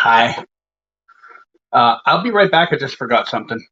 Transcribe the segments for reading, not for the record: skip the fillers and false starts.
Hi. I'll be right back. I just forgot something.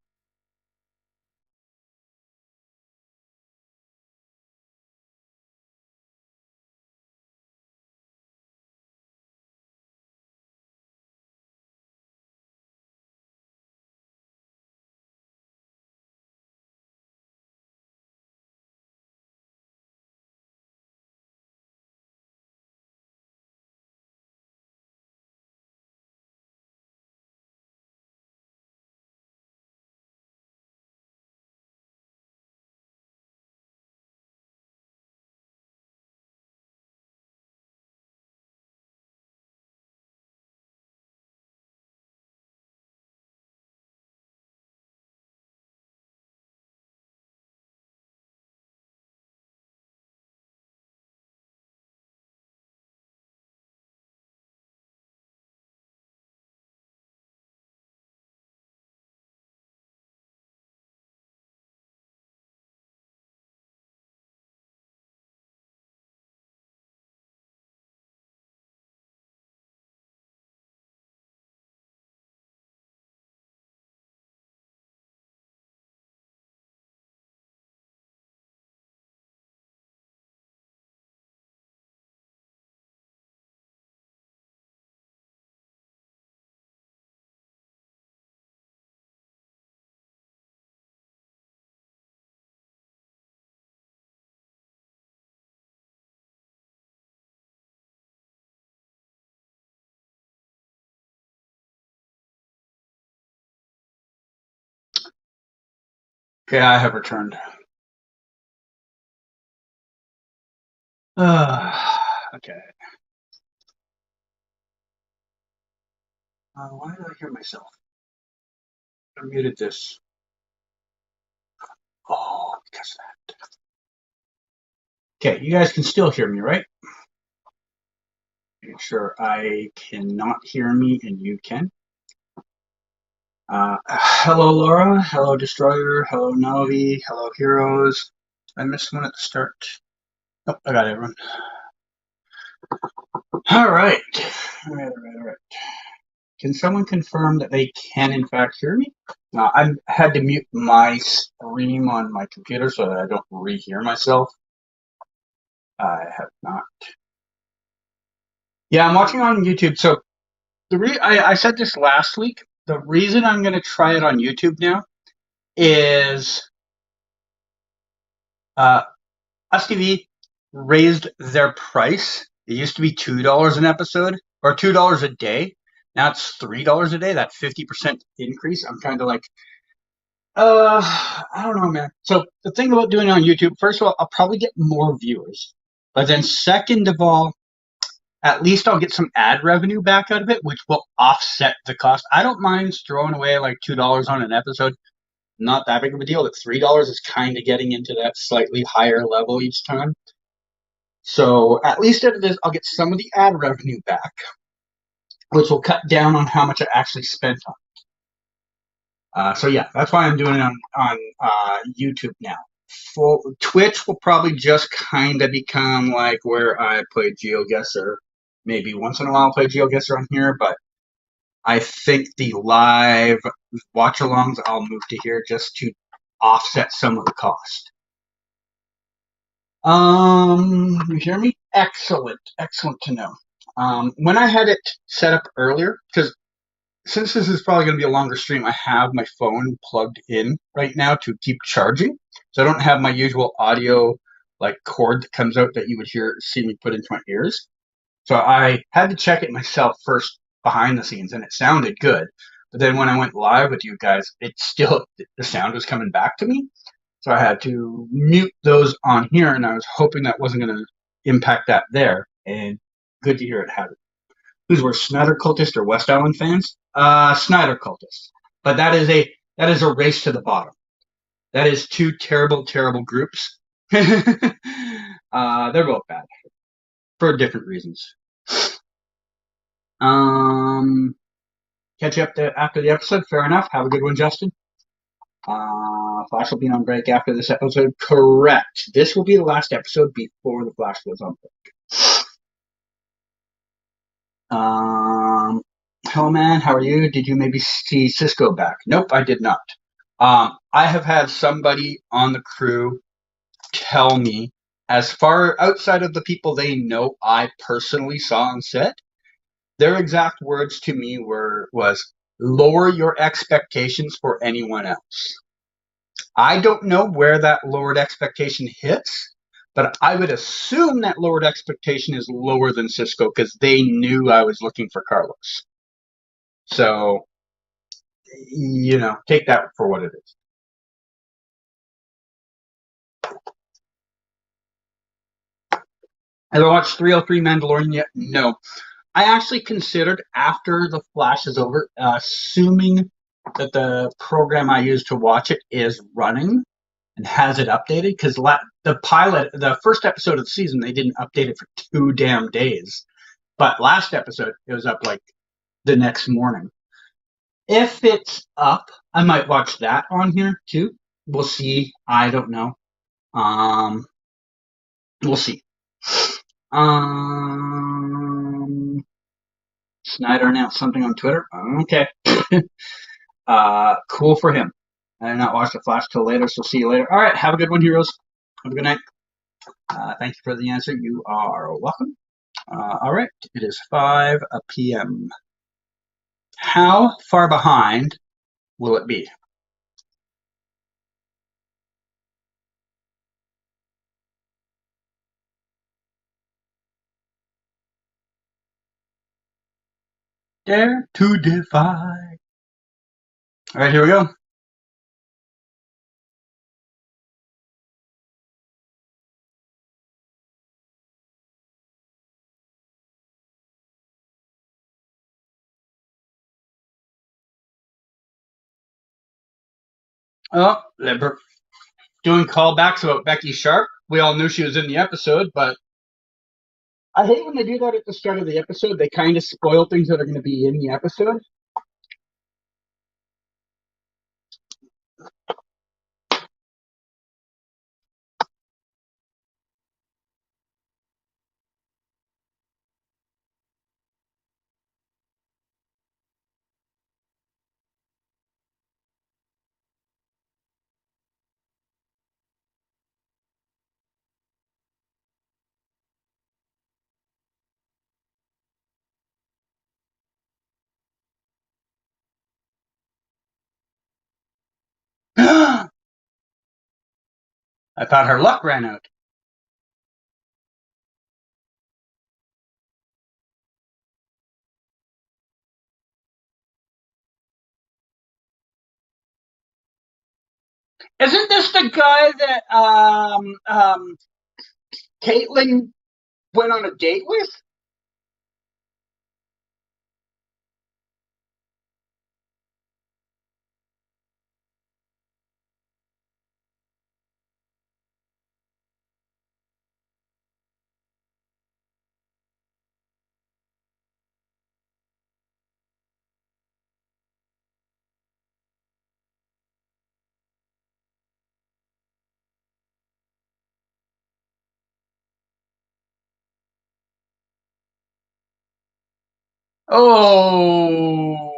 Okay, I have returned. Okay. Why did I hear myself? I muted this. Oh, because of that. Okay, you guys can still hear me, right? Make sure I cannot hear me and you can. Hello, Laura. Hello, Destroyer. Hello, Navi. Hello, Heroes. I missed one at the start. Oh, I got everyone. All right. All right. Can someone confirm that they can, in fact, hear me? I had to mute my stream on my computer so that I don't rehear myself. I have not. Yeah, I'm watching on YouTube. So I said this last week. The reason I'm going to try it on YouTube now is STV raised their price. It used to be $2 an episode or $2 a day. Now it's $3 a day. That 50% increase. I'm kind of like, I don't know, man. So the thing about doing it on YouTube, first of all, I'll probably get more viewers. But then second of all, at least I'll get some ad revenue back out of it, which will offset the cost. I don't mind throwing away like $2 on an episode. Not that big of a deal. But $3 is kind of getting into that slightly higher level each time. So at least out of this, I'll get some of the ad revenue back, which will cut down on how much I actually spent on. So yeah, that's why I'm doing it on YouTube now. Twitch will probably just kind of become like where I play GeoGuessr. Maybe once in a while I'll play GeoGuessr on here, but I think the live watch-alongs I'll move to here just to offset some of the cost. You hear me? Excellent to know. When I had it set up earlier, because since this is probably going to be a longer stream, I have my phone plugged in right now to keep charging. So I don't have my usual audio like cord that comes out that you would see me put into my ears. So I had to check it myself first behind the scenes, and it sounded good. But then when I went live with you guys, the sound was coming back to me. So I had to mute those on here, and I was hoping that wasn't going to impact that there. And good to hear it had it. Who's worse, Snyder cultist or West Island fans? Snyder cultist. But that is a race to the bottom. That is two terrible groups. They're both bad for different reasons. Catch you up after the episode. Fair enough. Have a good one, Justin. Flash will be on break after this episode. Correct. This will be the last episode before the Flash goes on break. Oh man, how are you? Did you maybe see Cisco back? Nope, I did not. I have had somebody on the crew tell me, as far outside of the people they know I personally saw on set, their exact words to me was lower your expectations for anyone else. I don't know where that lowered expectation hits, but I would assume that lowered expectation is lower than Cisco because they knew I was looking for Carlos. So, take that for what it is. Have I watched 303 Mandalorian yet? No. I actually considered after the Flash is over, assuming that the program I use to watch it is running and has it updated, because the first episode of the season, they didn't update it for 2 damn days. But last episode, it was up like the next morning. If it's up, I might watch that on here too. We'll see. I don't know. We'll see. Snyder announced something on Twitter. Okay. Cool for him. I did not watch The Flash till later, so see you later. All right, have a good one, heroes. Have a good night. Thank you for the answer. You are welcome. All right, it is 5 p.m. How far behind will it be? Dare to defy. All right, here we go. Oh, they're doing callbacks about Becky Sharp. We all knew she was in the episode, but I hate when they do that at the start of the episode. They kind of spoil things that are going to be in the episode. I thought her luck ran out. Isn't this the guy that Caitlin went on a date with? Oh,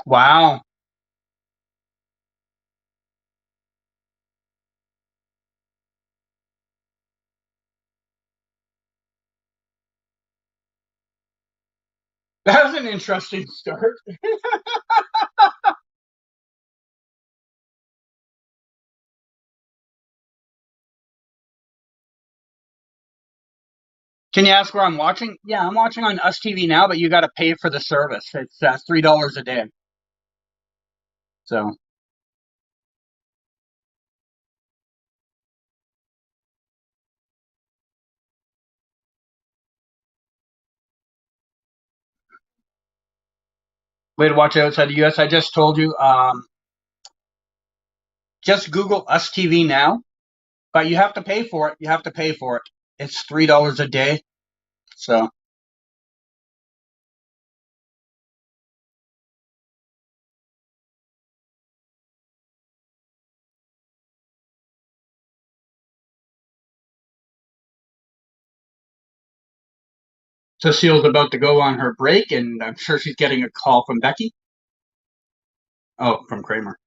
wow. That was an interesting start. Can you ask where I'm watching? Yeah, I'm watching on Us TV now, but you got to pay for the service. It's $3 a day. So way to watch it outside the U.S. I just told you. Just Google Us TV now, but you have to pay for it. You have to pay for it. It's $3 a day. So Cecile's about to go on her break, and I'm sure she's getting a call from Becky. Oh, from Kramer.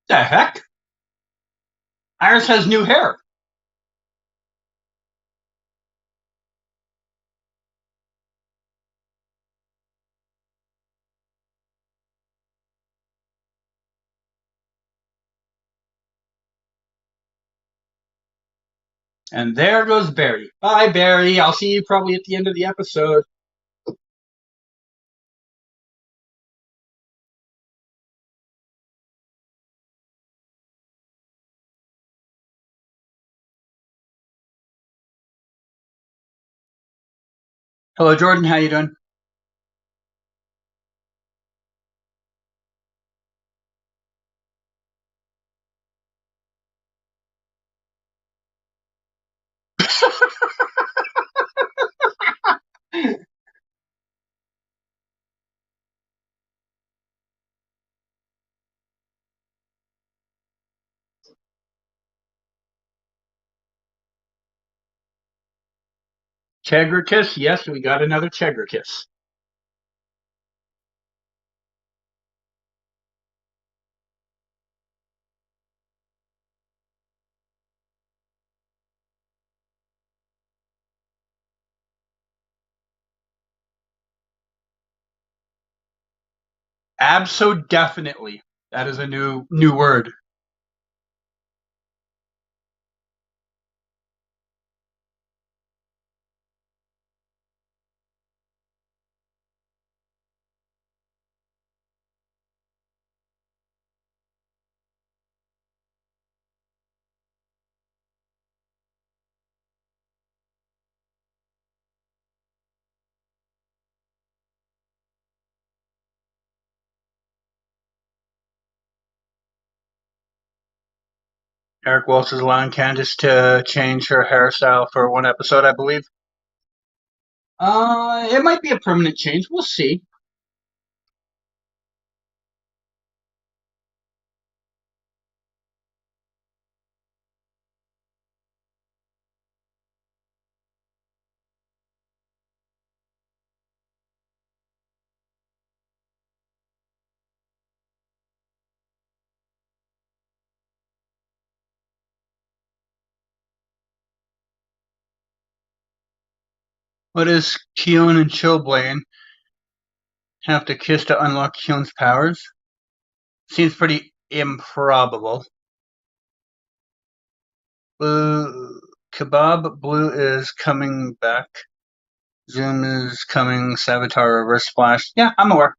The heck? Iris has new hair. And there goes Barry. Bye, Barry. I'll see you probably at the end of the episode. Hello, Jordan. How you doing? Chegra kiss? Yes, we got another Chegra kiss. Abso-definitely. That is a new word. Eric Welch is allowing Candace to change her hairstyle for one episode, I believe. It might be a permanent change. We'll see. What does Keon and Chillblaine have to kiss to unlock Keon's powers? Seems pretty improbable. Kebab Blue is coming back. Zoom is coming. Savitar Reverse Flash. Yeah, I'm aware.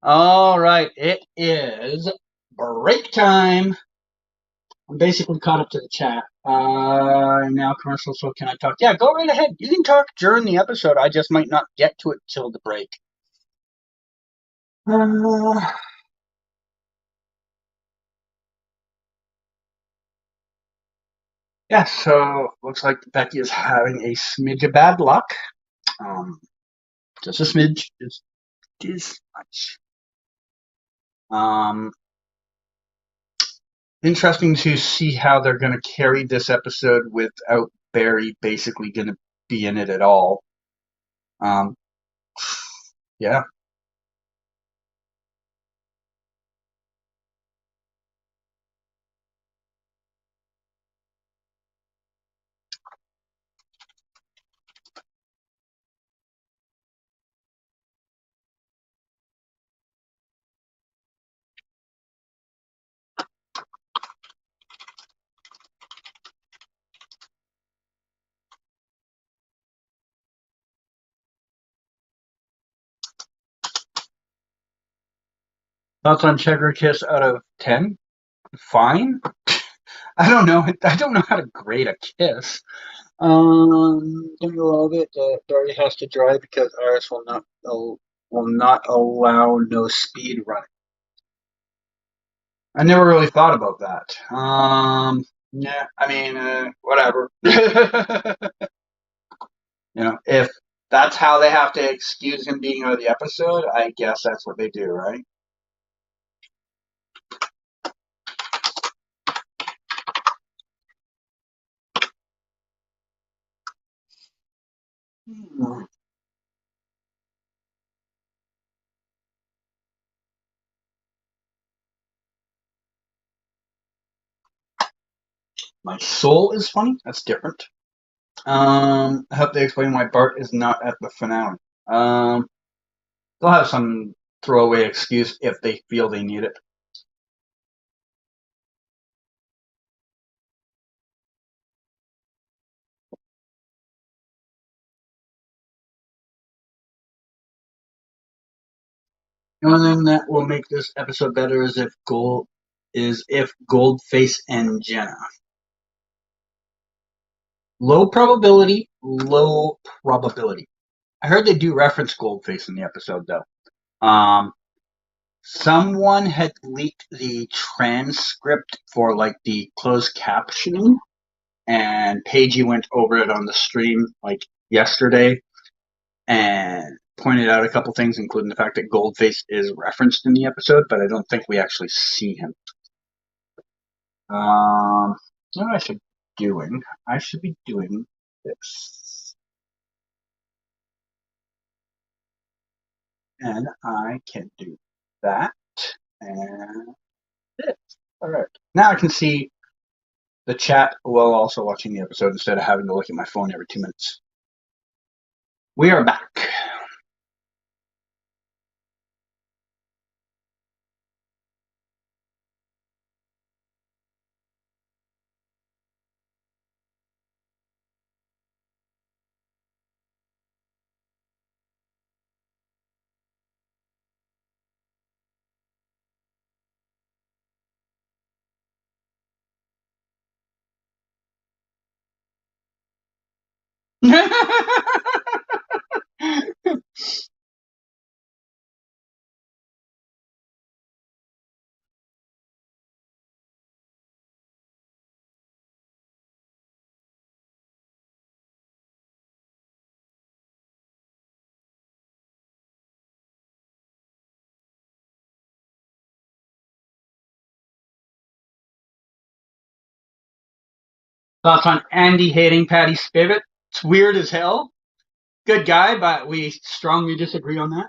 All right, it is break time. I'm basically caught up to the chat. Now commercial, so can I talk? Yeah, go right ahead. You can talk during the episode. I just might not get to it till the break. Uh, yeah, so looks like Becky is having a smidge of bad luck. Um, just a smidge, just this much. Um, Interesting to see how they're going to carry this episode without Barry basically going to be in it at all. Um, yeah. Thoughts on Checker Kiss out of 10? Fine. I don't know. I don't know how to grade a kiss. Don't love it. Barry has to drive because Iris will not allow no speed running. I never really thought about that. Yeah, I mean, whatever. If that's how they have to excuse him being out of the episode, I guess that's what they do, right? Hmm. My soul is funny. That's different. I hope they explain why Bart is not at the finale. Um, they'll have some throwaway excuse if they feel they need it. The only thing that will make this episode better is if Goldface and Jenna. Low probability, low probability. I heard they do reference Goldface in the episode though. Someone had leaked the transcript for like the closed captioning, and Paigey went over it on the stream like yesterday and pointed out a couple things, including the fact that Goldface is referenced in the episode, but I don't think we actually see him. What I should be doing? I should be doing this, and I can do that and this. All right. Now I can see the chat while also watching the episode instead of having to look at my phone every 2 minutes. We are back. Thoughts on Andy hating Patty Spivot? It's weird as hell. Good guy, but we strongly disagree on that.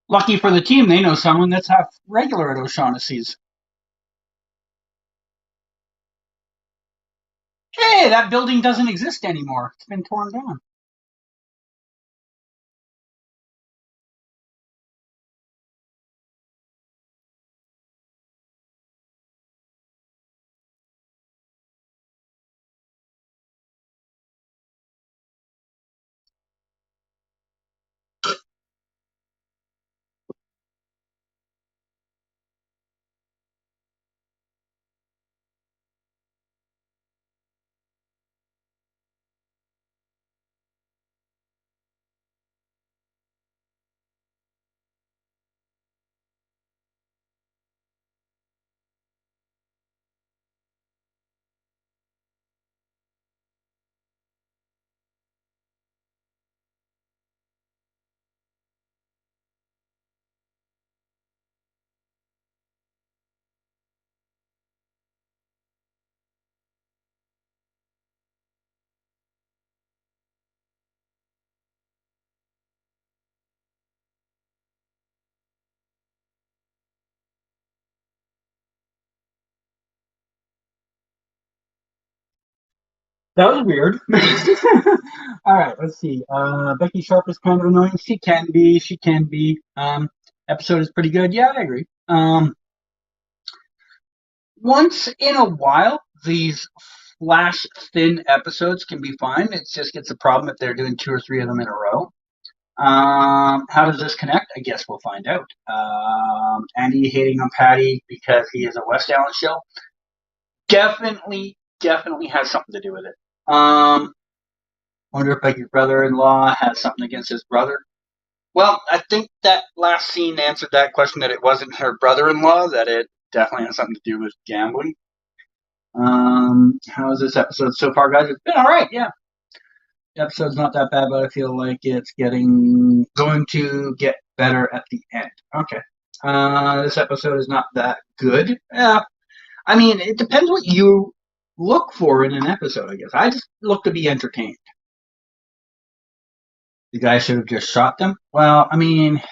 Lucky for the team, they know someone that's half regular at O'Shaughnessy's. Hey, that building doesn't exist anymore. It's been torn down. That was weird. All right, let's see. Becky Sharp is kind of annoying. She can be. She can be. Episode is pretty good. Yeah, I agree. Once in a while, these flash thin episodes can be fine. It just gets a problem if they're doing two or three of them in a row. How does this connect? I guess we'll find out. Andy hating on Patty because he is a West Allen show. Definitely has something to do with it. Wonder if like your brother-in-law has something against his brother. Well, I think that last scene answered that question, that it wasn't her brother-in-law, that it definitely has something to do with gambling. How is this episode so far, guys? It's been all right, yeah. The episode's not that bad, but I feel like it's going to get better at the end. Okay. This episode is not that good. Yeah. I mean, it depends what you look for in an episode, I guess. I just look to be entertained. The guy should have just shot them. Well, I mean,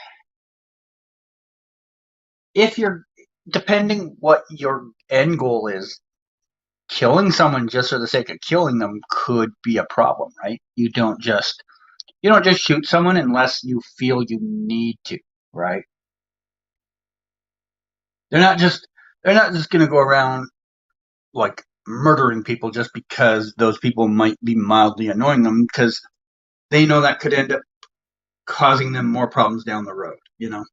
if you're depending what your end goal is, killing someone just for the sake of killing them could be a problem, right? You don't just shoot someone unless you feel you need to, right? They're not just they're not just going to go around like murdering people just because those people might be mildly annoying them, because they know that could end up causing them more problems down the road, you know.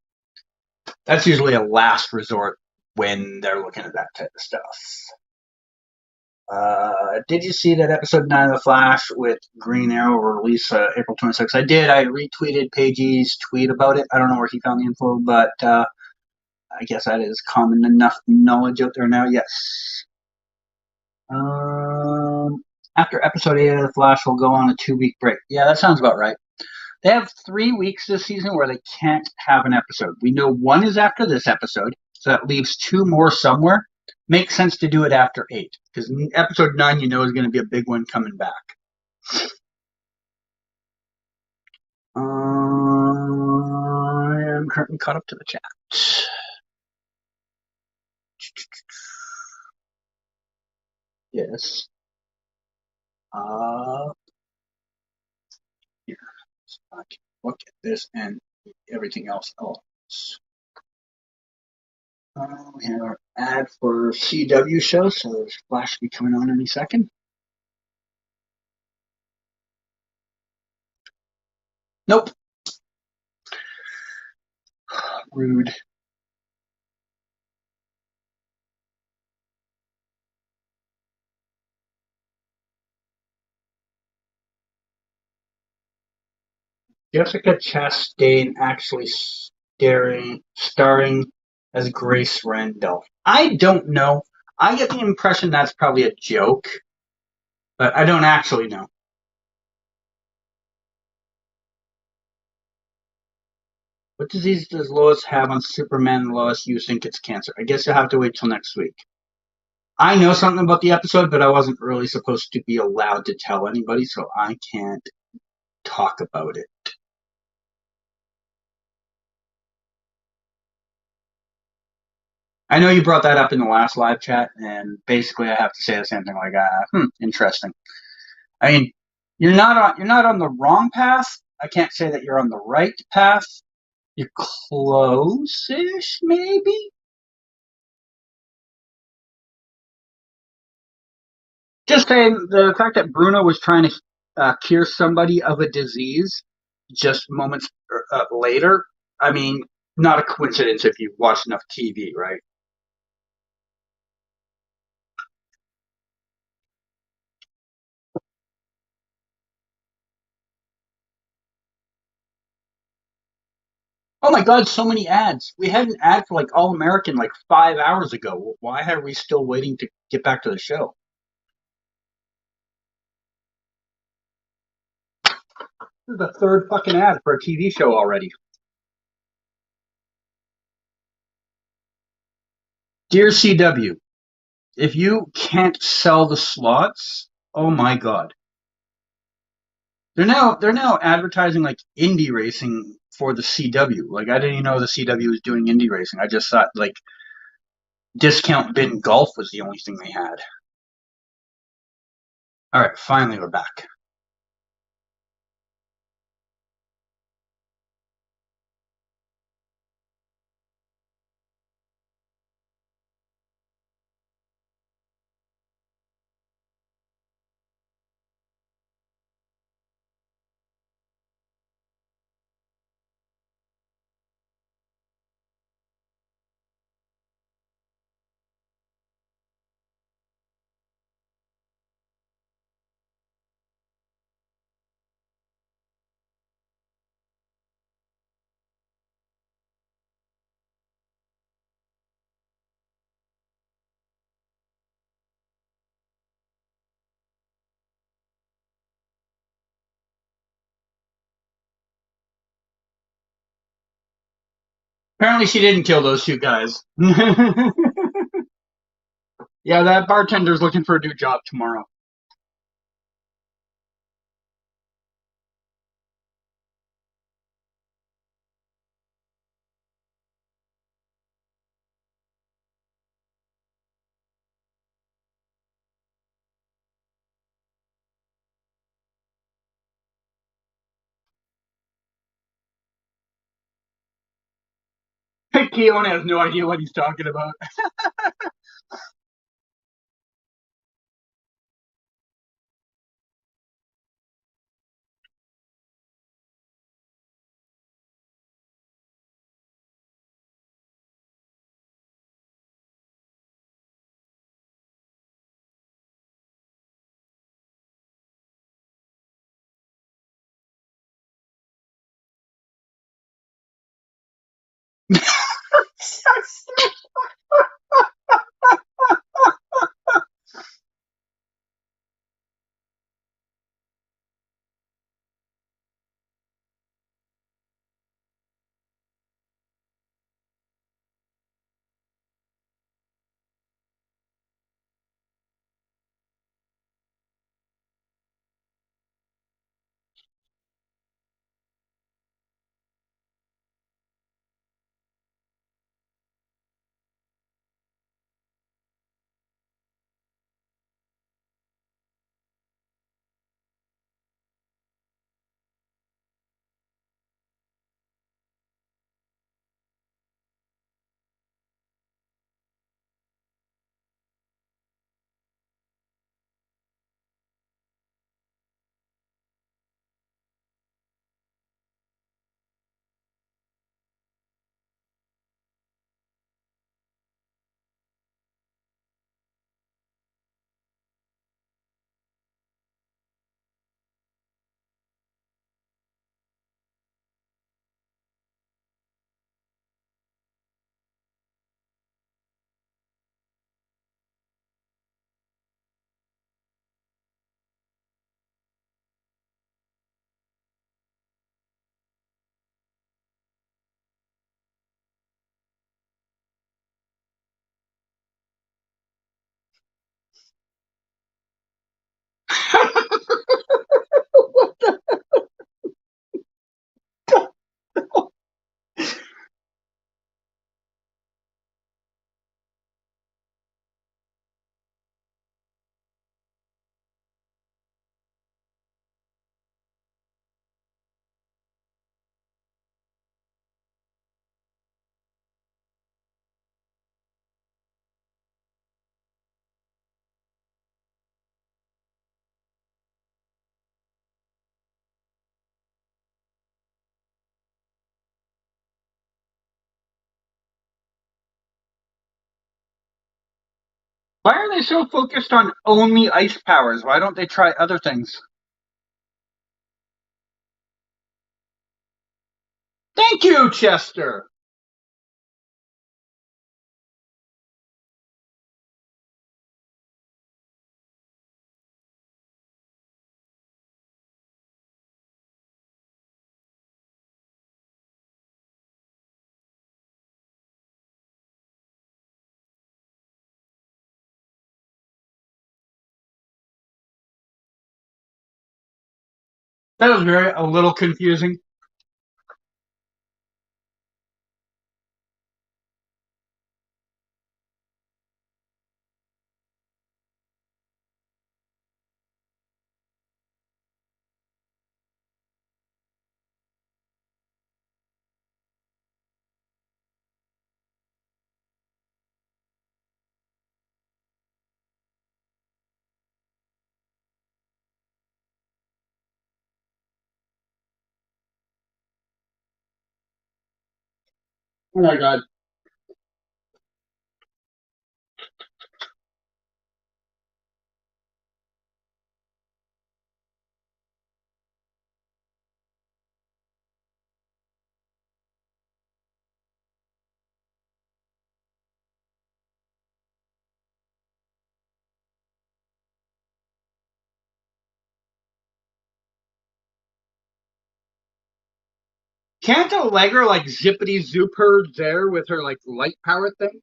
That's usually a last resort when they're looking at that type of stuff. Did you see that episode 9 of The Flash with Green Arrow release April 26th? I did. I retweeted Pagey's tweet about it. I don't know where he found the info, but I guess that is common enough knowledge out there now. Yes. After episode 8 of The Flash, we'll go on a 2-week break. Yeah, that sounds about right. They have 3 weeks this season where they can't have an episode. We know one is after this episode, so that leaves 2 more somewhere. Makes sense to do it after 8, because episode 9, is going to be a big one coming back. I am currently caught up to the chat. this up here. So I can look at this and everything else. We have our ad for CW show, so there's Flash will be coming on any second. Nope. Rude. Jessica Chastain actually starring as Grace Randolph. I don't know. I get the impression that's probably a joke, but I don't actually know. What disease does Lois have on Superman? Lois, you think it's cancer. I guess you'll have to wait till next week. I know something about the episode, but I wasn't really supposed to be allowed to tell anybody, so I can't talk about it. I know you brought that up in the last live chat, and basically I have to say the same thing. Like, interesting. I mean, you're not on the wrong path. I can't say that you're on the right path. You're close-ish, maybe. Just saying, the fact that Bruno was trying to cure somebody of a disease just moments later. I mean, not a coincidence if you've watched enough TV, right? Oh my God, so many ads. We had an ad for like All American like 5 hours ago. Why are we still waiting to get back to the show? This is the third fucking ad for a TV show already. Dear CW, if you can't sell the slots, oh my God. They're now advertising like indie racing for the CW. Like I didn't even know the CW was doing indie racing. I just thought like discount bin golf was the only thing they had. All right, finally we're back. Apparently she didn't kill those two guys. Yeah, that bartender's looking for a new job tomorrow. Keone has no idea what he's talking about. Why are they so focused on only ice powers? Why don't they try other things? Thank you, Chester. That was very a little confusing. Oh my god. Can't Allegra like zippity zoop her there with her like light power thing?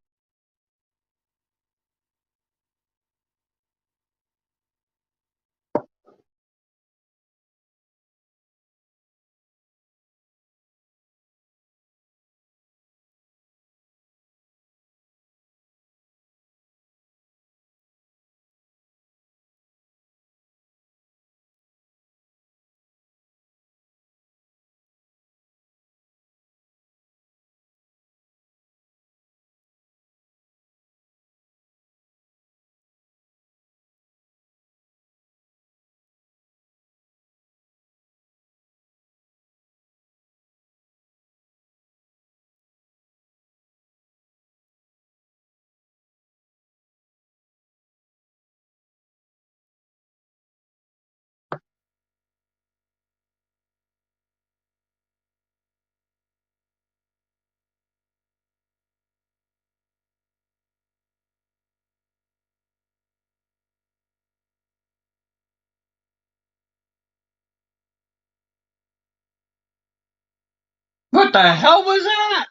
What the hell was that?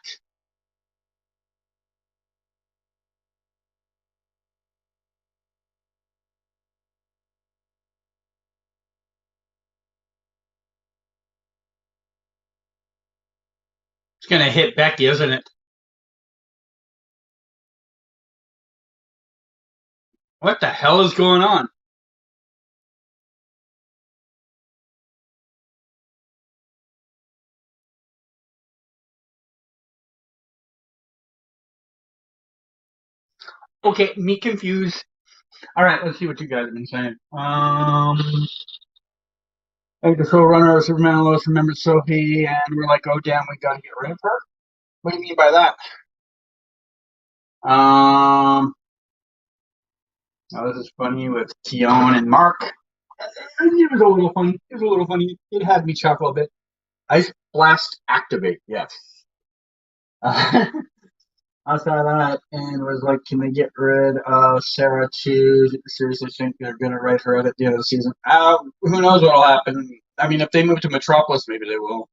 It's gonna hit Becky, isn't it? What the hell is going on? Okay, me confused. All right, let's see what you guys have been saying. Like the showrunner of Superman and Lois remembered Sophie, and we're like, oh damn, we gotta get rid of her. What do you mean by that? Oh, this is funny with Tion and Mark. It was a little funny. It was a little funny. It had me chuckle a bit. Ice Blast Activate, yes. Uh, outside of that, and was like, can they get rid of Sarah too? Seriously think they're going to write her out at the end of the season? Who knows what'll happen? I mean, if they move to Metropolis, maybe they will.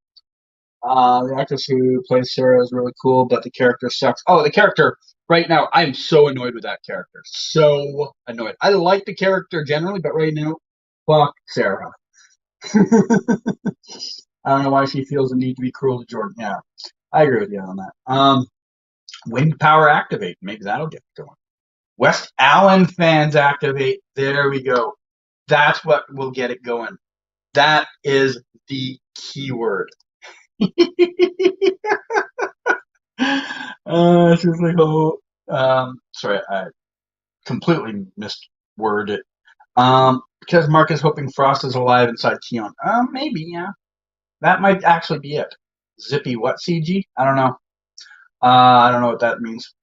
The actress who plays Sarah is really cool, but the character sucks. Oh, the character right now, I'm so annoyed with that character. So annoyed. I like the character generally, but right now, fuck Sarah. I don't know why she feels the need to be cruel to Jordan. Yeah, I agree with you on that. Wind power activate. Maybe that'll get going. West Allen fans activate. There we go. That's what will get it going. That is the keyword. She's like, oh, sorry, I completely misworded it. Because Mark is hoping Frost is alive inside Keon. Maybe, yeah. That might actually be it. Zippy what CG? I don't know. I don't know what that means.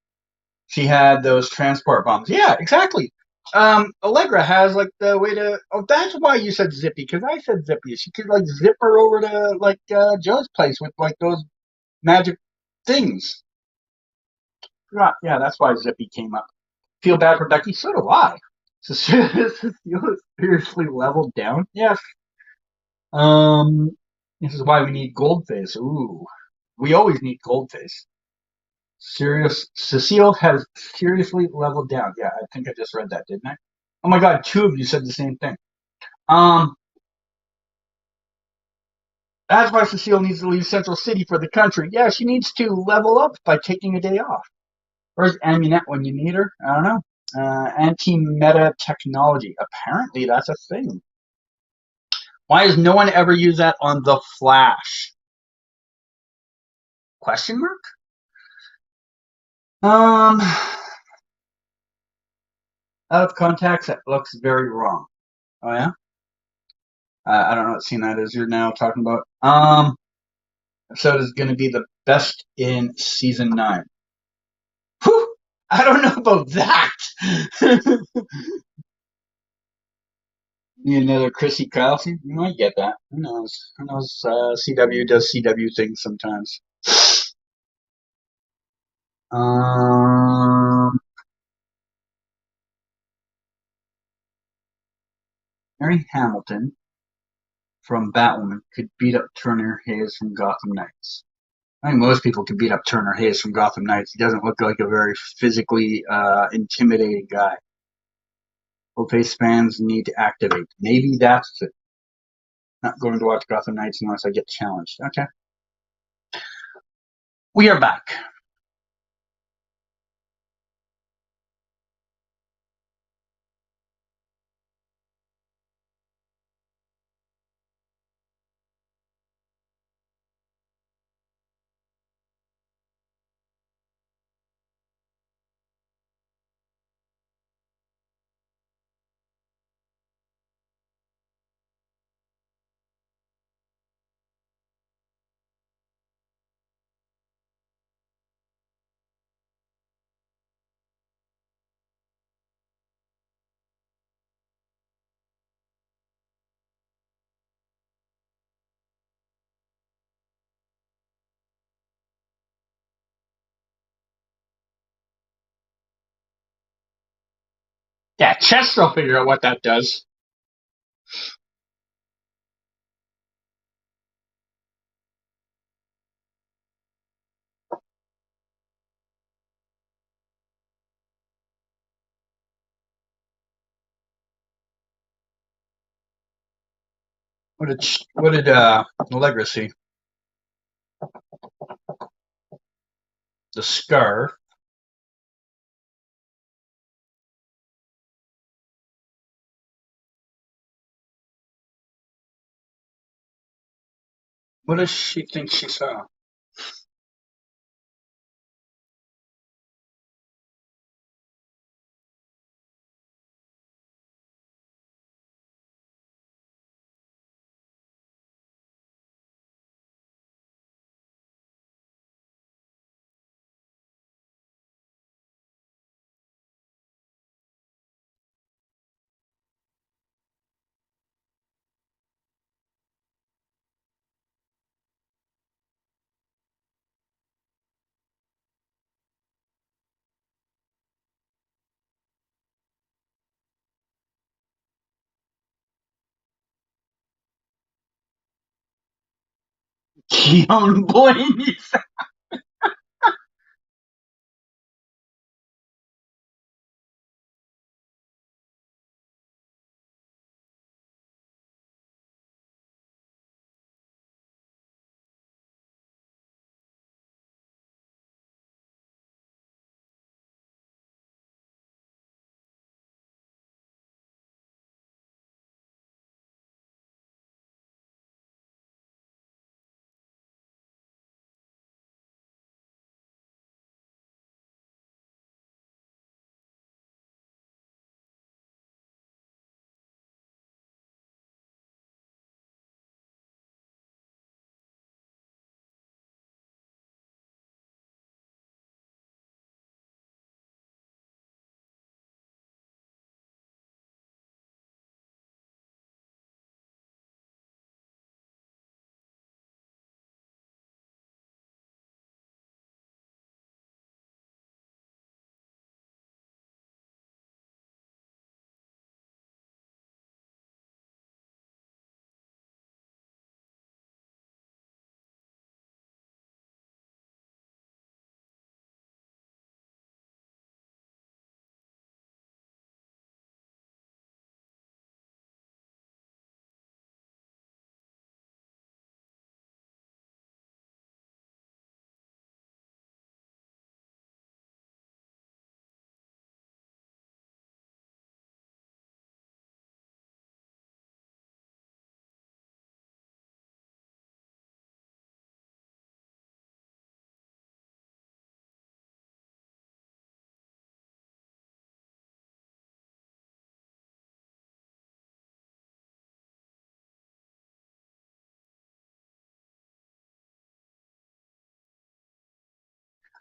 She had those transport bombs. Yeah, exactly. Allegra has like the way to. Oh, that's why you said Zippy, because I said Zippy. She could like zip her over to like Joe's place with like those magic things. Yeah, that's why Zippy came up. Feel bad for Becky? So do I. So Cecile is seriously leveled down. Yes. Um, this is why we need Goldface. Ooh, we always need Goldface. Serious. Cecile has seriously leveled down. Yeah, I think I just read that, didn't I? Oh my God, two of you said the same thing. Um, that's why Cecile needs to leave Central City for the country. Yeah, she needs to level up by taking a day off. Where's Amunet when you need her? I don't know. Anti-meta technology. Apparently, that's a thing. Why has no one ever used that on the Flash? Question mark? Um, out of context, that looks very wrong. Oh yeah. I don't know what scene that is. You're now talking about. Episode is going to be the best in season 9. Whew, I don't know about that. Need another Chrissy Kelsey? You might get that. Who knows? Who knows? CW does CW things sometimes. Um, Mary Hamilton from Batwoman could beat up Turner Hayes from Gotham Knights. I think most people could beat up Turner Hayes from Gotham Knights. He doesn't look like a very physically intimidating guy. Full-face fans need to activate. Maybe that's it. Not going to watch Gotham Knights unless I get challenged. Okay. We are back. Yeah, Chess will figure out what that does. What did Allegra see? The scarf. What does she think she saw? Young Blaney.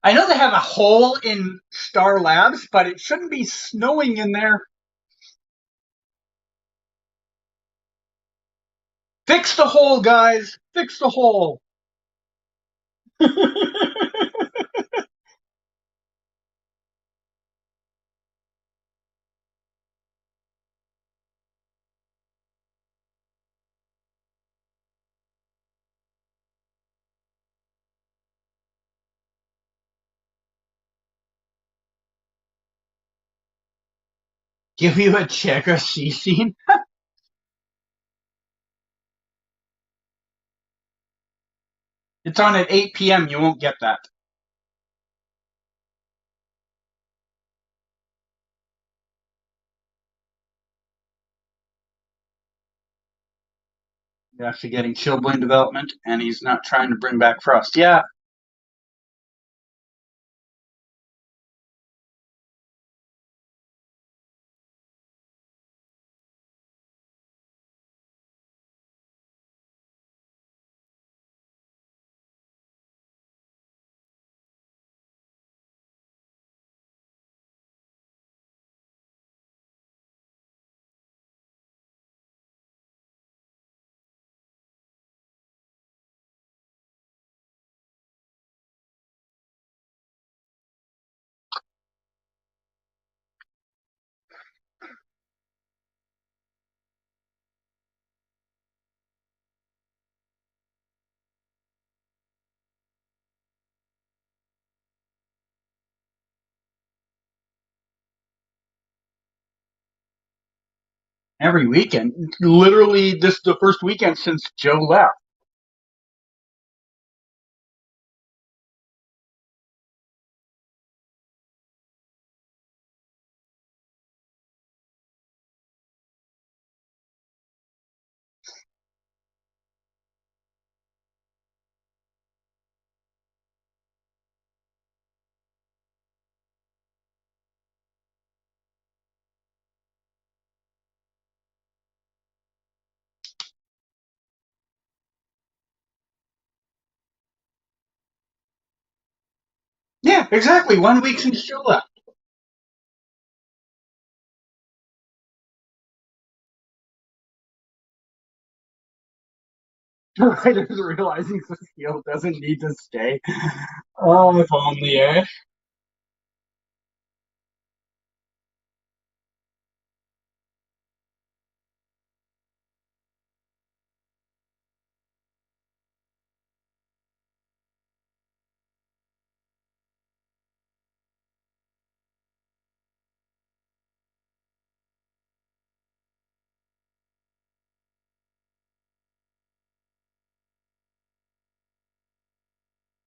I know they have a hole in Star Labs, but it shouldn't be snowing in there. Fix the hole, guys. Fix the hole. Give you a check or C scene. It's on at 8 p.m. You won't get that. You're actually getting Chillblain development, and he's not trying to bring back Frost. Yeah. Every weekend. Literally, this is the first weekend since Joe left. Yeah, exactly. 1 week since Joe left. Writers realizing Cecile doesn't need to stay. Oh, if only, eh?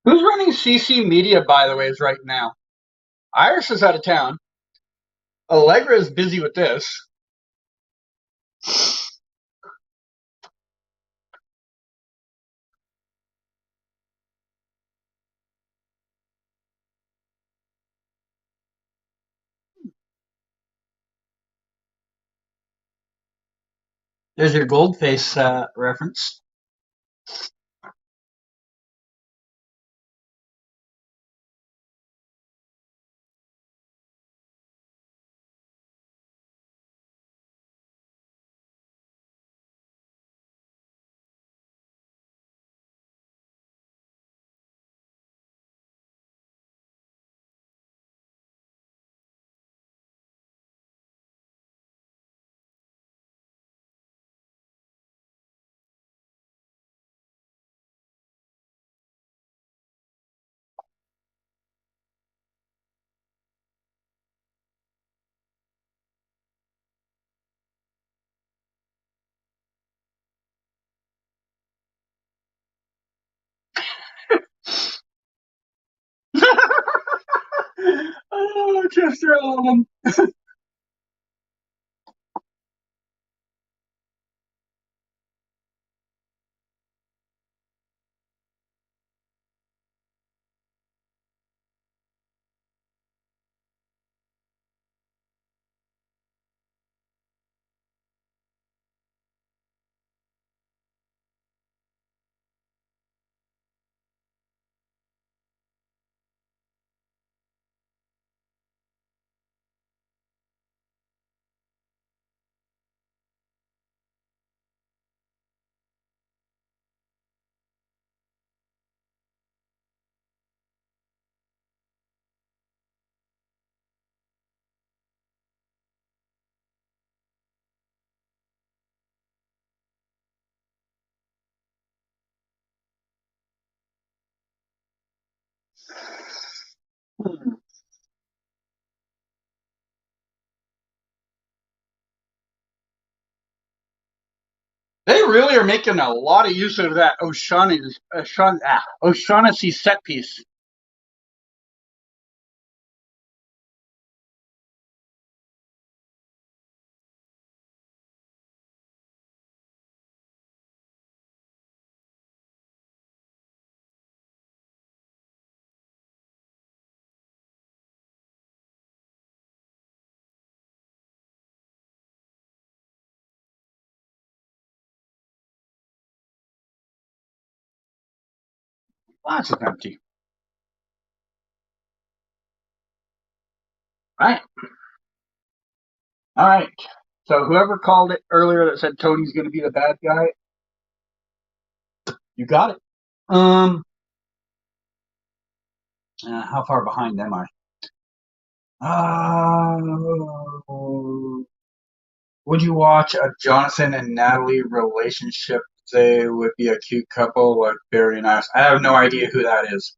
Who's running CC Media, by the way, is right now? Iris is out of town. Allegra is busy with this. There's your Goldface reference. Oh, Chester Allen. Hmm. They really are making a lot of use of that O'Shaughnessy set piece. Lots of empty. Right. All right. So whoever called it earlier that said Tony's going to be the bad guy, you got it. How far behind am I? Uh, would you watch a Jonathan and Natalie relationship? They would be a cute couple like Barry and Iris. I have no idea who that is.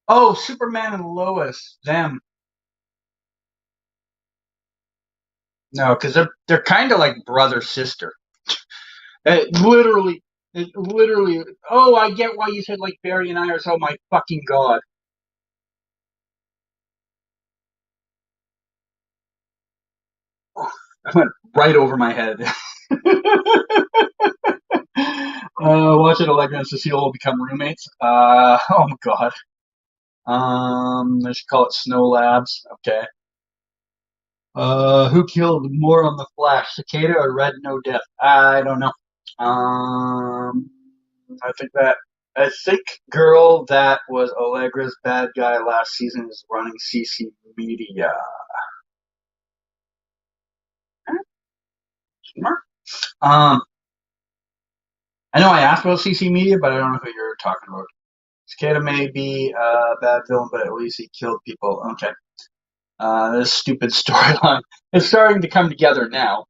Oh, Superman and Lois. Them. No, because they're kind of like brother sister. It literally, it literally. Oh, I get why you said like Barry and Iris. Oh my fucking god. I went right over my head. Watching Allegra and Cecile will become roommates. Oh my god. They should call it Snow Labs. Okay. Who killed more on the Flash, Cicada or Red No Death? I don't know. Um, I think that I think girl that was Allegra's bad guy last season is running CC Media. Smart. Um, I know I asked about CC Media, but I don't know who you're talking about. Cicada may be a bad villain, but at least he killed people. Okay. This stupid storyline is starting to come together now.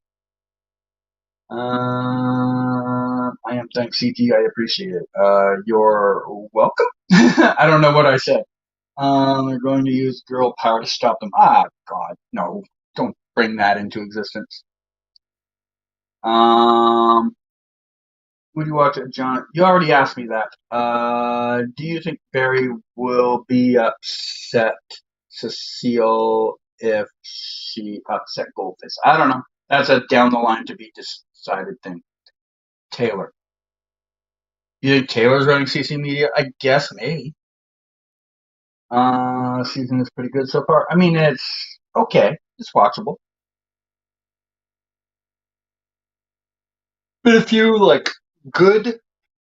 I am thanks CG. I appreciate it. You're welcome. I don't know what I said. They're going to use girl power to stop them. Ah, God, no! Don't bring that into existence. Um, would you watch it, John? You already asked me that. Do you think Barry will be upset, Cecile, if she upset Goldfish? I don't know. That's a down the line to be decided thing. Taylor. You think Taylor's running CC Media? I guess maybe. Season is pretty good so far. I mean, it's okay. It's watchable. Been a few like good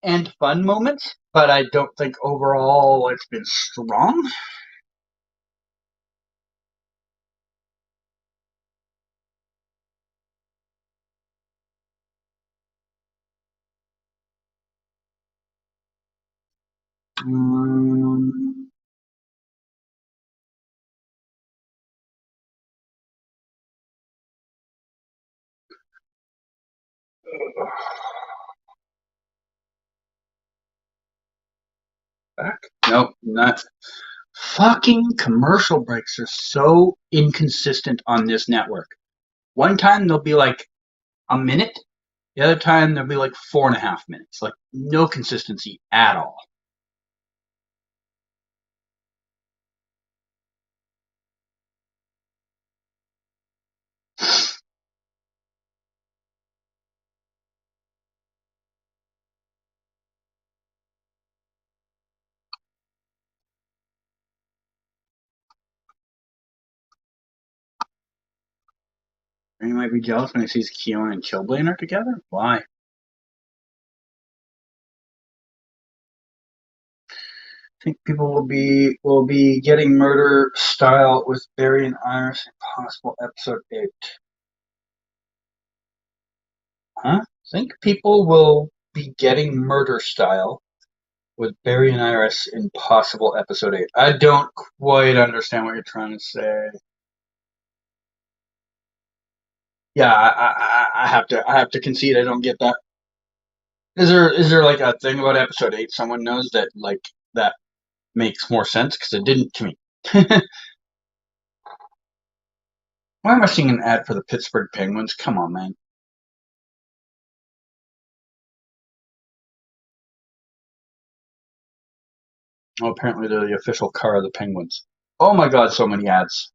and fun moments, but I don't think overall it's been strong. Um, back? Nope, not. Fucking commercial breaks are so inconsistent on this network. One time they'll be like a minute, the other time they'll be like 4.5 minutes. Like no consistency at all. And he might be jealous when he sees Keon and Killblane are together. Why? I think people will be getting murder style with Barry and Iris in possible episode 8. Huh? I think people will be getting murder style with Barry and Iris in possible episode 8. I don't quite understand what you're trying to say. Yeah, I have to concede I don't get that. Is there like a thing about episode 8 someone knows that like that makes more sense because it didn't to me. Why am I seeing an ad for the Pittsburgh Penguins? Come on, man. Oh, apparently they're the official car of the Penguins. Oh my God, so many ads.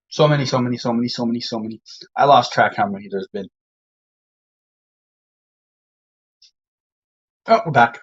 So many, so many, so many, so many, so many. I lost track how many there's been. Oh, we're back.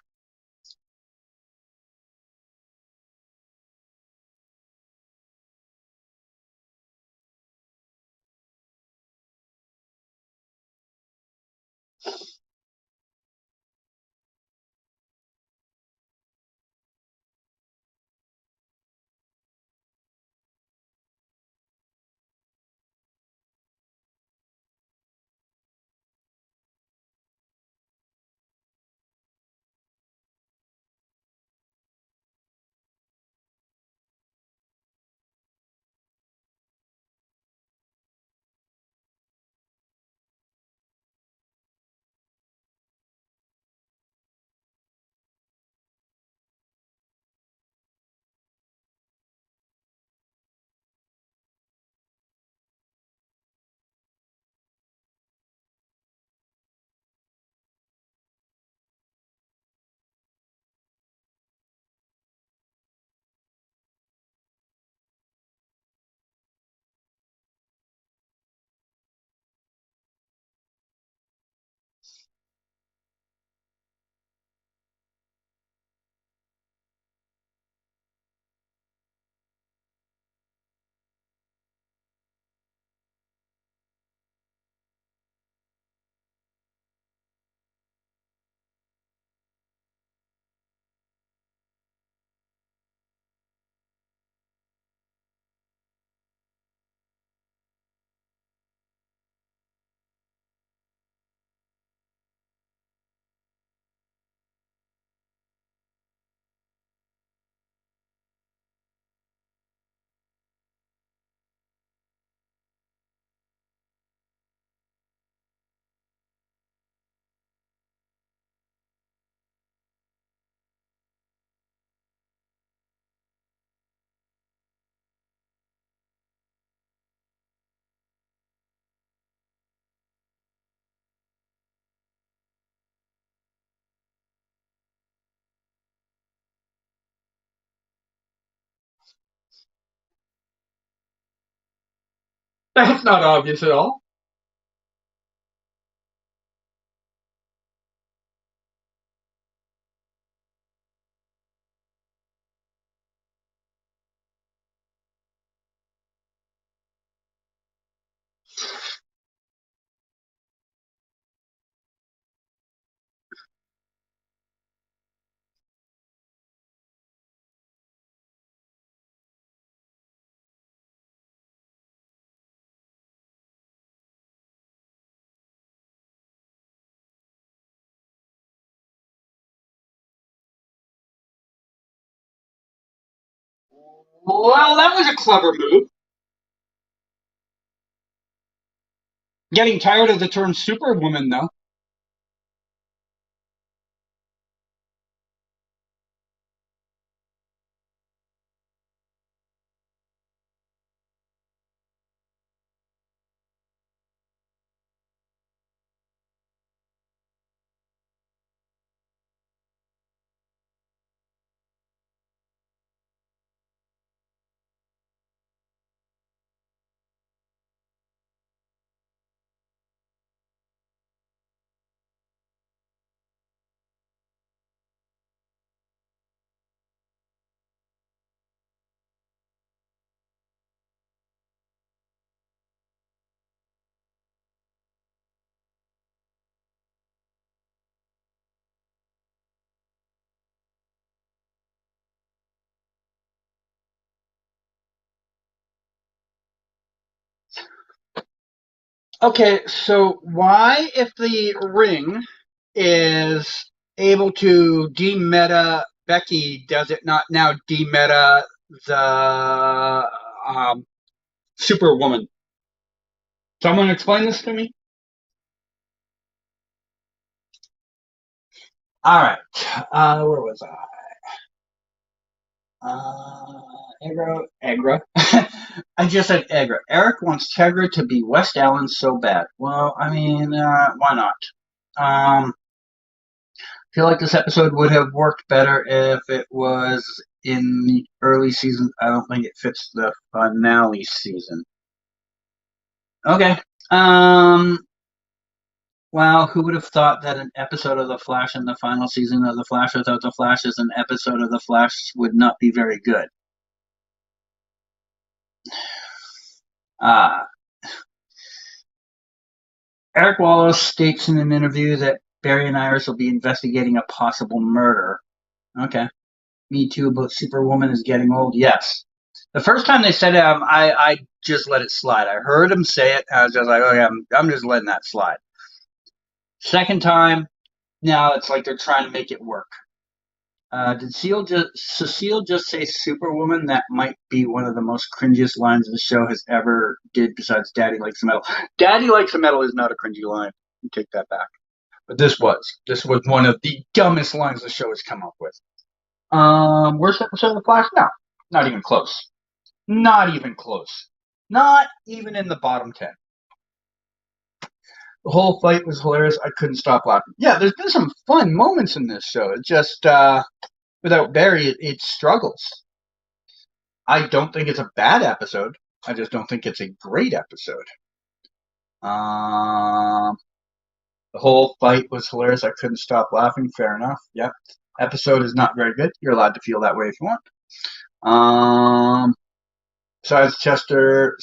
That's not obvious at all. Well, that was a clever move. Getting tired of the term Superwoman, though. Okay, so why, if the ring is able to demeta Becky, does it not now demeta the Superwoman? Someone explain this to me? All right, where was I? Agra. I just said Agra. Eric wants Tegra to be West Allen so bad. Well, I mean, why not? I feel like this episode would have worked better if it was in the early season. I don't think it fits the finale season. Okay. Um, Wow, who would have thought that an episode of The Flash in the final season of The Flash without The Flash as an episode of The Flash would not be very good? Uh, Eric Wallace states in an interview that Barry and Iris will be investigating a possible murder. Okay. Me Too about Superwoman is getting old. Yes. The first time they said it, I just let it slide. I heard him say it, and I was just like, okay, I'm just letting that slide. Second time, now it's like they're trying to make it work. Did Cecile just say Superwoman? That might be one of the most cringiest lines the show has ever did besides Daddy Likes the Metal. Daddy Likes the Metal is not a cringy line. You take that back. But this was. This was one of the dumbest lines the show has come up with. Worst episode of The Flash? No. Not even close. Not even close. Not even in the bottom 10. The whole fight was hilarious. I couldn't stop laughing. Yeah, there's been some fun moments in this show. It just, without Barry, it struggles. I don't think it's a bad episode. I just don't think it's a great episode. Um, the whole fight was hilarious. I couldn't stop laughing. Fair enough. Yep. Episode is not very good. You're allowed to feel that way if you want. Besides Chester,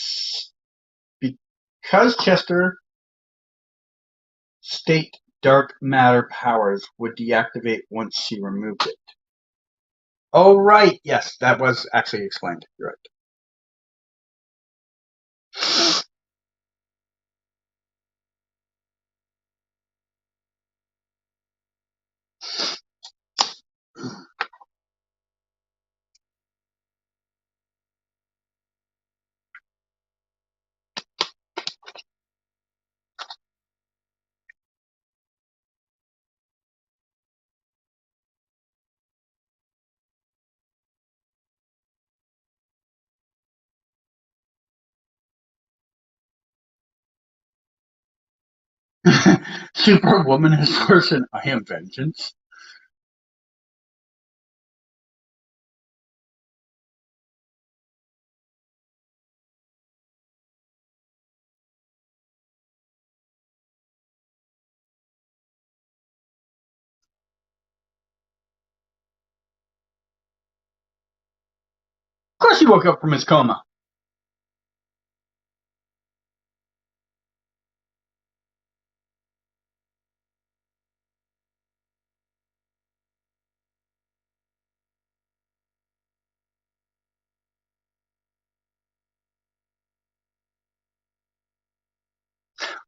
because Chester state dark matter powers would deactivate once she removed it. Oh, right. Yes, that was actually explained. You're right. Superwoman is worse than I Am Vengeance. Of course he woke up from his coma.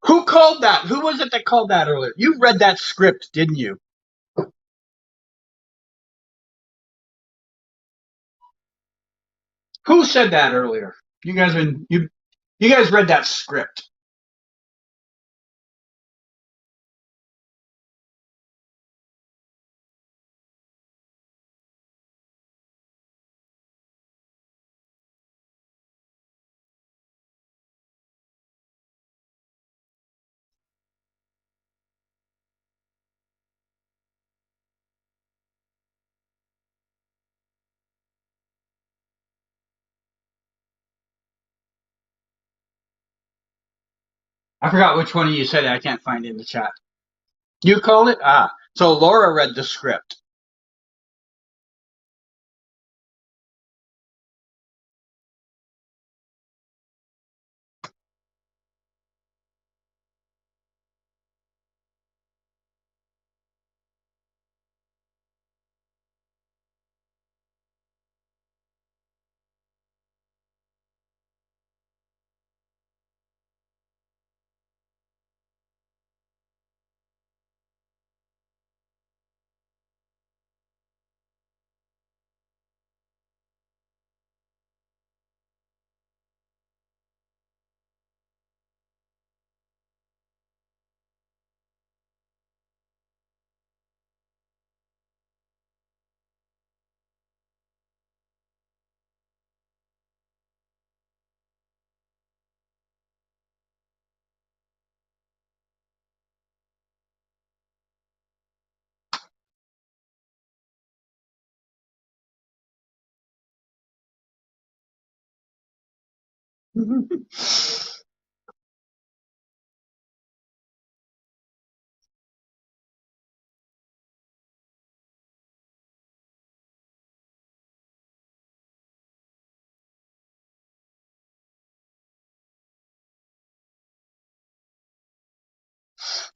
Who called that? Who was it that called that earlier? You read that script, didn't you? Who said that earlier? You guys read that script. I forgot which one of you said it. I can't find it in the chat. You called it? Ah. So Laura read the script.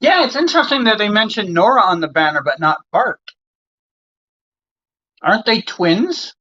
Yeah, it's interesting that they mentioned Nora on the banner, but not Bart. Aren't they twins?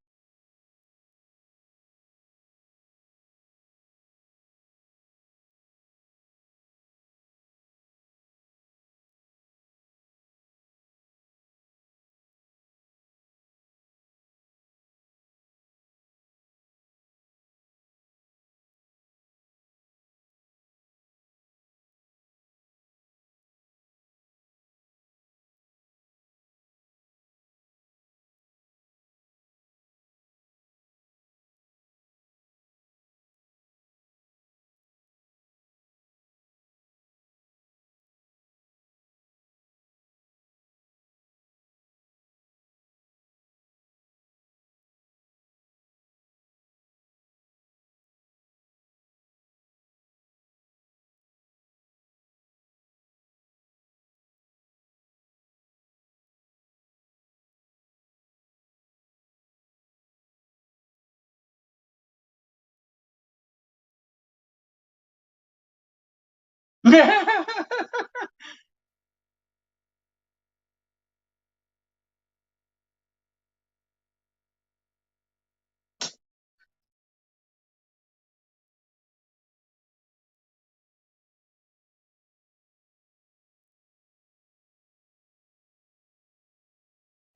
I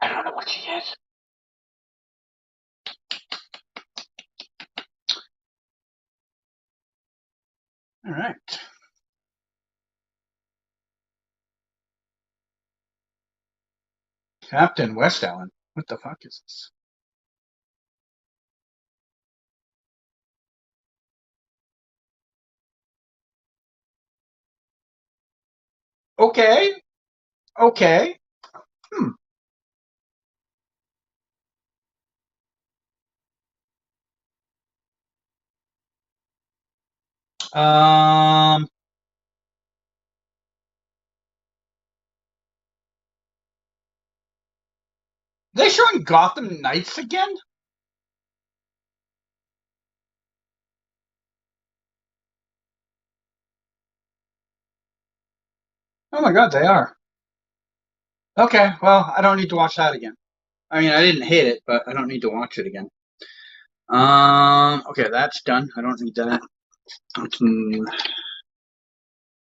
don't know what she is. All right. Captain West Allen. What the fuck is this? Okay. Okay. Hmm. Um, they showing Gotham Knights again? Oh my god, they are. Okay, well, I don't need to watch that again. I mean, I didn't hate it, but I don't need to watch it again. Okay, that's done. I don't need that. I can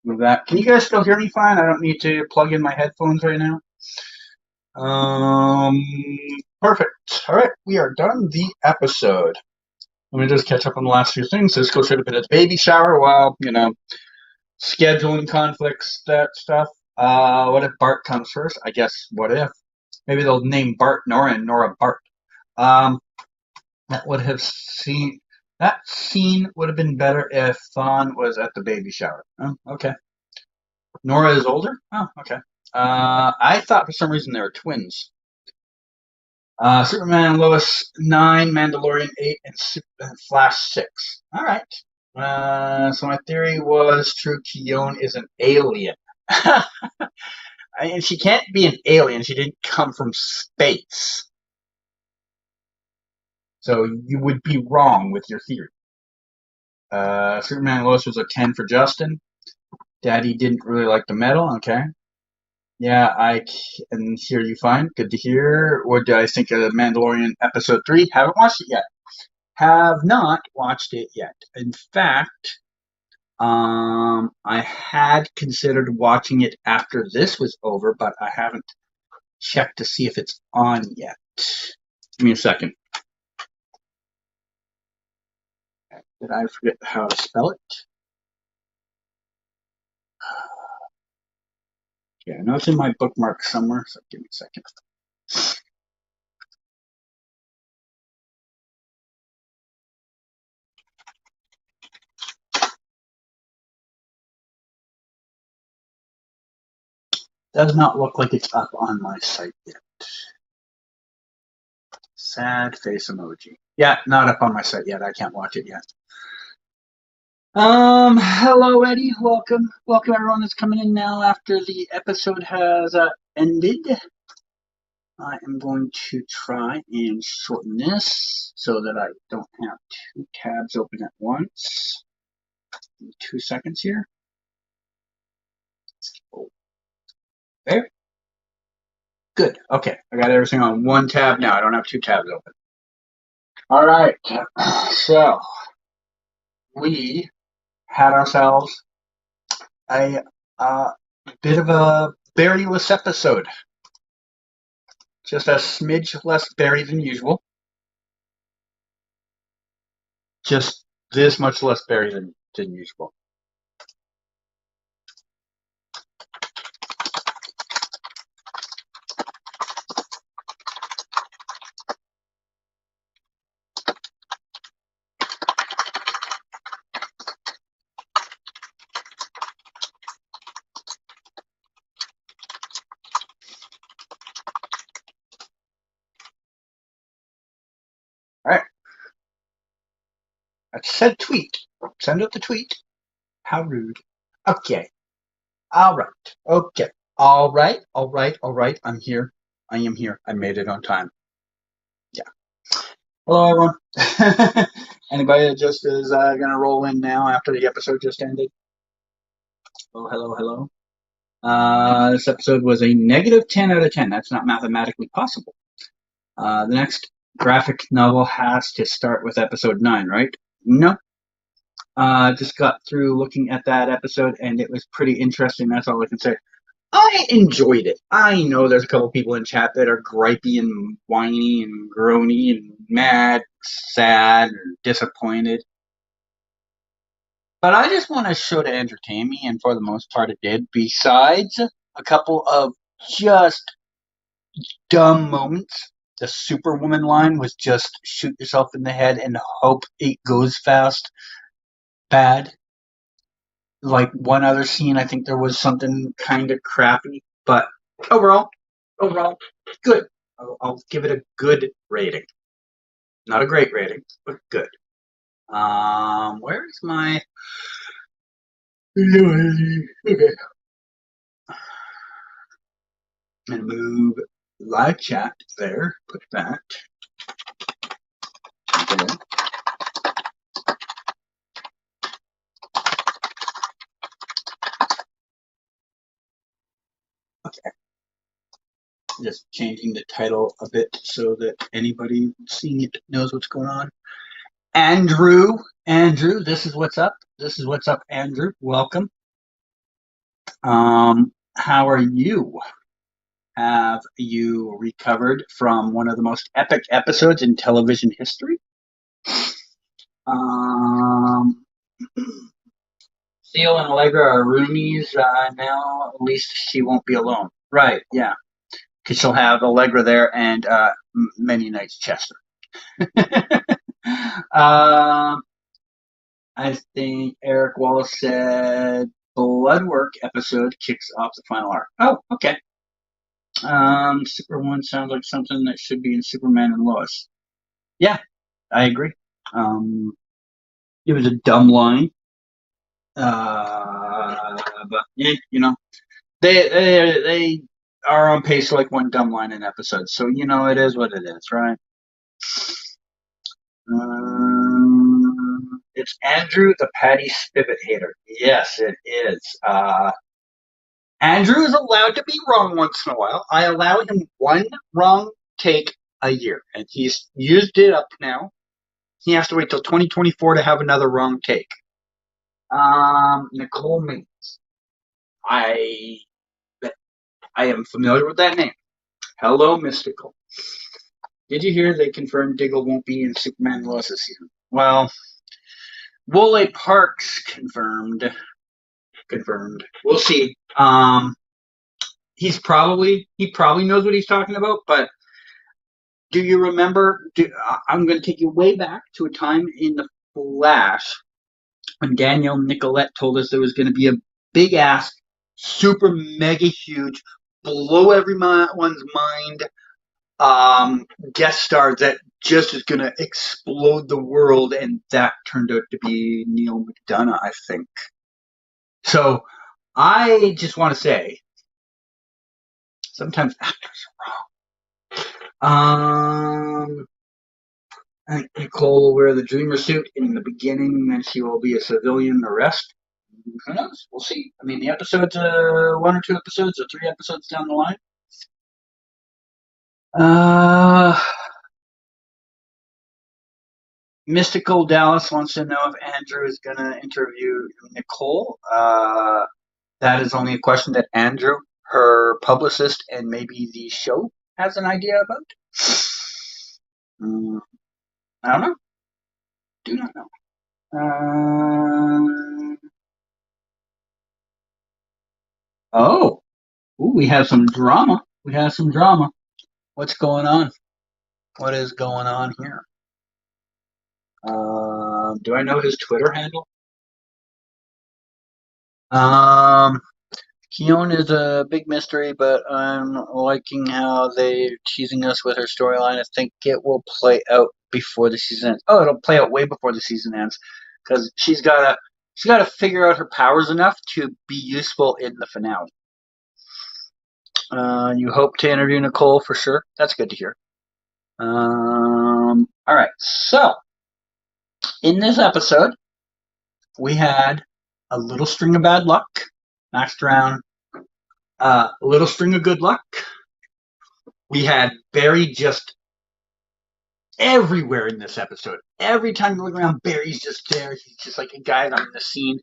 move that. Can you guys still hear me fine? I don't need to plug in my headphones right now. Um, Perfect. All right, we are done the episode. Let me just catch up on the last few things. Cisco should have been at the baby shower while, scheduling conflicts, that stuff. What if Bart comes first? I guess, what if? Maybe they'll name Bart Nora and Nora Bart. Um, that would have seen that scene would have been better if Thawne was at the baby shower. Oh, okay. Nora is older. Oh, okay. I thought for some reason they were twins. Superman and Lois 9, Mandalorian 8, and Flash 6. All right. So my theory was True Keone is an alien. And she can't be an alien. She didn't come from space. So you would be wrong with your theory. Superman and Lois was a 10 for Justin. Daddy didn't really like the metal. Okay. Yeah, I can hear you fine. Good to hear. What do I think of The Mandalorian episode 3? Haven't watched it yet. Have not watched it yet. In fact, I had considered watching it after this was over, but I haven't checked to see if it's on yet. Give me a second. Did I forget how to spell it? Yeah, I know it's in my bookmark somewhere, so give me a second. Does not look like it's up on my site yet. Sad face emoji. Yeah, not up on my site yet. I can't watch it yet. Hello, Eddie. Welcome, everyone that's coming in now after the episode has ended. I am going to try and shorten this so that I don't have two tabs open at once. 2 seconds here. Oh, there. Good. Okay, I got everything on one tab now. I don't have two tabs open. All right. So we had ourselves a bit of a berryless episode. Just a smidge less berry than usual. Just this much less berry than usual. All right. I said tweet. Send out the tweet. How rude. Okay. All right. Okay. All right. All right. All right. I'm here. I am here. I made it on time. Yeah. Hello, everyone. Anybody that just is going to roll in now after the episode just ended? Oh, hello, hello. This episode was a negative 10 out of 10. That's not mathematically possible. The next graphic novel has to start with episode 9, right? No. Just got through looking at that episode, and it was pretty interesting. That's all I can say. I enjoyed it. I know there's a couple people in chat that are gripey and whiny and groany and mad, sad, and disappointed. But I just want a show to entertain me, and for the most part it did, besides a couple of just dumb moments. The Superwoman line was just shoot yourself in the head and hope it goes fast. Bad. Like one other scene, I think there was something kind of crappy, but overall, good. I'll give it a good rating. Not a great rating, but good. Where's my? Okay. I'm gonna move live chat there. Put that there. Okay. Just changing the title a bit so that anybody seeing it knows what's going on. Andrew, this is what's up. This is what's up, Andrew. Welcome. How are you? Have you recovered from one of the most epic episodes in television history? Theo and Allegra are roomies now. At least she won't be alone. Right, yeah. Because she'll have Allegra there and many nights Chester. I think Eric Wallace said Bloodwork episode kicks off the final arc. Oh, okay. Superwoman sounds like something that should be in Superman and Lois. Yeah, I agree. It was a dumb line. But yeah, you know, they are on pace like one dumb line an episode. So you know, it is what it is, right? It's Andrew the Patty Spivot hater. Yes, it is. Andrew is allowed to be wrong once in a while. I allow him one wrong take a year, and he's used it up now. He has to wait till 2024 to have another wrong take. Nicole Means. I am familiar with that name. Hello, Mystical. Did you hear they confirmed Diggle won't be in Superman Lois this season? Well, Wole Parks confirmed. We'll see. He probably knows what he's talking about, but do you remember? I'm going to take you way back to a time in the Flash when Danielle Nicolette told us there was going to be a big ass, super mega huge, blow everyone's mind guest star that just is going to explode the world, and that turned out to be Neil McDonough, I think. So I just want to say, sometimes actors are wrong. I think Nicole will wear the Dreamer suit in the beginning, and she will be a civilian the rest. Who knows? We'll see. I mean, the episode's 1 or 2 episodes or 3 episodes down the line. Uh, Mystical Dallas wants to know if Andrew is going to interview Nicole. That is only a question that Andrew, her publicist, and maybe the show has an idea about. I don't know. Do not know. Oh, ooh, we have some drama. We have some drama. What's going on? What is going on here? Do I know his Twitter handle? Keone is a big mystery, but I'm liking how they're teasing us with her storyline. I think it will play out before the season ends. Oh, it'll play out way before the season ends, because she's gotta figure out her powers enough to be useful in the finale. You hope to interview Nicole for sure. That's good to hear. All right, so in this episode, we had a little string of bad luck, maxed around a little string of good luck. We had Barry just everywhere in this episode. Every time you look around, Barry's just there. He's just like a guy on the scene.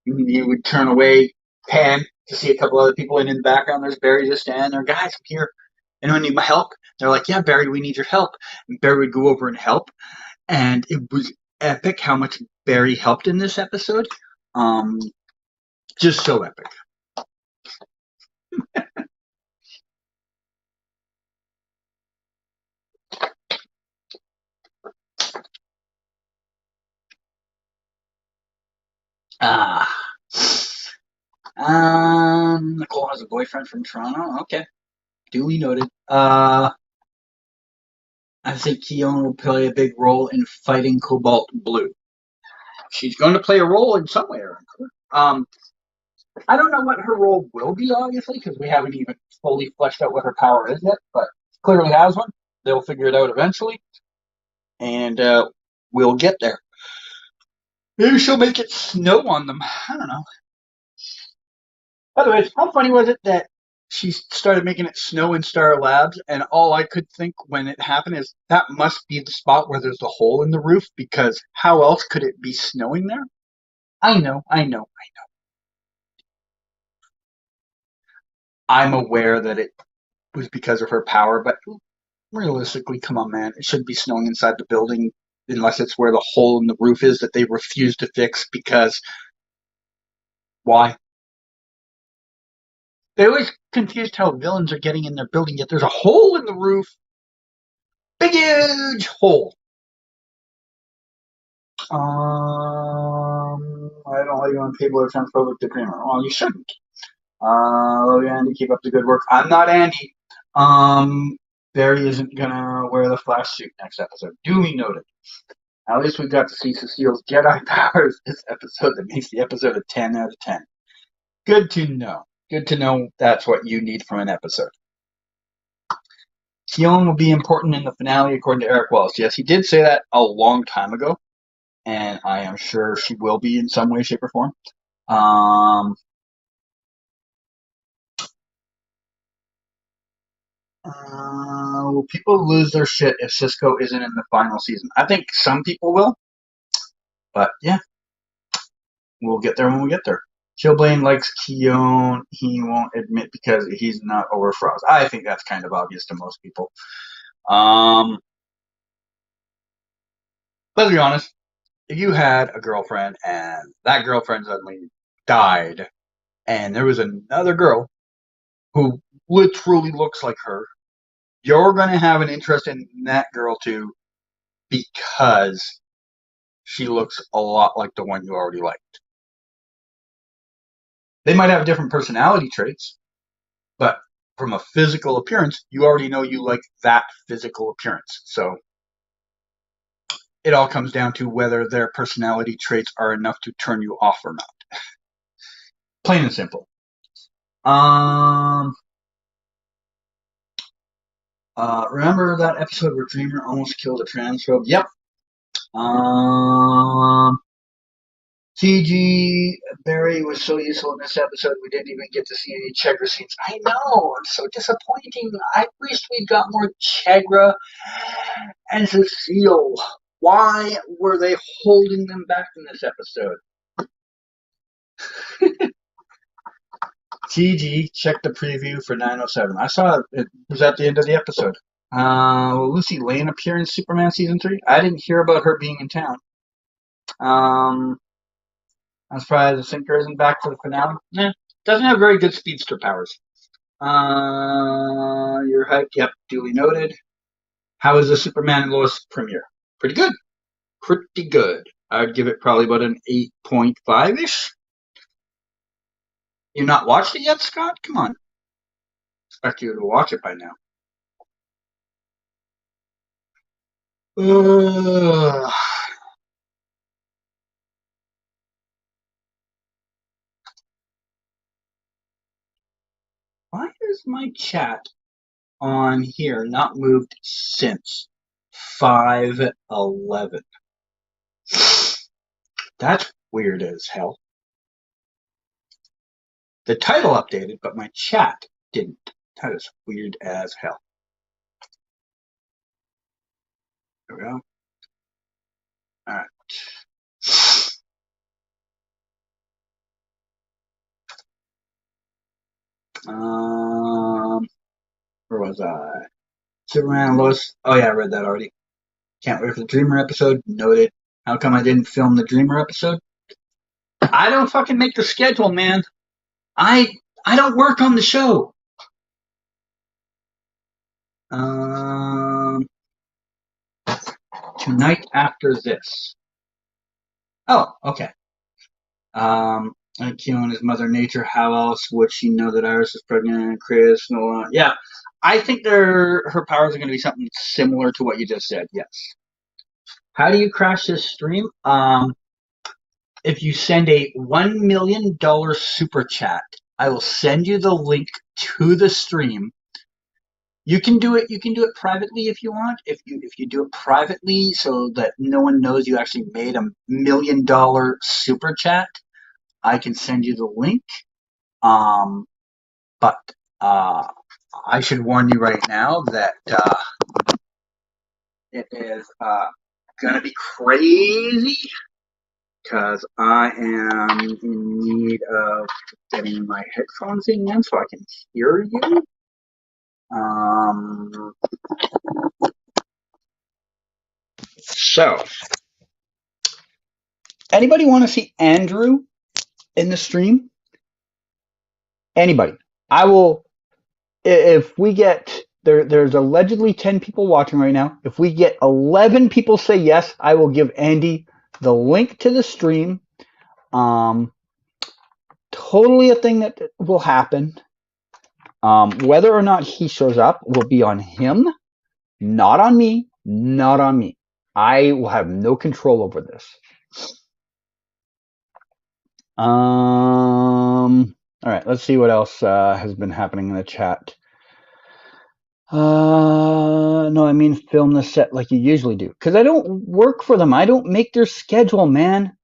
You would turn away, pan to see a couple other people, and in the background, there's Barry just standing there. Guys, I'm here. Anyone need my help? They're like, yeah, Barry, we need your help. And Barry would go over and help. And it was epic how much Barry helped in this episode. Just so epic. Nicole has a boyfriend from Toronto. Okay, duly noted. I think Keone will play a big role in fighting Cobalt Blue. She's going to play a role in some way or another. I don't know what her role will be, obviously, because we haven't even fully fleshed out what her power is yet, but clearly has one. They'll figure it out eventually, and we'll get there. Maybe she'll make it snow on them. I don't know. By the way, how funny was it that she started making it snow in Star Labs, and all I could think when it happened is that must be the spot where there's a hole in the roof, because how else could it be snowing there? I know. I'm aware that it was because of her power, but realistically, come on, man. It shouldn't be snowing inside the building unless it's where the hole in the roof is that they refuse to fix, because why? They always confused how villains are getting in their building, yet there's a hole in the roof. Big, huge hole. I don't like on people who sound public disclaimer. Well, you shouldn't. Love you, Andy. Keep up the good work. I'm not Andy. Barry isn't gonna wear the Flash suit next episode. Duly noted. At least we got to see Cecile's Jedi powers this episode. That makes the episode a 10 out of 10. Good to know. Good to know that's what you need from an episode. Keone will be important in the finale, according to Eric Wells. Yes, he did say that a long time ago, and I am sure she will be in some way, shape, or form. Will people lose their shit if Cisco isn't in the final season? I think some people will, but yeah, we'll get there when we get there. Chillblaine likes Keone. He won't admit because he's not over Frost. I think that's kind of obvious to most people. Let's be honest. If you had a girlfriend and that girlfriend suddenly died, and there was another girl who literally looks like her, you're going to have an interest in that girl too, because she looks a lot like the one you already liked. They might have different personality traits, but from a physical appearance, you already know you like that physical appearance. So it all comes down to whether their personality traits are enough to turn you off or not. Plain and simple. Remember that episode where Dreamer almost killed a transphobe? Yep. CG Barry was so useful in this episode, we didn't even get to see any Chegra scenes. I know, it's so disappointing. I wished we'd got more Chegra and Cecile. Why were they holding them back in this episode? TG, check the preview for 907. I saw it. It was at the end of the episode. Will Lucy Lane appear in Superman Season 3? I didn't hear about her being in town. I'm surprised the Sinker isn't back for the finale. Nah, doesn't have very good speedster powers. You're hyped. Yep, duly noted. How was the Superman and Lois premiere? Pretty good. Pretty good. I'd give it probably about an 8.5-ish. You not watched it yet, Scott? Come on. Expect you to watch it by now. Why is my chat on here not moved since 5/11? That's weird as hell. The title updated, but my chat didn't. That is weird as hell. There we go. All right. Where was I? Superman and Lois. Oh yeah, I read that already. Can't wait for the Dreamer episode. Noted. How come I didn't film the Dreamer episode? I don't fucking make the schedule, man. I don't work on the show. Tonight after this. Oh, okay. Keelan is Mother Nature. How else would she know that Iris is pregnant and Chris? No, yeah. I think her powers are going to be something similar to what you just said. Yes. How do you crash this stream? If you send a $1 million super chat, I will send you the link to the stream. You can do it privately if you want. If you do it privately so that no one knows you actually made a $1 million super chat, I can send you the link. But I should warn you right now that it is gonna be crazy because I am in need of getting my headphones in so I can hear you. So, anybody want to see Andrew in the stream? Anybody? I will. If we get there's allegedly 10 people watching right now. If we get 11 people say yes, I will give Andy the link to the stream. Totally a thing that will happen. Whether or not he shows up will be on him, not on me. Not on me. I will have no control over this. All right, let's see what else has been happening in the chat. No, I mean film the set like you usually do. Because I don't work for them. I don't make their schedule, man.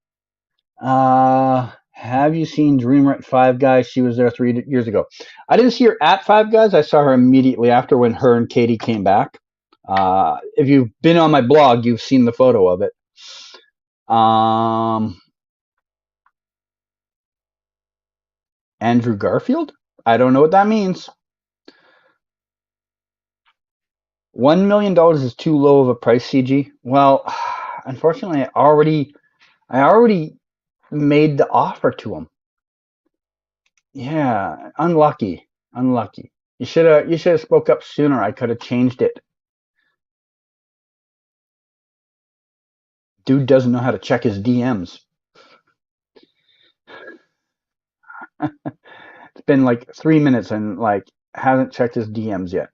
Have you seen Dreamer at Five Guys? She was there 3 years ago. I didn't see her at Five Guys. I saw her immediately after when her and Katie came back. If you've been on my blog, you've seen the photo of it. Andrew Garfield? I don't know what that means. $1 million is too low of a price, CG. Well, unfortunately, I already made the offer to him. Yeah, unlucky. You should have spoke up sooner. I could have changed it. Dude doesn't know how to check his DMs. It's been like 3 minutes and like hasn't checked his DMs yet.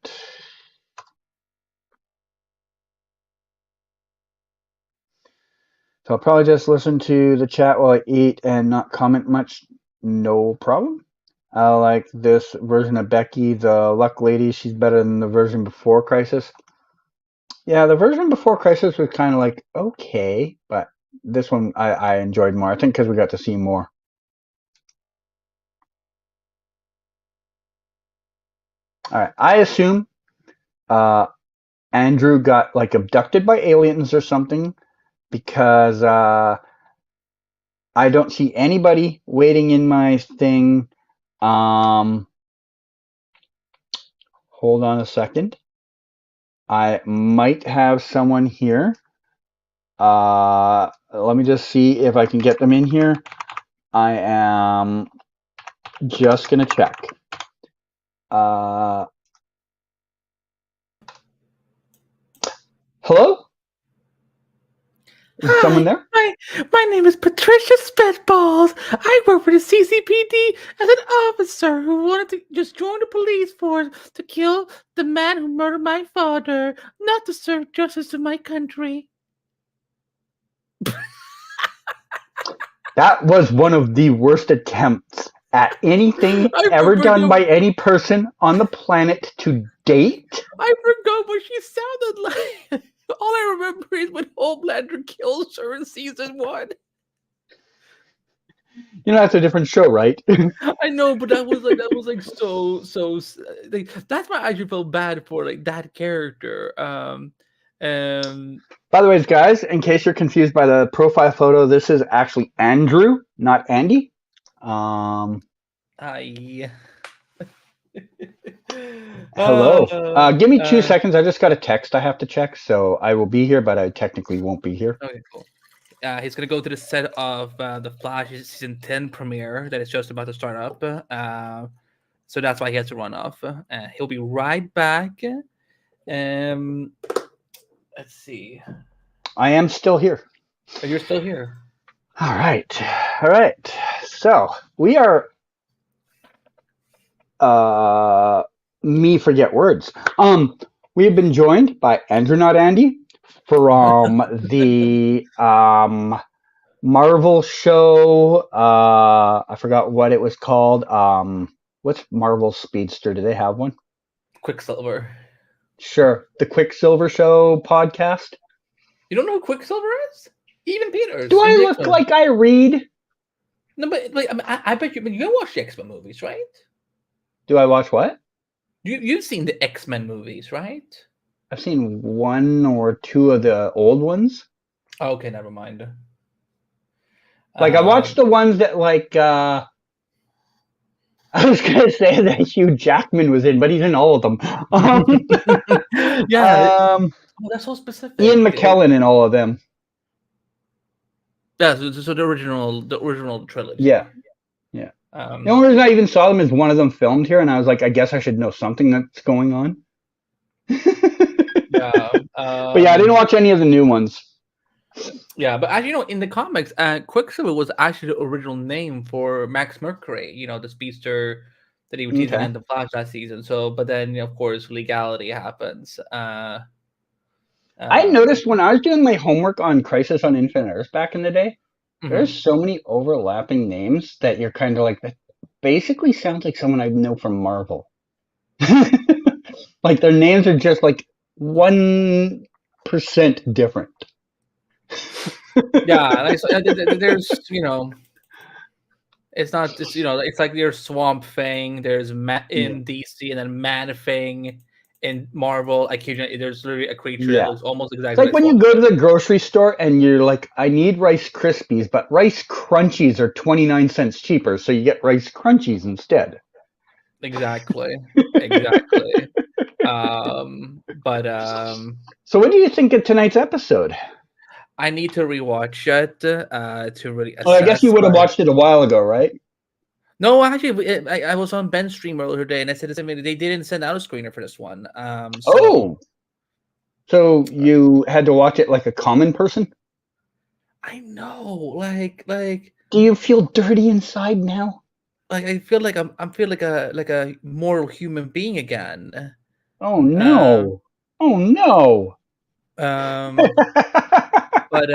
So I'll probably just listen to the chat while I eat and not comment much. No problem. I like this version of Becky, the Luck Lady. She's better than the version before Crisis. Yeah, the version before Crisis was kind of like, okay, but this one I enjoyed more. I think because we got to see more. All right, I assume Andrew got like abducted by aliens or something because I don't see anybody waiting in my thing. Hold on a second. I might have someone here. Let me just see if I can get them in here. I am just gonna check. Hello? Is someone there? My name is Patricia Spitballs. I work for the CCPD as an officer who wanted to just join the police force to kill the man who murdered my father, not to serve justice to my country. That was one of the worst attempts at anything ever done by any person on the planet to date. I forgot what she sounded like. All I remember is when Homelander kills her in season 1. You know, that's a different show, right? I know, but that was like so like, that's why I actually felt bad for like that character. By the way, guys, in case you're confused by the profile photo, this is actually Andrew, not Andy. Hello. Give me 2 seconds. I just got a text I have to check, so I will be here, but I technically won't be here. Okay, cool. He's gonna go to the set of the Flash season 10 premiere that is just about to start up. So that's why he has to run off. He'll be right back. Let's see. I am still here. Oh, you're still here. All right. So we are. Me forget words. We have been joined by Andrew, not Andy, from the Marvel show. I forgot what it was called. What's Marvel Speedster? Do they have one? Quicksilver. Sure, the Quicksilver Show podcast. You don't know who Quicksilver is? Even Peters. Do I look like I read? No, but like I bet you. But you watch the X-Men movies, right? Do I watch what? You've seen the X-Men movies, right? I've seen 1 or 2 of the old ones. Oh, okay, never mind. Like I watched the ones that like I was gonna say that Hugh Jackman was in, but he's in all of them. Yeah, that's so specific. Ian McKellen in all of them. Yeah, so the original trilogy. Yeah. The only reason I even saw them is one of them filmed here, and I was like, I guess I should know something that's going on. Yeah, but yeah, I didn't watch any of the new ones. Yeah, but as you know, in the comics, Quicksilver was actually the original name for Max Mercury. You know, the speedster that he would use in the Flash that season. So, but then of course legality happens. I noticed when I was doing my homework on Crisis on Infinite Earths back in the day, there's so many overlapping names that you're kind of like, that basically sounds like someone I know from Marvel. Like their names are just like 1% different. Yeah, there's it's not just it's like there's Swamp Thing, there's in DC, and then Man Thing in Marvel. Occasionally, there's literally a creature that looks almost exactly it's like when you go to the grocery store and you're like, I need Rice Krispies, but Rice Crunchies are 29 cents cheaper, so you get Rice Crunchies instead. Exactly. So what do you think of tonight's episode? I need to rewatch it to really assess. Oh, I guess you would have watched it a while ago, right? No, actually, I was on Ben's stream earlier today, and I said they didn't send out a screener for this one. So you had to watch it like a common person? I know, like. Do you feel dirty inside now? like I feel like I feel like a more human being again. Oh Um, no! Oh no! um, but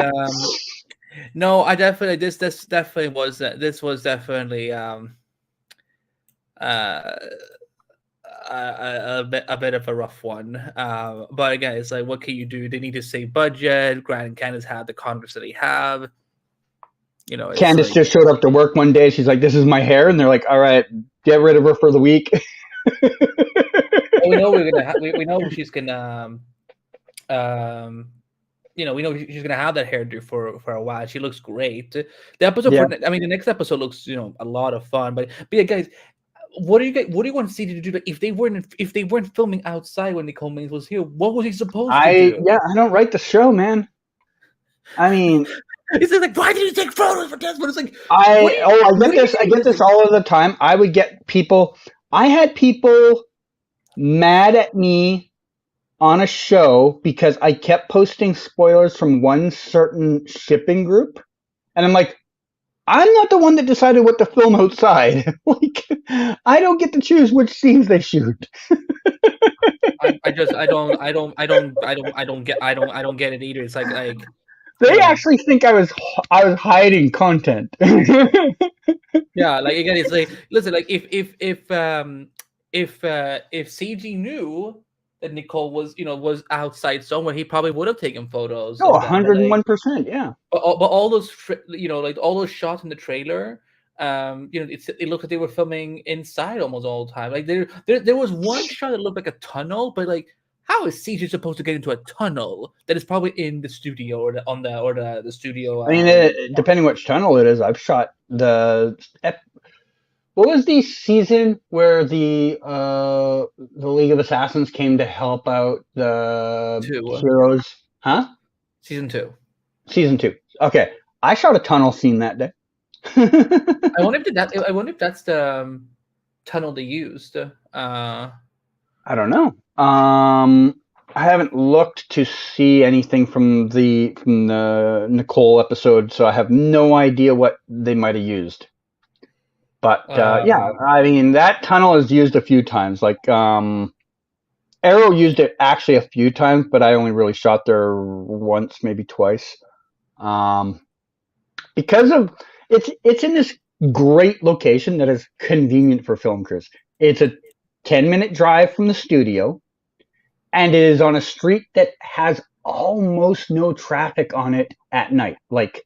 no, I definitely this definitely was this was definitely uh a bit of a rough one. But again, it's like, what can you do? They need to save budget. Grant and Candace have the Congress that they have. You know, it's Candace like, just showed up to work one day. She's like, "This is my hair," and they're like, "All right, get rid of her for the week." well, we know we're gonna we know she's gonna you know, we know she's gonna have that hairdo for a while. She looks great. The episode Yeah, for I mean, the next episode looks, you know, a lot of fun. But yeah, guys, what do you want to see to do? Like, if they weren't filming outside when Nicole Maines was here, what was he supposed to do? I don't write the show, man. I mean, It's just like, why did you take photos for this? But it's like, I what get are you this. I doing? get this Listen, all of the time. I would get people. I had people mad at me on a show because I kept posting spoilers from one certain shipping group, and I'm like, I'm not the one that decided what to film outside. Like, I don't get to choose which scenes they shoot. I just I don't get it either. It's like you They know, actually think I was hiding content. yeah, like again, it's like, listen, like if CG knew that Nicole was, you know, was outside somewhere, he probably would have taken photos No, of them. But like, 101%. Yeah. but all those you know, like all those shots in the trailer, you know, it looked like they were filming inside almost all the time. Like there was one shot that looked like a tunnel, but like, how is CG supposed to get into a tunnel that is probably in the studio or the studio? I mean, depending which tunnel it is, I've shot what was the season where the League of Assassins came to help out the Two, heroes? Huh? season two. Season 2. Okay, I shot a tunnel scene that day. I wonder if that's the tunnel they used. I don't know. I haven't looked to see anything from the Nicole episode, so I have no idea what they might have used. But yeah, Um, I mean that tunnel is used a few times. Like Arrow used it actually a few times, but I only really shot there once, maybe twice. Um, because of it's in this great location that is convenient for film crews. It's a 10-minute drive from the studio, and it is on a street that has almost no traffic on it at night. Like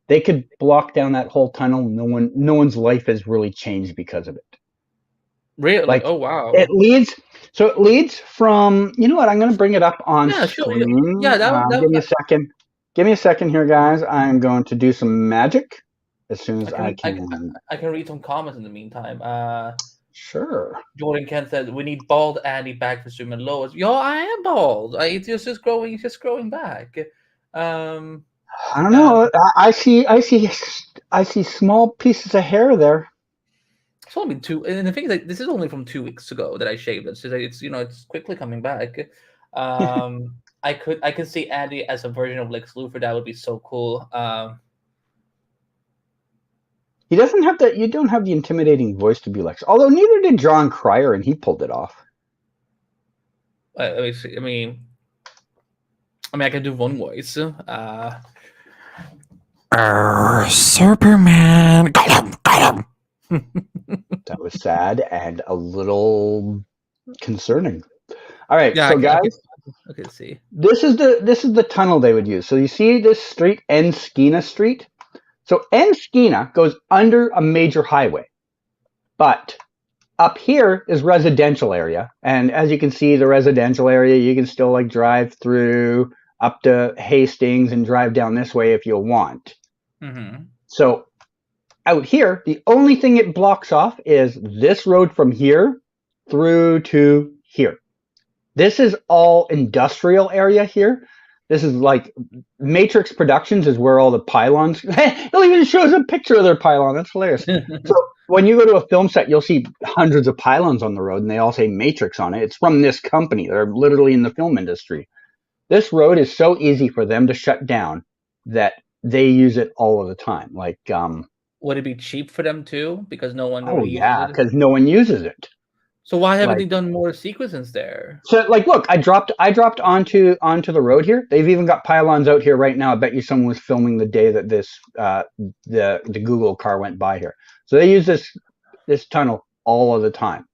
they could block down that whole tunnel. No one's life has really changed because of it. really? Like Oh it wow. leads, so it leads from. You know what? I'm going to bring it up on Yeah, sure. screen. Yeah, that Give me a second. Give me a second here, guys. I'm going to do some magic as soon as I can I read. can. I can read some comments in the meantime. Sure. Jordan Kent said we need bald Andy back for Zoom and Lois. Yo, I am bald. It's just growing. It's just growing back. Um, I don't uh, know. I see small pieces of hair there. it's only been two. And the thing is, like, this is only from 2 weeks ago that I shaved it. So like, it's, you know, it's quickly coming back. I could see Andy as a version of Lex Luthor. That would be so cool. He doesn't have that. You don't have the intimidating voice to be Lex. Although neither did John Cryer, and he pulled it off. I mean, I can do one voice. Superman. That was sad and a little concerning. All right, Yeah, so guys, I can see. this is the tunnel they would use. So you see this street, Enskina Street. So Enskina goes under a major highway, but up here is residential area, and as you can see, the residential area you can still like drive through up to Hastings and drive down this way if you want. Mm-hmm. So out here, the only thing it blocks off is this road from here through to here. This is all industrial area here. This is like Matrix Productions is where all the pylons. It even shows a picture of their pylon. That's hilarious. So when you go to a film set, you'll see hundreds of pylons on the road, and they all say Matrix on it. It's from this company. They're literally in the film industry. This road is so easy for them to shut down that they use it all of the time. Like would it be cheap for them too? Because no one Oh really uses yeah, it. because no one uses it. So why haven't Like they done more sequences there? so, like look, I dropped onto the road here. They've even got pylons out here right now. I bet you someone was filming the day that this the Google car went by here. So they use this tunnel all of the time.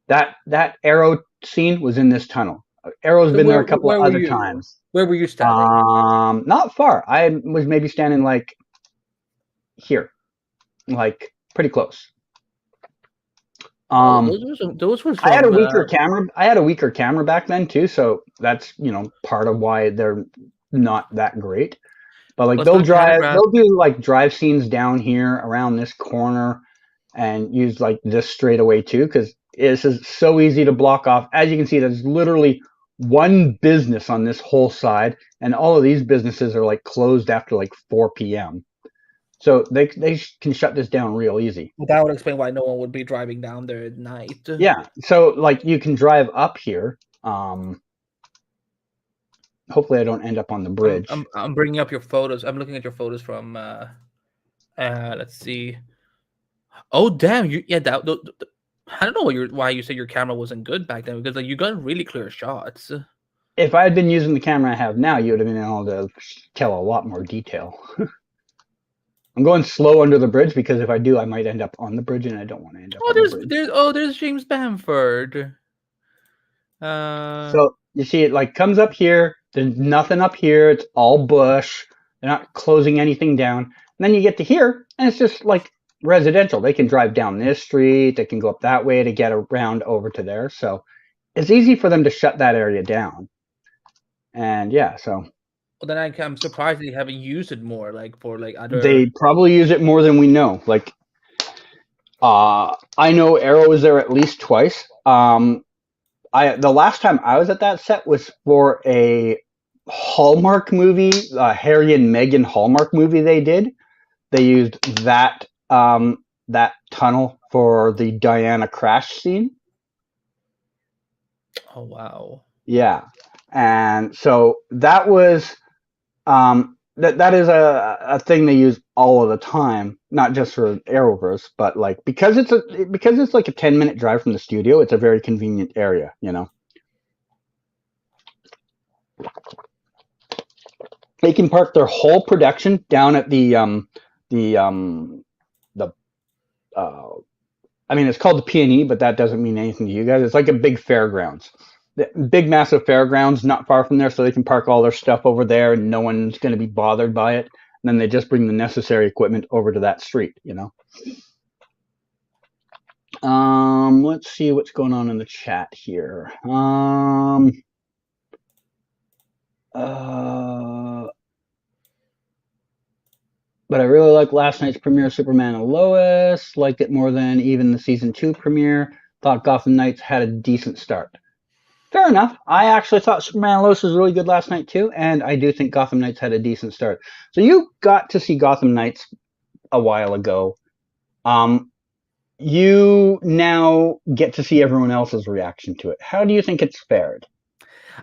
That Arrow scene was in this tunnel. Arrow's So been there a couple of where were other you? times. Where were you standing? Not far. I was maybe standing like here, like pretty close. Oh, Um, those were I had a some. weaker camera. I had a weaker camera back then too, so that's part of why they're not that great. But like Let's go to Canada. they'll do like drive scenes down here around this corner, and use like this straightaway too, because it's just so easy to block off. As you can see, there's literally one business on this whole side, and all of these businesses are like closed after like 4 p.m. So they can shut this down real easy. That would explain why no one would be driving down there at night. Yeah, so like you can drive up here. Hopefully I don't end up on the bridge. I'm bringing up your photos. I'm looking at your photos from. Let's see. Oh damn! I don't know why you said your camera wasn't good back then, because like you got really clear shots. If I had been using the camera I have now, you would have been able to tell a lot more detail. I'm going slow under the bridge because if I do, I might end up on the bridge, and I don't want to end up on the bridge. There's James Bamford. So you see, it like comes up here. There's nothing up here. It's all bush. They're not closing anything down. And then you get to here, and it's just like residential. They can drive down this street. They can go up that way to get around over to there. So it's easy for them to shut that area down. And yeah, so Well, then I'm surprised they haven't used it more, like for like other. they probably use it more than we know. Like, I know Arrow was there at least twice. The last time I was at that set was for a Hallmark movie, Harry and Meghan Hallmark movie. They used that that tunnel for the Diana crash scene. Oh wow! Yeah, and so that was that is a thing they use all of the time, not just for Arrowverse, but like because it's like a 10-minute drive from the studio, it's a very convenient area, They can park their whole production down at I mean, it's called the P&E, but that doesn't mean anything to you guys. It's like a big fairgrounds. Big, massive fairgrounds not far from there, so they can park all their stuff over there, and no one's going to be bothered by it. And then they just bring the necessary equipment over to that street, Let's see what's going on in the chat here. But I really liked last night's premiere of Superman and Lois. Liked it more than even the season 2 premiere. Thought Gotham Knights had a decent start. Fair enough. I actually thought Superman and Lois was really good last night too, and I do think Gotham Knights had a decent start. So you got to see Gotham Knights a while ago. You now get to see everyone else's reaction to it. How do you think it's fared?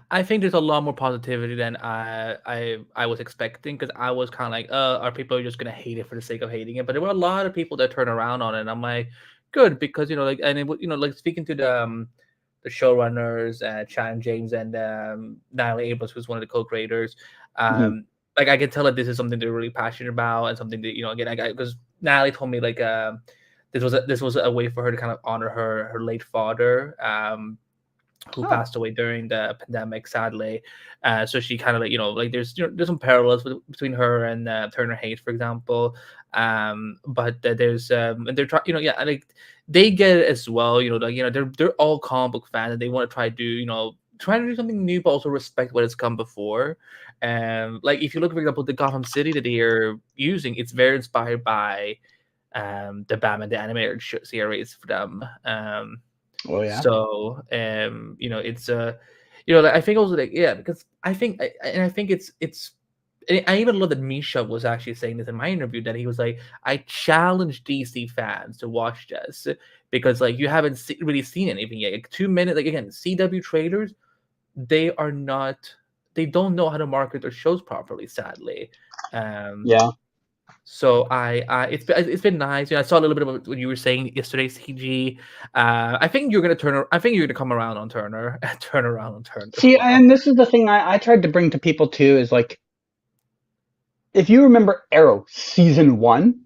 I think there's a lot more positivity than I was expecting, because I was kind of like, are people just gonna hate it for the sake of hating it? But there were a lot of people that turned around on it, and I'm like, good, because like, and it, like speaking to the showrunners, Chan James and Natalie Abrams, who's one of the co-creators, like I can tell that this is something they're really passionate about, and something that again, because Natalie told me like this was a way for her to kind of honor her late father, who passed away during the pandemic, sadly. So she kind of like there's some parallels between her and Turner Hayes, for example. But there's and they're trying, like they get it as well. They're all comic book fans, and they want to try to do something new, but also respect what has come before. Like if you look, for example, the Gotham City that they are using, it's very inspired by the Batman the animated series for them. Oh yeah. So it's like, I think also like, yeah, because I think it's I even love that Misha was actually saying this in my interview, that he was like, I challenge DC fans to watch this, because like you haven't really seen anything yet. Like 2 minutes, like again, CW trailers, they don't know how to market their shows properly, sadly. Yeah. So it's been nice. I saw a little bit of what you were saying yesterday, CG. I think you're gonna I think you're gonna come around on Turner, turn around on Turner as See, well. and this is the thing I tried to bring to people too is like, if you remember Arrow season 1,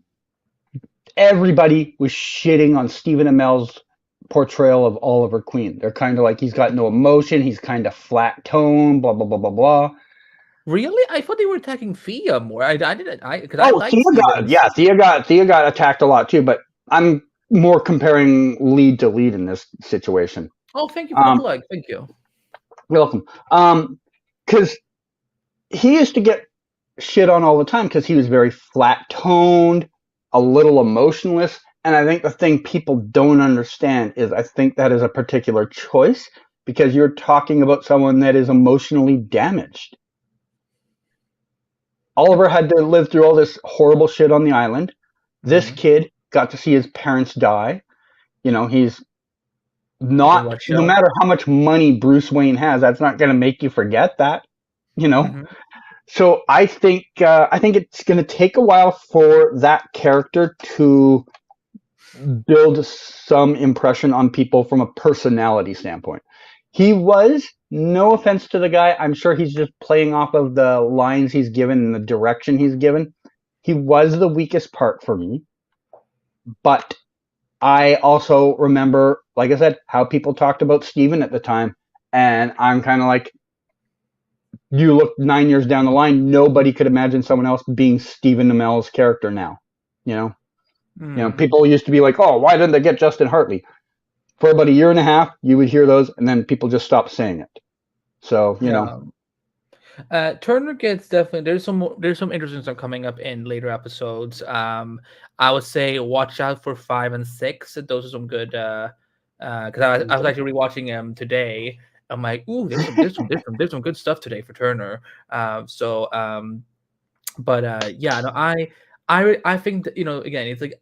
everybody was shitting on Stephen Amell's portrayal of Oliver Queen. They're kind of like, he's got no emotion, he's kind of flat tone, blah blah blah blah blah. Really, I thought they were attacking Thea more. I didn't. Because I Oh, liked Stevens. Thea got attacked a lot too, but I'm more comparing lead to lead in this situation. Oh, thank you for the plug. Thank you. You're welcome. Because he used to get shit on all the time because he was very flat toned, a little emotionless. And I think the thing people don't understand is I think that is a particular choice because you're talking about someone that is emotionally damaged. Oliver had to live through all this horrible shit on the island. This kid got to see his parents die. He's not, no Russia. matter how much money Bruce Wayne has, that's not going to make you forget that, So I think it's going to take a while for that character to build some impression on people from a personality standpoint. He was, no offense to the guy, I'm sure he's just playing off of the lines he's given and the direction he's given. He was the weakest part for me, but I also remember, like I said, how people talked about Steven at the time, and I'm kind of like, you look 9 years down the line, nobody could imagine someone else being Stephen Amell's character now. People used to be like, oh, why didn't they get Justin Hartley? For about a year and a half, you would hear those, and then people just stopped saying it. So, Turner gets definitely there's some interesting stuff coming up in later episodes. I would say watch out for 5 and 6. Those are some good because I was actually rewatching them today. I'm like, ooh, there's some good stuff today for Turner. Yeah, no, I think that, again, it's like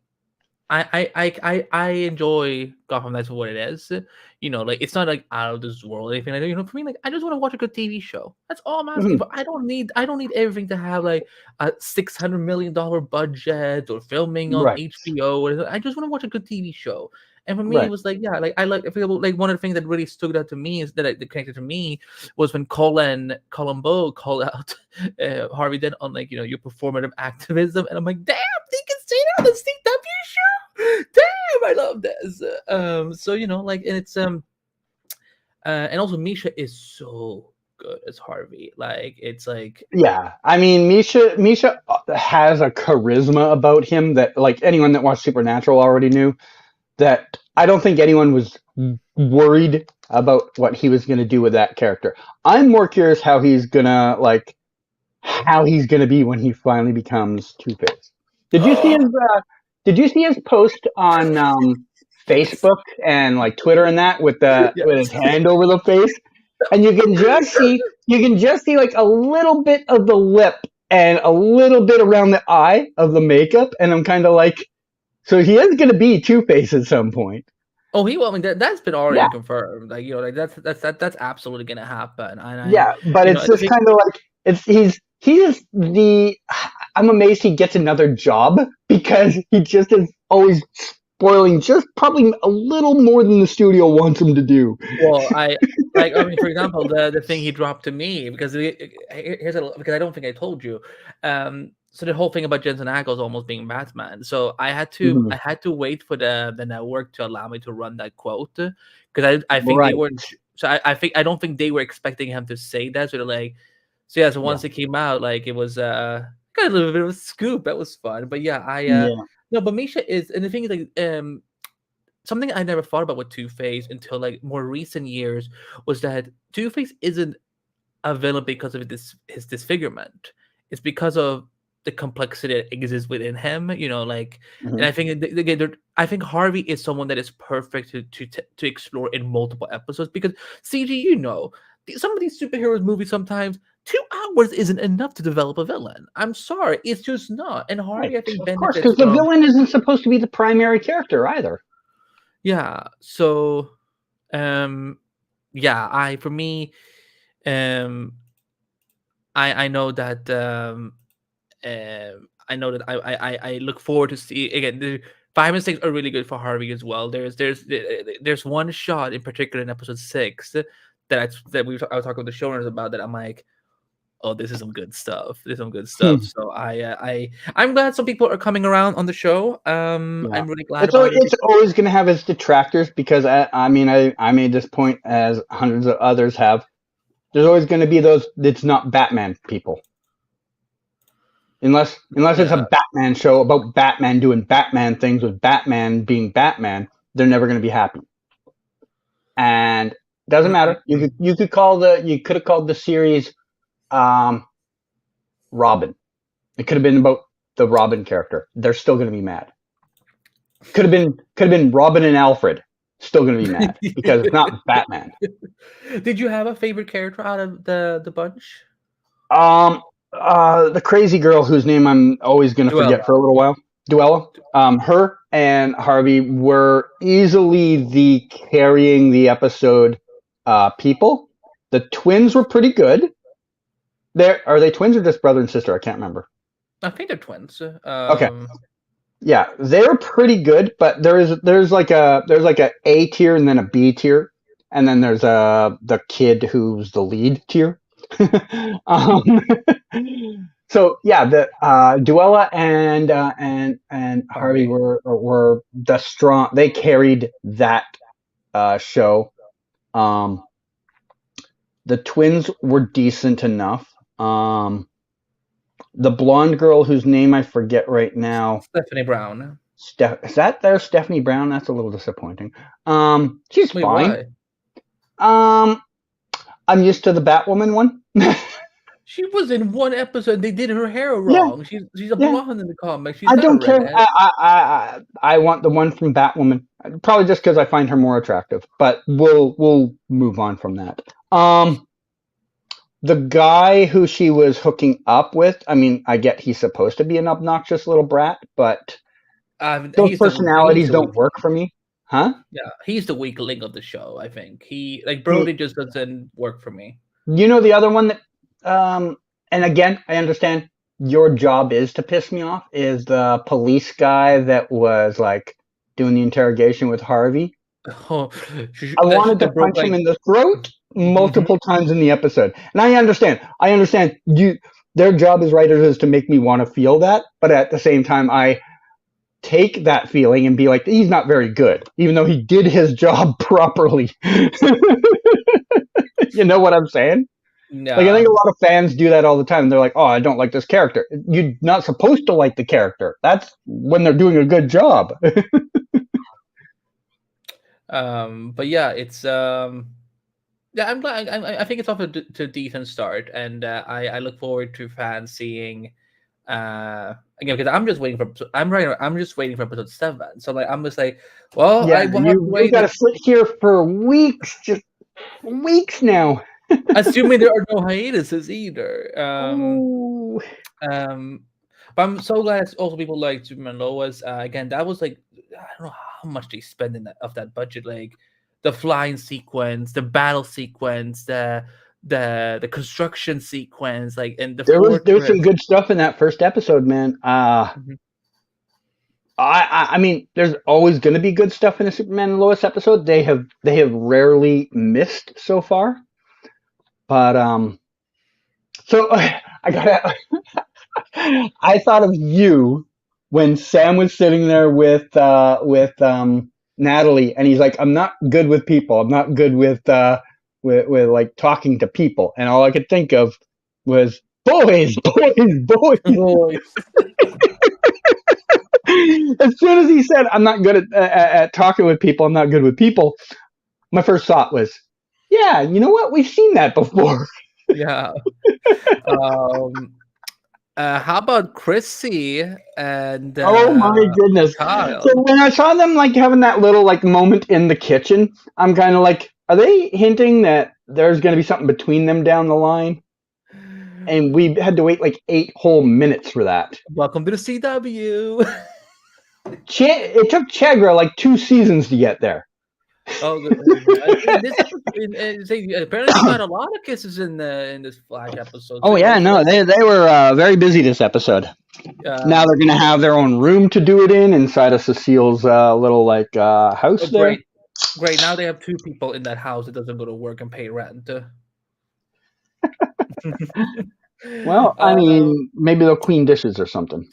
I enjoy Gotham. That's what it is. Like it's not like out of this world or anything like that. For me, like I just want to watch a good TV show. That's all I'm asking for. I don't need everything to have like a $600 million budget or filming on right, HBO. I just want to watch a good TV show. And for me, it right. was like, yeah, like I feel like one of the things that really stood out to me is that connected to me was when Columbo called out Harvey Dent on like your performative activism, and I'm like, damn, they can say that on the CW show. Damn, I love this. And it's and also Misha is so good as Harvey. Like it's like Yeah, I mean, Misha has a charisma about him that, like, anyone that watched Supernatural already knew. That I don't think anyone was worried about what he was going to do with that character. I'm more curious how he's gonna be when he finally becomes Two-Face. Did you see his post on Facebook and like Twitter and that with his yes. hand over the face? And you can just see like a little bit of the lip and a little bit around the eye of the makeup, and I'm kind of like, so he is going to be Two-Face at some point. Oh, he will. I mean, that's been already Yeah. confirmed. Like like that's absolutely gonna happen. And Yeah, but it's I just think kind of like he is the. I'm amazed he gets another job because he just is always spoiling just probably a little more than the studio wants him to do. Well, I mean, for example, the thing he dropped to me because because I don't think I told you. So the whole thing about Jensen Ackles almost being Batman. So I had Mhm. to wait for the network to allow me to run that quote because I think they Right. weren't. So I don't think they were expecting him to say that. So they're like, so yeah. So Yeah. once it came out, like it was got a little bit of a scoop. That was fun. But yeah, Yeah. no. But Misha is, and the thing is like something I never thought about with Two-Face until like more recent years was that Two-Face isn't a villain because of his disfigurement. It's because of the complexity that exists within him. And Mhm. I think I think Harvey is someone that is perfect to explore in multiple episodes because CG, some of these superheroes movies sometimes 2 hours isn't enough to develop a villain. I'm sorry, it's just not. And Right. Harvey, I think, Of course, benefits because the from villain isn't supposed to be the primary character either. yeah. So yeah, for me, um I know that I know that I look forward to see again. The 5 and 6 are really good for Harvey as well. There's one shot in particular in episode 6 that I was talking with the showrunners about that I'm like, oh, this is some good stuff. There's some good stuff. So I'm glad some people are coming around on the show. Yeah. I'm really glad about it. It's always going to have its detractors because I made this point as hundreds of others have. There's always going to be those that's not Batman people. Unless it's a Batman show about Batman doing Batman things with Batman being Batman, they're never going to be happy. And doesn't matter. You could have called the series Robin. It could have been about the Robin character. They're still going to be mad. Could have been Robin and Alfred. Still going to be mad because it's not Batman. Did you have a favorite character out of the bunch? The crazy girl whose name I'm always going to forget for a little while. Duella. Her and Harvey were easily the carrying the episode people. The twins were pretty good. Are they twins or just brother and sister? I can't remember. I think they're twins. Okay. Yeah, they're pretty good, but there's like a A tier and then a B tier, and then there's the kid who's the lead tier. So yeah, the Duella and Harvey were the strong. They carried that show. The twins were decent enough. The blonde girl whose name I forget right now. Stephanie Brown. Is that there Stephanie Brown? That's a little disappointing. She's fine. Why? I'm used to the Batwoman one. She was in one episode. They did her hair wrong. Yeah. She's a blonde in the comic. I don't care. I want the one from Batwoman. Probably just because I find her more attractive. But we'll move on from that. The guy who she was hooking up with, I mean, I get he's supposed to be an obnoxious little brat, but those personalities don't work for me. Huh? Yeah, he's the weak link of the show, I think. Brody just doesn't work for me. You know the other one that, and again, I understand your job is to piss me off, is the police guy that was like doing the interrogation with Harvey. Oh, I wanted to punch him in the throat multiple times in the episode. And I understand their job as writers is to make me want to feel that, but at the same time I take that feeling and be like, he's not very good, even though he did his job properly. You know what I'm saying? No. Like I think a lot of fans do that all the time. They're like, oh, I don't like this character. You're not supposed to like the character. That's when they're doing a good job. But yeah, it's yeah, I'm glad. I think it's off to a decent start, and I look forward to fans seeing again, because I'm just waiting for episode 7. So like I'm just like, well, yeah, you got to sit here for weeks, just weeks now. Assuming there are no hiatuses either. But I'm so glad also people like Superman Lois. Again, that was like, I don't know how much they spend of that budget. Like the flying sequence, the battle sequence, the construction sequence, like, and there was some good stuff in that first episode, man. I mean, there's always going to be good stuff in a Superman and Lois episode. They have rarely missed so far. But so I I thought of you when Sam was sitting there with Natalie, and he's like, "I'm not good with people. I'm not good with like talking to people." And all I could think of was boys. As soon as he said, "I'm not good at talking with people. I'm not good with people," my first thought was, yeah, you know what? We've seen that before. Yeah. How about Chrissy and oh my goodness, Kyle? So when I saw them like having that little like moment in the kitchen, I'm kind of like, are they hinting that there's going to be something between them down the line? And we had to wait like 8 whole minutes for that. Welcome to the CW. It took Chegra like 2 seasons to get there. Oh, apparently they got a lot of kisses in this Flash episode. Oh yeah, no, they were very busy this episode. Now they're gonna have their own room to do it in inside of Cecile's little house Oh, there. great. Now they have 2 people in that house that doesn't go to work and pay rent. Well, I mean, maybe they'll clean dishes or something.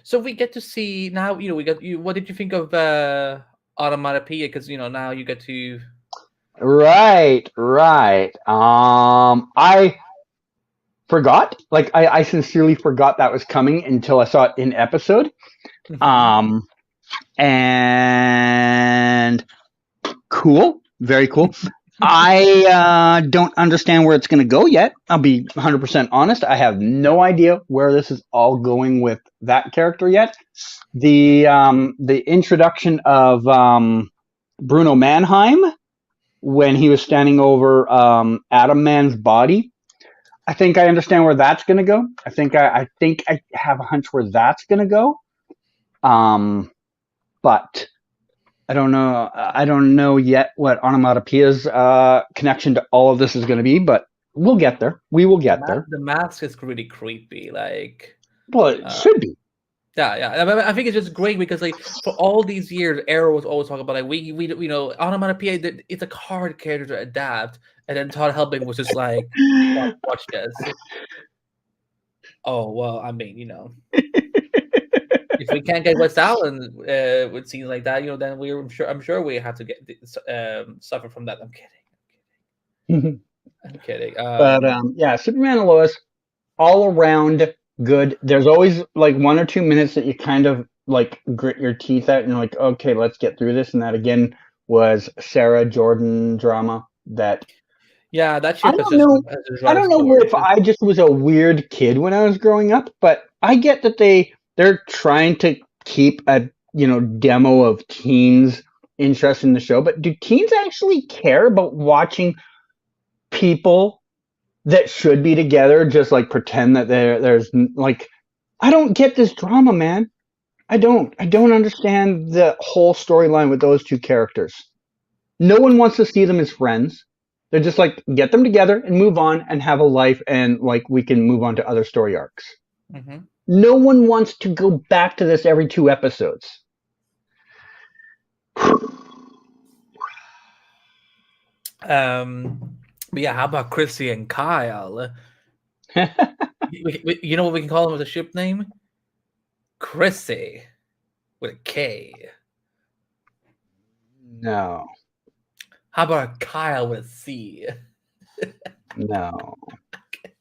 So we get to see now. We got you. What did you think of Automatopoeia? Because now you get to. Right. I forgot. Like I sincerely forgot that was coming until I saw it in episode. And cool, very cool. I don't understand where it's going to go yet. I'll be 100% honest. I have no idea where this is all going with that character yet. The introduction of Bruno Mannheim when he was standing over Atom Man's body. I think I understand where that's going to go. I think I have a hunch where that's going to go. But I don't know. I don't know yet what Onomatopoeia's connection to all of this is going to be, but we'll get there. We will get there. The mask is really creepy. Well, it should be. Yeah. I think it's just great because for all these years, Arrow was always talking about we Onomatopoeia. It's a hard character to adapt, and then Todd Helbing was just like, watch this. Oh well, I mean, if we can't get West Allen with scenes like that, then I'm sure we have to get suffer from that. I'm kidding. I'm kidding. But yeah, Superman and Lois, all around good. There's always 1 or 2 minutes that you kind of grit your teeth out and you're like, okay, let's get through this. And that again was Sarah Jordan drama that. Yeah, that ship I don't know if I just was a weird kid when I was growing up, but I get that they're trying to keep a demo of teens' interest in the show, but do teens actually care about watching people that should be together just pretend that there's I don't get this drama, man. I don't understand the whole storyline with those 2 characters. No one wants to see them as friends. They're just get them together and move on and have a life, and we can move on to other story arcs. Mm-hmm. No one wants to go back to this every 2 episodes. But yeah, how about Chrissy and Kyle? You know what we can call them as a ship name? Chrissy with a K. No. How about Kyle with a C? No.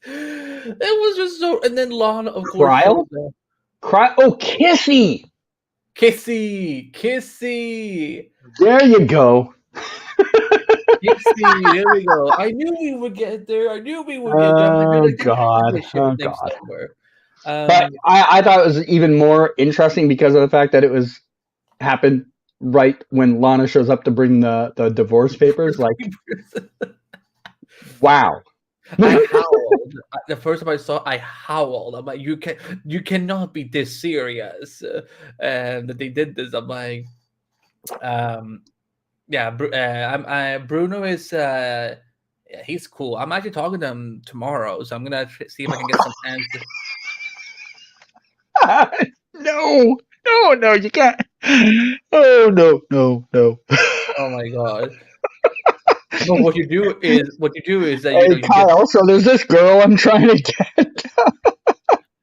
It was just so. And then Lana, of course. Oh, Kissy. Kissy. There you go. Kissy. There we go. I knew we would get there. Oh God. But I thought it was even more interesting because of the fact that it was happened right when Lana shows up to bring the divorce papers. Wow. I howled. The first time I saw, I howled. I'm like, you cannot be this serious. And they did this. I'm like, Bruno is he's cool. I'm actually talking to him tomorrow, so I'm gonna see if I can get some answers. No, you can't. Oh no. Oh my god. But what you do is that hey, Kyle. So there's this girl I'm trying to get.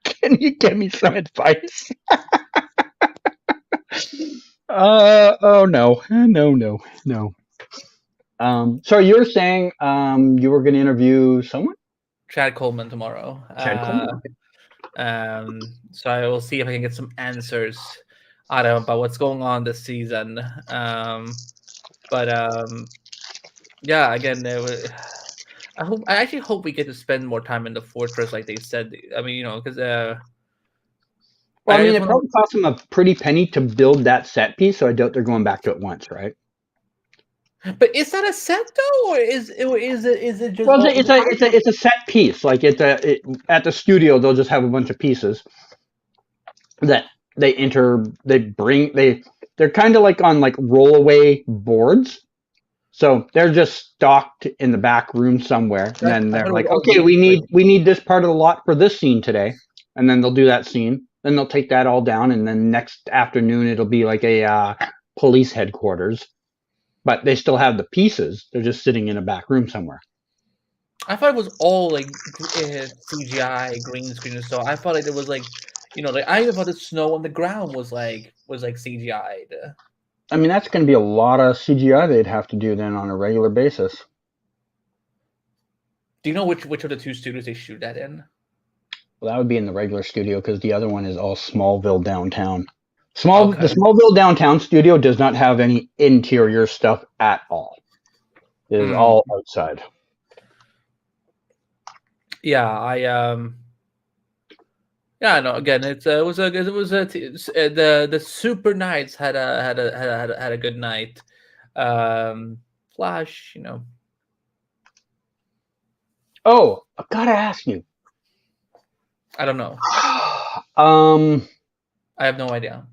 Can you give me some advice? Oh no. So you were saying you were going to interview someone? Chad Coleman tomorrow. Coleman. So I will see if I can get some answers out of him about what's going on this season. Yeah, again, I actually hope we get to spend more time in the fortress, like they said. I mean, because well, I mean, it probably cost them a pretty penny to build that set piece, so I doubt they're going back to it once, right? But is that a set though, or is it just? Well, it's a set piece. At the studio, they'll just have a bunch of pieces that they're kind of on rollaway boards. So they're just stocked in the back room somewhere, and then they're like, okay, we need this part of the lot for this scene today, and then they'll do that scene. Then they'll take that all down, and then next afternoon it'll be like a police headquarters. But they still have the pieces. They're just sitting in a back room somewhere. I thought it was all like CGI, green screen and stuff. I thought like it was like, like I even thought the snow on the ground was like CGI'd. I mean, that's going to be a lot of CGI they'd have to do then on a regular basis. Do you know which of the two studios they shoot that in? Well, that would be in the regular studio because the other one is all Smallville downtown. The Okay. Smallville downtown studio does not have any interior stuff at all. It is all outside. Yeah, yeah, no. Again, the Super Knights had a good night. Flash, Oh, I've got to ask you. I don't know. I have no idea.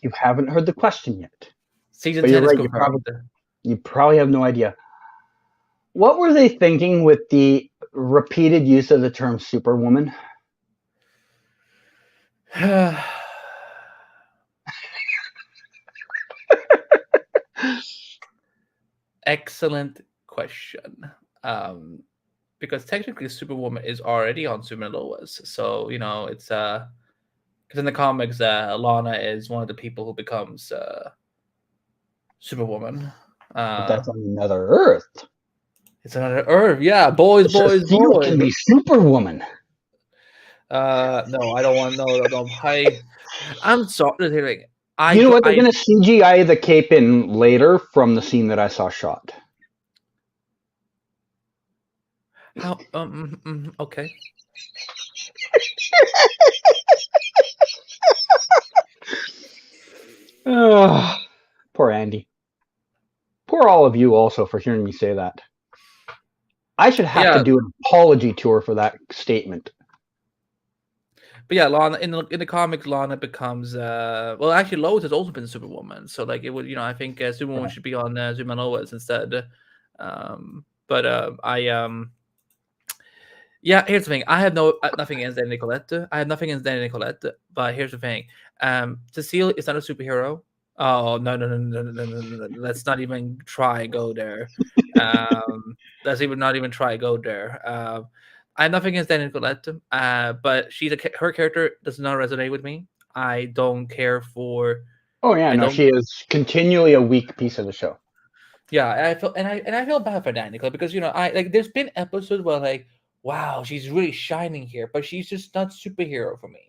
You haven't heard the question yet. Season 10 is confirmed. You probably have no idea. What were they thinking with the repeated use of the term Superwoman? Excellent question. Because technically Superwoman is already on Superman Lois. So, it's because in the comics, Lana is one of the people who becomes Superwoman. But that's on another Earth. It's another Earth, yeah. Boys. Can be Superwoman. No, I don't want no. I'm sorry. You know what? They're going to CGI the cape in later from the scene that I saw shot. How? Okay. Poor Andy. Poor all of you also for hearing me say that. I should have to do an apology tour for that statement. But yeah, Lana in the comics, Lana becomes well, actually, Lois has also been Superwoman. So like it would, I think Superwoman should be on Superman Lois instead. Yeah, here's the thing. I have nothing against Danny Nicolette. I have nothing against Danny Nicolette. But here's the thing. Cecile is not a superhero. Oh no! Let's not even try go there. Let's not even try go there. I have nothing against Danny Nicolette, but her character does not resonate with me. I don't care for. Oh yeah, no, she is continually a weak piece of the show. Yeah, I feel bad for Danny Nicolette because there's been episodes where like, wow, she's really shining here, but she's just not superhero for me.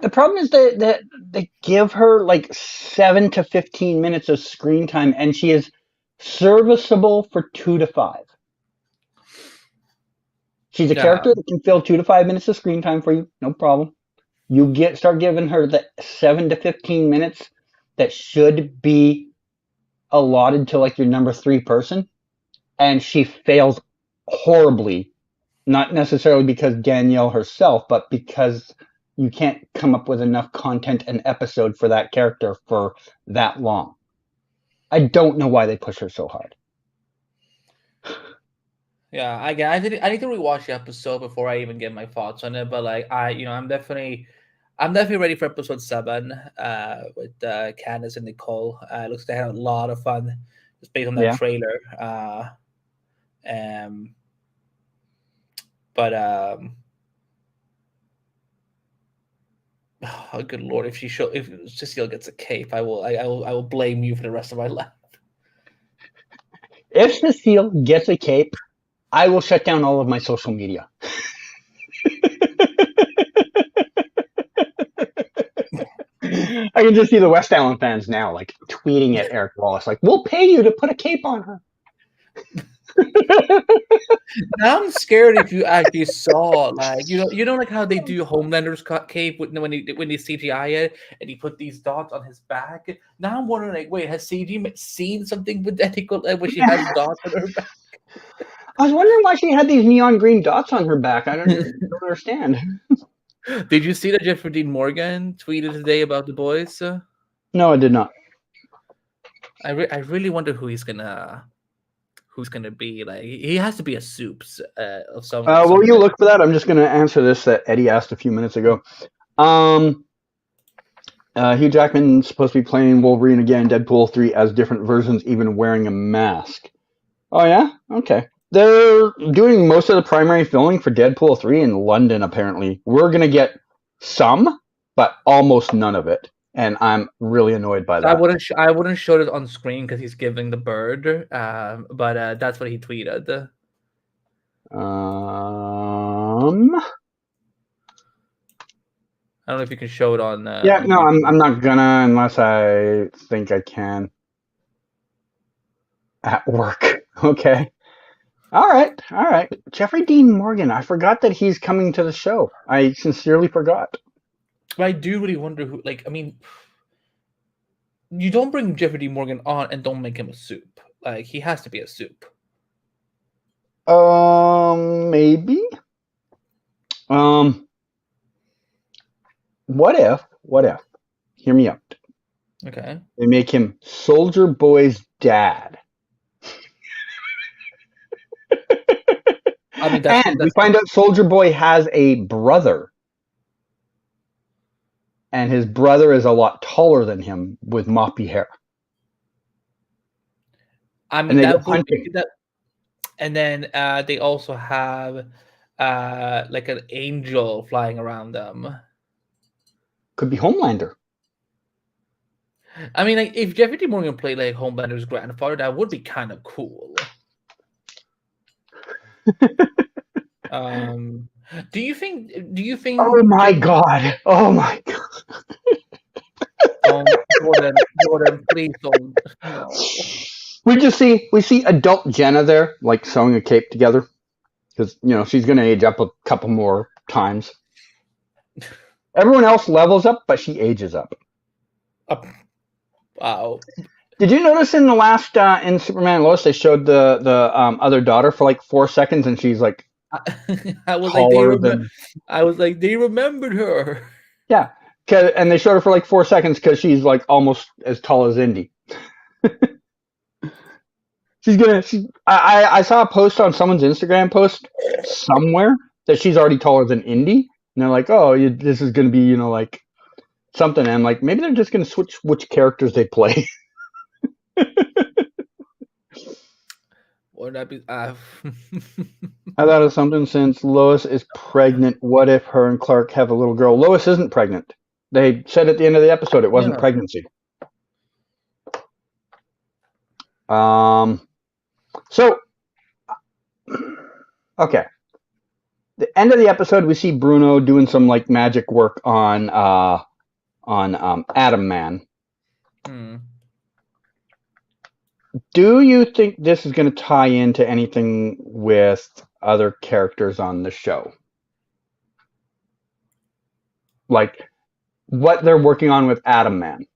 The problem is that they give her like 7 to 15 minutes of screen time, and she is serviceable for 2 to 5. She's a character that can fill 2 to 5 minutes of screen time for you, no problem. You start giving her the 7 to 15 minutes that should be allotted to like your number 3 person, and she fails horribly. Not necessarily because Danielle herself, but because you can't come up with enough content and episode for that character for that long. I don't know why they push her so hard. Yeah, I need to rewatch the episode before I even get my thoughts on it. But like I'm definitely ready for episode 7 with Candace and Nicole. It looks like they had a lot of fun just based on that trailer. Oh, good lord! If Cecile gets a cape, I will blame you for the rest of my life. If Cecile gets a cape, I will shut down all of my social media. I can just see the West Island fans now, like tweeting at Eric Wallace, like, "We'll pay you to put a cape on her." Now I'm scared if you actually saw like like how they do Homelander's cape when they CGI it and he put these dots on his back. Now I'm wondering like, wait, has CG seen something with identical when she has dots on her back? I was wondering why she had these neon green dots on her back. I don't understand. Did you see that Jeffrey Dean Morgan tweeted today about the boys? No, I did not. I really wonder who he's gonna who's gonna be like. He has to be a soups of some. Will you look for that? I'm just going to answer this that Eddie asked a few minutes ago. Hugh Jackman's supposed to be playing Wolverine again, Deadpool 3 as different versions, even wearing a mask. Oh yeah, okay. They're doing most of the primary filming for Deadpool 3 in London. Apparently, we're going to get some, but almost none of it. And I'm really annoyed by that. I wouldn't show it on screen because he's giving the bird. But that's what he tweeted. I don't know if you can show it on. Yeah, no, I'm not gonna unless I think I can. At work, okay. All right. Jeffrey Dean Morgan. I forgot that he's coming to the show. I sincerely forgot. But I do really wonder who. Like, I mean. You don't bring Jeffrey D. Morgan on and don't make him a soup. Like, he has to be a soup. Maybe. What if? Hear me out. Okay. They make him Soldier Boy's dad. I mean, and we find out Soldier Boy has a brother. And his brother is a lot taller than him with moppy hair. I mean, and then they also have like an angel flying around them. Could be Homelander. I mean, like, if Jeffrey D. Morgan played like Homelander's grandfather, that would be kind of cool. Do you think? Oh my god! Jordan, please don't. No. We see adult Jenna there, like sewing a cape together, because she's gonna age up a couple more times. Everyone else levels up, but she ages up. Wow. Did you notice in the last in Superman and Lois they showed the other daughter for like 4 seconds, and she's like. I was like, they remembered her. Yeah, and they showed her for like 4 seconds because she's like almost as tall as Indy. I saw a post on someone's Instagram post somewhere that she's already taller than Indy, and they're like, "Oh, this is gonna be like something." And I'm like, maybe they're just gonna switch which characters they play. Would that be? I thought of something since Lois is pregnant. What if her and Clark have a little girl? Lois isn't pregnant. They said at the end of the episode it wasn't pregnancy. So, okay. The end of the episode, we see Bruno doing some like magic work on Atom Man. Do you think this is going to tie into anything with other characters on the show? Like what they're working on with Atom Man?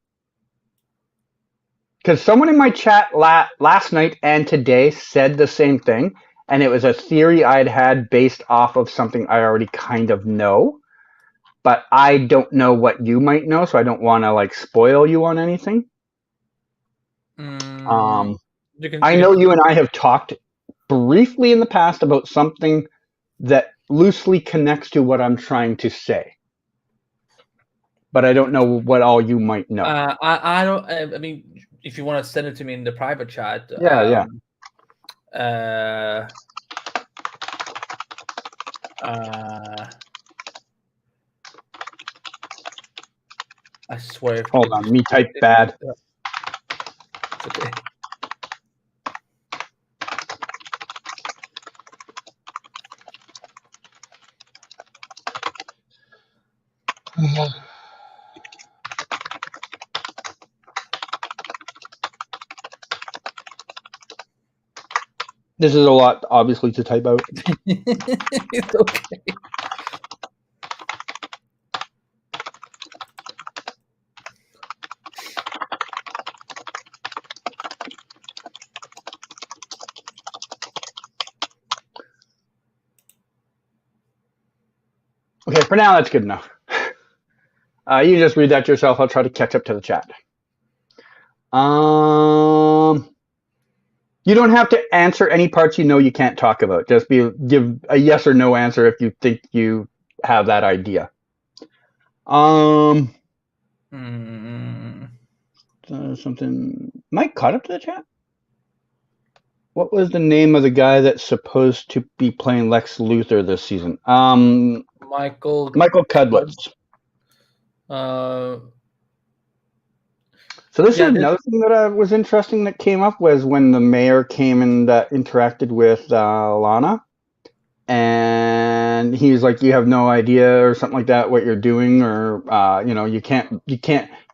Because someone in my chat last night and today said the same thing, and it was a theory I'd had based off of something I already kind of know, but I don't know what you might know, so I don't want to like spoil you on anything. I know you and I have talked briefly in the past about something that loosely connects to what I'm trying to say, but I don't know what all you might know. I don't. I mean, if you want to send it to me in the private chat. Yeah. I swear. Hold on, me type bad. It's okay. This is a lot, obviously, to type out. It's okay. Okay, for now, that's good enough. You just read that yourself. I'll try to catch up to the chat. You don't have to answer any parts you can't talk about. Just give a yes or no answer if you think you have that idea. Something. Mike caught up to the chat. What was the name of the guy that's supposed to be playing Lex Luthor this season? Michael Cudlitz. So this is another thing that was interesting that came up was when the mayor came and interacted with Lana, and he was like, "You have no idea," or something like that, what you're doing, or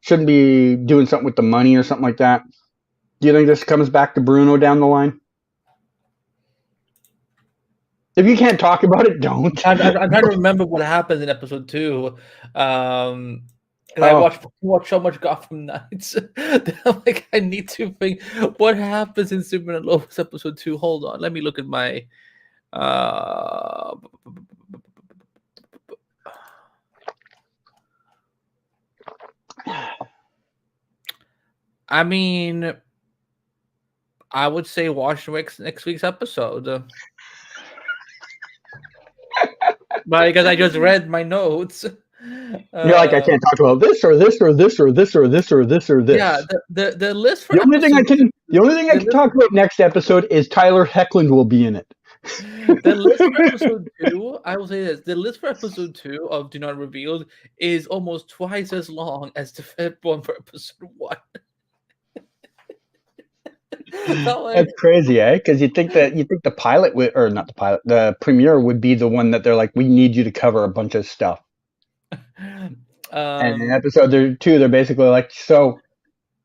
shouldn't be doing something with the money or something like that. Do you think this comes back to Bruno down the line? If you can't talk about it, don't. I'm trying to remember what happened in episode 2. I watched so much Gotham Knights that I'm like, I need to think what happens in Superman and Lois episode 2. Hold on, let me look at my. I mean, I would say watch next week's episode. But because I just read my notes. You're like, I can't talk about this or this or this or this or this or this or this. Yeah, the list for the only thing I can talk about next episode is Tyler Hoechlin will be in it. The list for episode 2, I will say this: the list for episode 2 of Do Not Revealed is almost twice as long as the one for episode 1. That's crazy, eh? Because you think the pilot would, or not the pilot, the premiere would be the one that they're like, we need you to cover a bunch of stuff. And in episode 2, they're basically like, so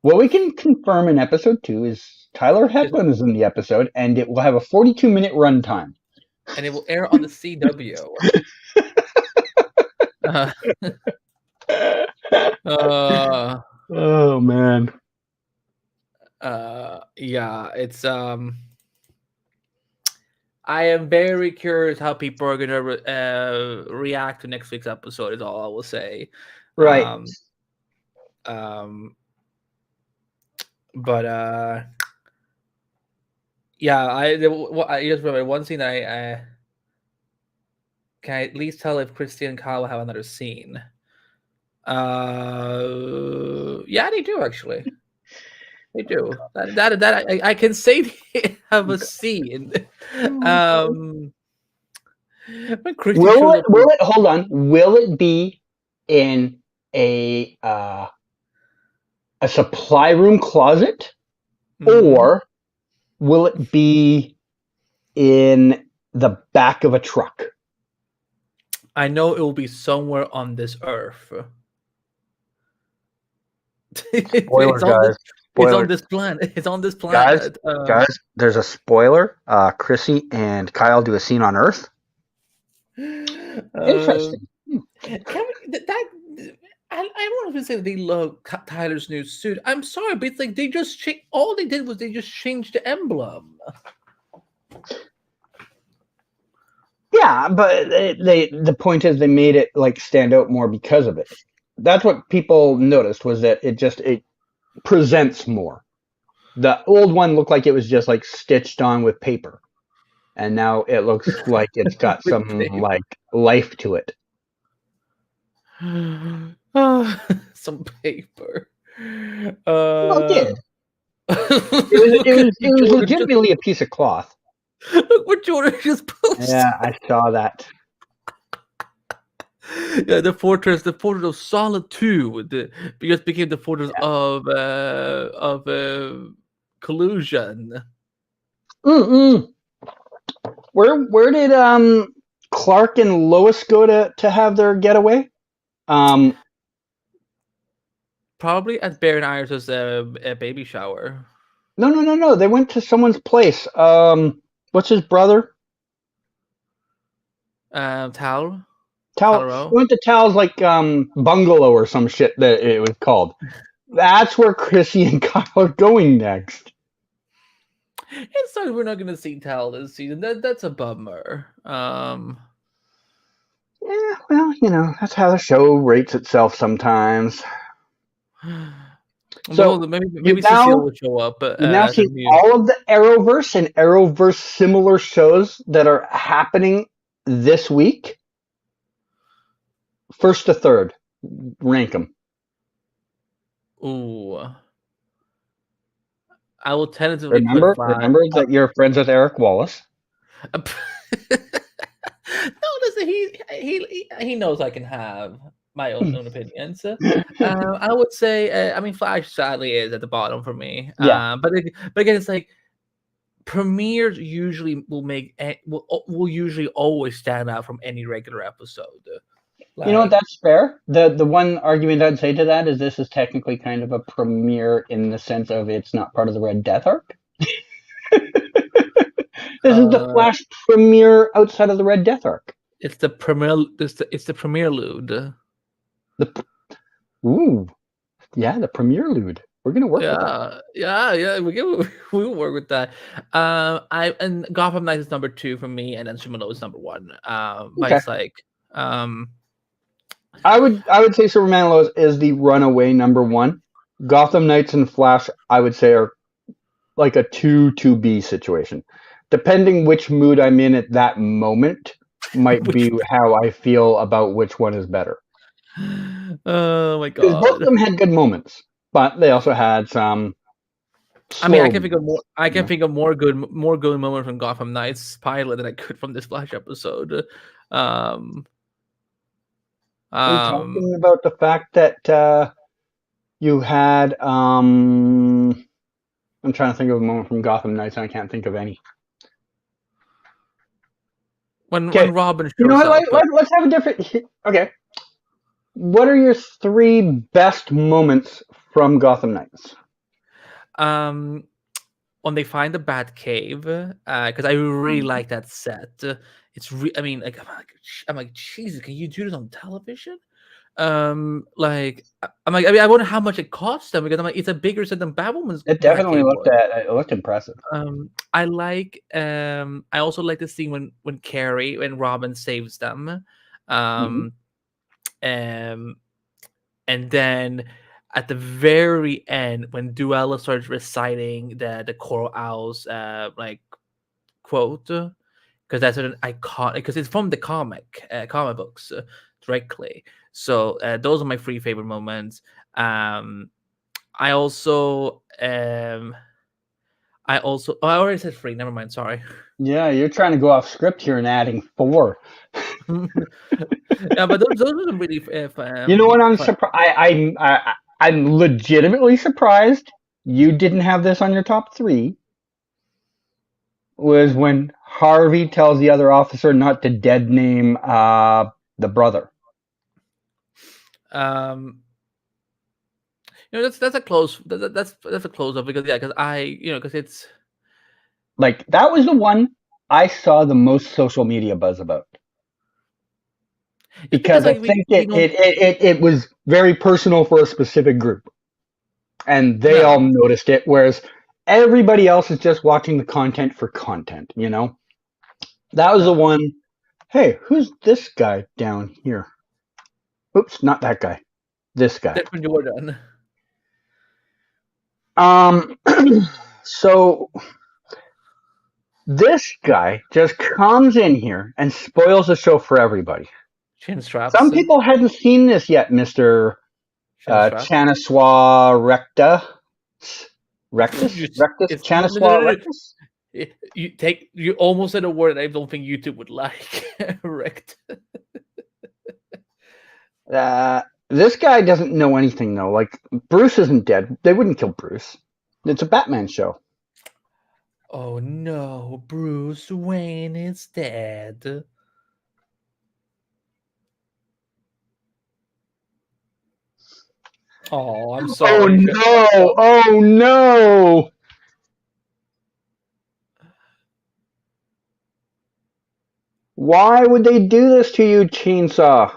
what we can confirm in episode 2 is Tyler Hoechlin is in the episode, and it will have a 42-minute runtime. And it will air on the CW. Oh man. Yeah, it's I am very curious how people are gonna react to next week's episode. Is all I will say. Right. But yeah, I just remember one scene that I can I at least tell if Christy and Kyle will have another scene. Yeah, they do actually. They do. That I can say they have a scene. When Christy will it hold on? Will it be in a supply room closet, or will it be in the back of a truck? I know it will be somewhere on this earth. Spoiler, guys. It's on this planet. It's on this planet. Guys, there's a spoiler. Chrissy and Kyle do a scene on Earth. Interesting. I don't even say that they love Tyler's new suit. I'm sorry, but it's like they just all they did was they just changed the emblem. Yeah, but the point is they made it like stand out more because of it. That's what people noticed, was that it presents more. The old one looked like it was just like stitched on with paper, and now it looks like it's got some like life to it. Some paper. Well, it did. It was legitimately a piece of cloth. Look what Jordan just posted. Yeah, I saw that. Yeah, the fortress of solitude, because became the fortress of collusion. Where did Clark and Lois go to have their getaway? Probably at Baron Iris' baby shower. No. They went to someone's place. What's his brother? Tal. Went to Tal's like bungalow or some shit that it was called. That's where Chrissy and Kyle are going next. It's like we're not going to see Tal this season. That's a bummer. Yeah, well, that's how the show rates itself sometimes. So Well, maybe you've Cecile now will show up. you've now As a seen new. all of the Arrowverse and Arrowverse similar shows that are happening this week. First to third, rank them. Ooh, I will tentatively put Flash. Remember that you're friends with Eric Wallace. No, listen, he knows I can have my own opinions. I would say, I mean, Flash sadly is at the bottom for me. Yeah. But again, it's like premieres usually will usually always stand out from any regular episode. You know what? Like, That's fair. The one argument I'd say to that is this is technically kind of a premiere in the sense of it's not part of the Red Death arc. This is the uh, Flash premiere outside of the Red Death arc. it's the premiere. It's the premiere lude. Ooh, yeah, the premiere lude. We're gonna work with that. Yeah. We will work with that. And Gotham Knights is number 2 for me, and then Supergirl is number 1. But Okay. it's like, I would say Superman and Lois is the runaway number 1. Gotham Knights and Flash, I would say, are like a 2-2B situation. Depending which mood I'm in at that moment, might be how I feel about which one is better. Oh my Because both of god! them had good moments, but they also had some. I mean, I slow can think of more. I can Yeah. think of more good moments from Gotham Knights pilot than I could from this Flash episode. Are we talking about the fact that you had? I'm trying to think of a moment from Gotham Knights, and I can't think of any. when Okay. Robin shows You know what? up. Let's have a different. Okay. What are your 3 best moments from Gotham Knights? When they find the Bat Cave, because I really like that set. I mean, like I'm like, Jesus, can you do this on television? Like I'm like, I mean, I wonder how much it cost them because I'm like, it's a bigger set than Batwoman's. It definitely looked impressive. I like. I also like the scene when Carrie and Robin saves them. Um, and then at the very end, when Duella starts reciting the Coral Owls like quote, because that's an icon, because it's from the comic books directly. So those are my 3 favorite moments. I also oh, I already said 3. Never mind. Sorry. Yeah, you're trying to go off script here and adding 4. Yeah, but those are some really. You know what? I'm fun. surprised. I'm legitimately surprised you didn't have this on your top 3. Was when Harvey tells the other officer not to dead name the brother. That's a close. That's a close up because because it's like that was the one I saw the most social media buzz about. Because I think it was very personal for a specific group. And they all noticed it, whereas everybody else is just watching the content for content, you know? That was the one, hey, who's this guy down here? Oops, not that guy. This guy. Different Jordan. So this guy just comes in here and spoils the show for everybody. Chin straps. Some people hadn't seen this yet, Mr. Chanaswa Rectus? Chanaswa Rectus? You almost said a word I don't think YouTube would like. Rect. This guy doesn't know anything though. Like Bruce isn't dead. They wouldn't kill Bruce. It's a Batman show. Oh no, Bruce Wayne is dead. Oh, I'm sorry. Oh no! Oh no! Why would they do this to you, Chainsaw?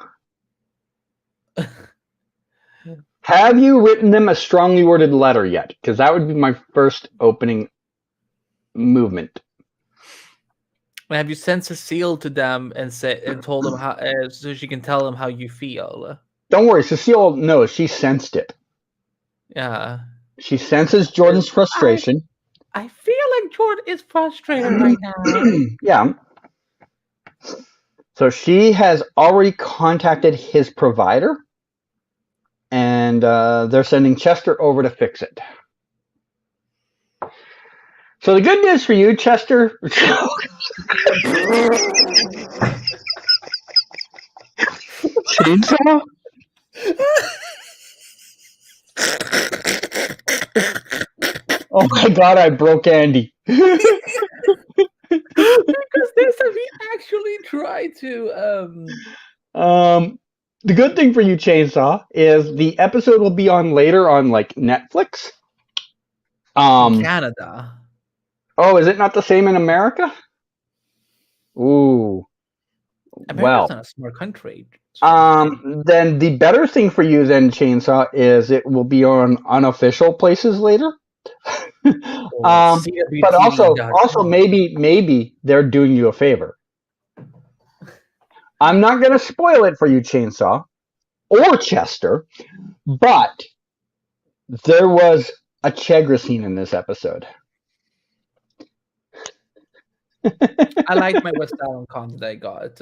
Have you written them a strongly worded letter yet? Because that would be my first opening movement. Have you sent Cecile to them and told them how so she can tell them how you feel? Don't worry, Cecile knows. She sensed it. Yeah. She senses Jordan's frustration. I feel like Jordan is frustrated right now. Yeah. So she has already contacted his provider, and they're sending Chester over to fix it. So the good news for you, Chester. Chainsaw? Oh my god, I broke Andy. Because this time he actually tried to The good thing for you, Chainsaw, is the episode will be on later on like Netflix. in Canada. Oh, is it not the same in America? Ooh. America's Well. not a smart country. Then the better thing for you then, Chainsaw, is it will be on unofficial places later. But also maybe they're doing you a favor. I'm not going to spoil it for you, Chainsaw or Chester, but there was a Chegra scene in this episode. I liked my West Island con that I got.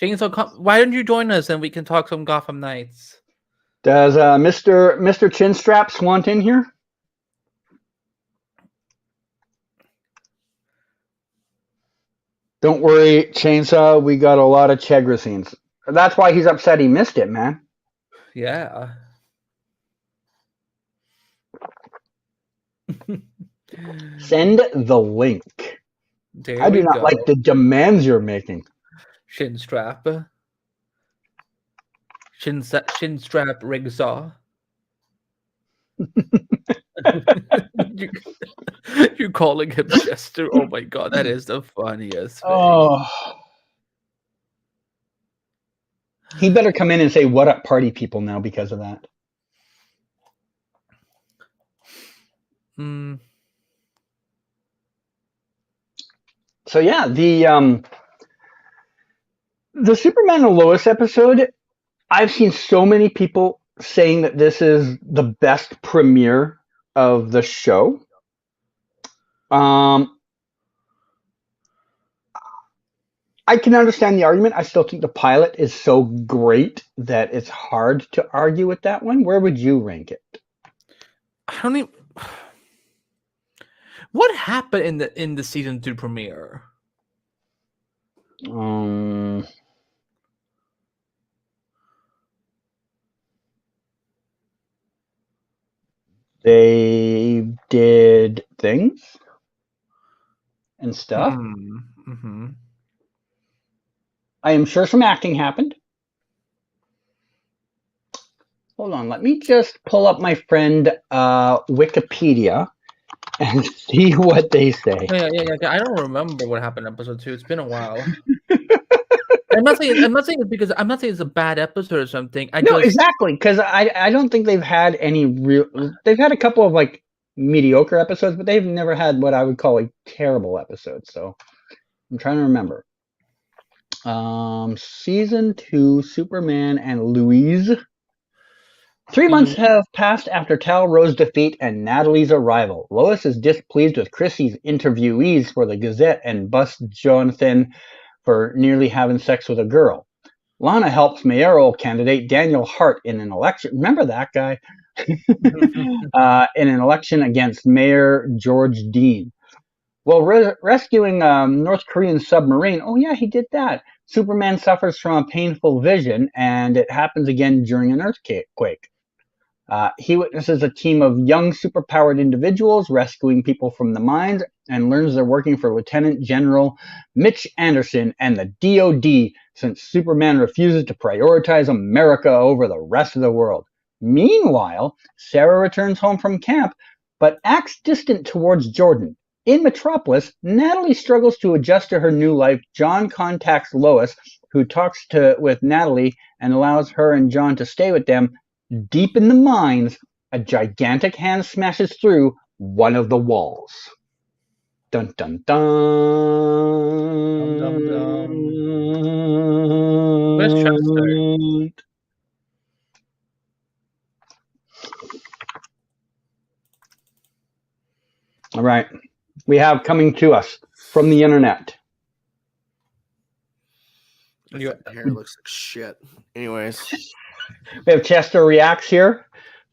Chainsaw, why don't you join us and we can talk some Gotham Knights? Does Mr. Chinstraps want in here? Don't worry, Chainsaw. We got a lot of Chegra scenes. That's why he's upset he missed it, man. Yeah. Send the link. There I do we not go. like the demands you're making. Shin strap. Shin strap rigsaw. You're calling him Chester. Oh my god, that is the funniest thing. Oh. He better come in and say what up party people now because of that. So yeah, the Superman and Lois episode, I've seen so many people saying that this is the best premiere of the show. I can understand the argument. I still think the pilot is so great that it's hard to argue with that one. Where would you rank it? I don't even. What happened in the season 2 premiere? They did things and stuff. Mm-hmm. I am sure some acting happened. Hold on, let me just pull up my friend Wikipedia and see what they say. Yeah. I don't remember what happened in episode 2. It's been a while. I'm not saying it's a bad episode or something. Exactly, because I don't think they've had any real. They've had a couple of like mediocre episodes, but they've never had what I would call a terrible episode. So I'm trying to remember. Season 2, Superman and Louise. 3 months have passed after Tal Rho's defeat and Natalie's arrival. Lois is displeased with Chrissy's interviewees for the Gazette and busts Jonathan for nearly having sex with a girl. Lana helps mayoral candidate Daniel Hart in an election. Remember that guy? In an election against Mayor George Dean. While rescuing North Korean submarine, oh yeah, he did that. Superman suffers from a painful vision, and it happens again during an earthquake. He witnesses a team of young superpowered individuals rescuing people from the mines and learns they're working for Lieutenant General Mitch Anderson and the DoD since Superman refuses to prioritize America over the rest of the world. Meanwhile, Sarah returns home from camp but acts distant towards Jordan. In Metropolis, Natalie struggles to adjust to her new life. John contacts Lois, who talks with Natalie and allows her and John to stay with them. Deep in the mines, a gigantic hand smashes through one of the walls. Dun dun dun. Dum, dum, dum. Where's Chester? All right. We have coming to us from the internet. You- That hair looks like shit. Anyways, We have Chester Reacts here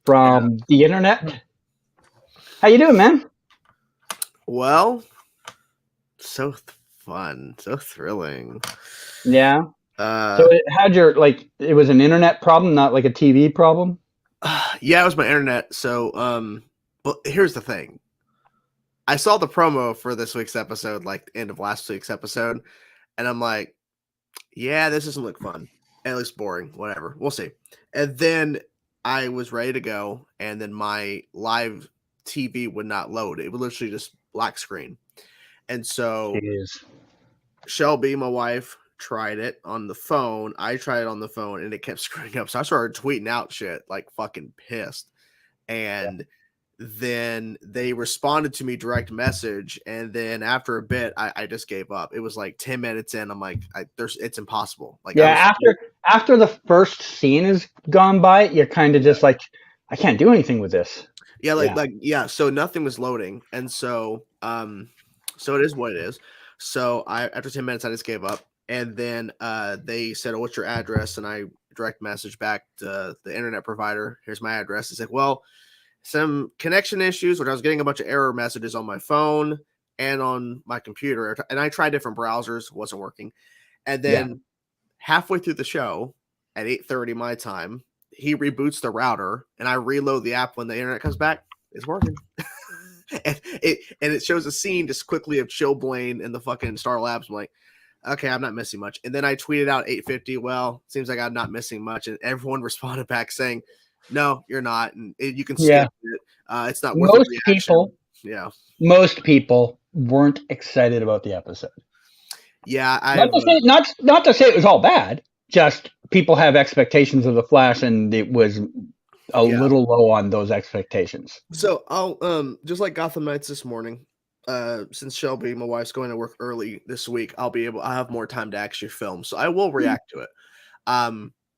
from the internet. How you doing, man? well, so fun, so thrilling. Yeah. Uh, So it had your it was an internet problem, not like a TV problem. yeah, it was my internet. So, but here's the thing. I saw the promo for this week's episode, like the end of last week's episode, and I'm like, yeah, this doesn't look fun. It looks boring. Whatever. We'll see. And then I was ready to go, and then my live TV would not load. It would literally just black screen. And so Jeez. Shelby, my wife, tried it on the phone. I tried it on the phone, and it kept screwing up. So I started tweeting out shit, like fucking pissed. And then they responded to me direct message, and then after a bit I just gave up. It was like 10 minutes in. I'm like, it's impossible. Like, Yeah, after the first scene is gone by, you're kind of just like, I can't do anything with this. so nothing was loading, and so so it is what it is. So after 10 minutes I just gave up, and then they said, oh, what's your address? And I direct message back to the internet provider. Here's my address. It's like, well, some connection issues, which I was getting a bunch of error messages on my phone and on my computer. And I tried different browsers, wasn't working. And then halfway through the show at 8:30 my time, he reboots the router, and I reload the app when the internet comes back. It's working. and it shows a scene just quickly of Chill Blaine and the fucking Star Labs. I'm like, okay, I'm not missing much. And then I tweeted out 8:50. Well, seems like I'm not missing much. And everyone responded back saying, no, you're not, and you can skip it. It's not worth Most the reaction. people, most people weren't excited about the episode. Yeah, not to say it was all bad. Just people have expectations of the Flash, and it was a little low on those expectations. So I'll just like Gotham Knights this morning. Since Shelby, my wife's going to work early this week, I'll have more time to actually film, so I will react to it.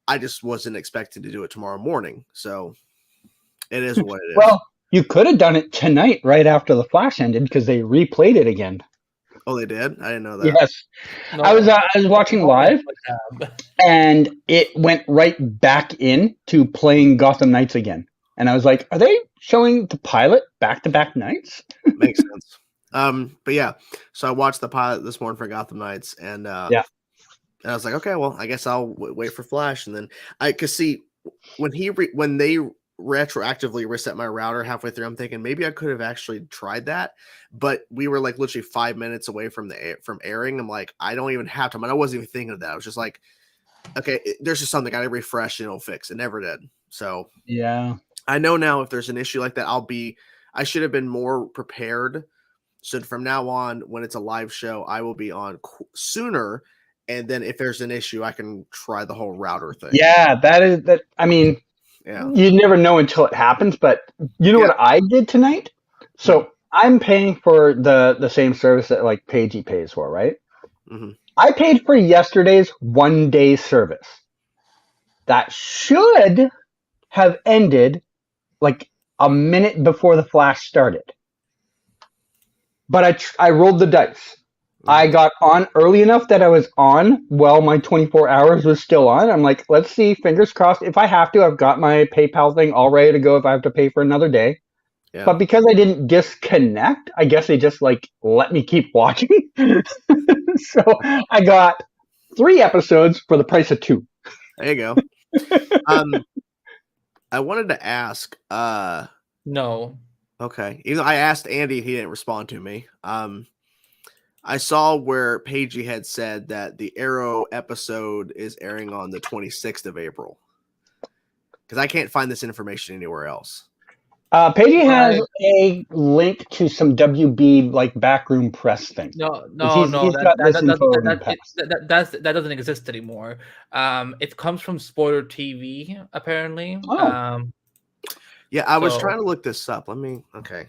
I just wasn't expecting to do it tomorrow morning, so it is what it is. Well, you could have done it tonight, right after the Flash ended, because they replayed it again. Oh, they did? I didn't know that. Yes, no, I was watching live, and it went right back in to playing Gotham Knights again, and I was like, "Are they showing the pilot back-to-back nights?" Makes sense. But yeah, so I watched the pilot this morning for Gotham Knights, and and I was like, okay, well, I guess I'll wait for Flash. And then cause see, when they retroactively reset my router halfway through, I'm thinking maybe I could have actually tried that, but we were like literally 5 minutes away from airing. I'm like, I don't even have time. And I wasn't even thinking of that. I was just like, okay, there's just something I gotta refresh and it'll fix. It never did. So yeah, I know now if there's an issue like that, I should have been more prepared. So from now on, when it's a live show, I will be on sooner. And then if there's an issue, I can try the whole router thing. Yeah, that. I mean, you never know until it happens. But you know what I did tonight? So I'm paying for the same service that like Paigey pays for, right? Mm-hmm. I paid for yesterday's 1 day service. That should have ended like a minute before the Flash started. But I rolled the dice. I got on early enough that I was on while my 24 hours was still on. I'm like, let's see, fingers crossed. If I have to, I've got my PayPal thing all ready to go if I have to pay for another day. Yeah. But because I didn't disconnect, I guess they just like let me keep watching. So I got 3 episodes for the price of 2. There you go. I wanted to ask. No. Okay. Even though I asked Andy, he didn't respond to me. I saw where Paigey had said that the Arrow episode is airing on the 26th of April. Because I can't find this information anywhere else. Paigey has a link to some WB like backroom press thing. No, that doesn't exist anymore. It comes from Spoiler TV, apparently. Oh. Yeah, I was trying to look this up.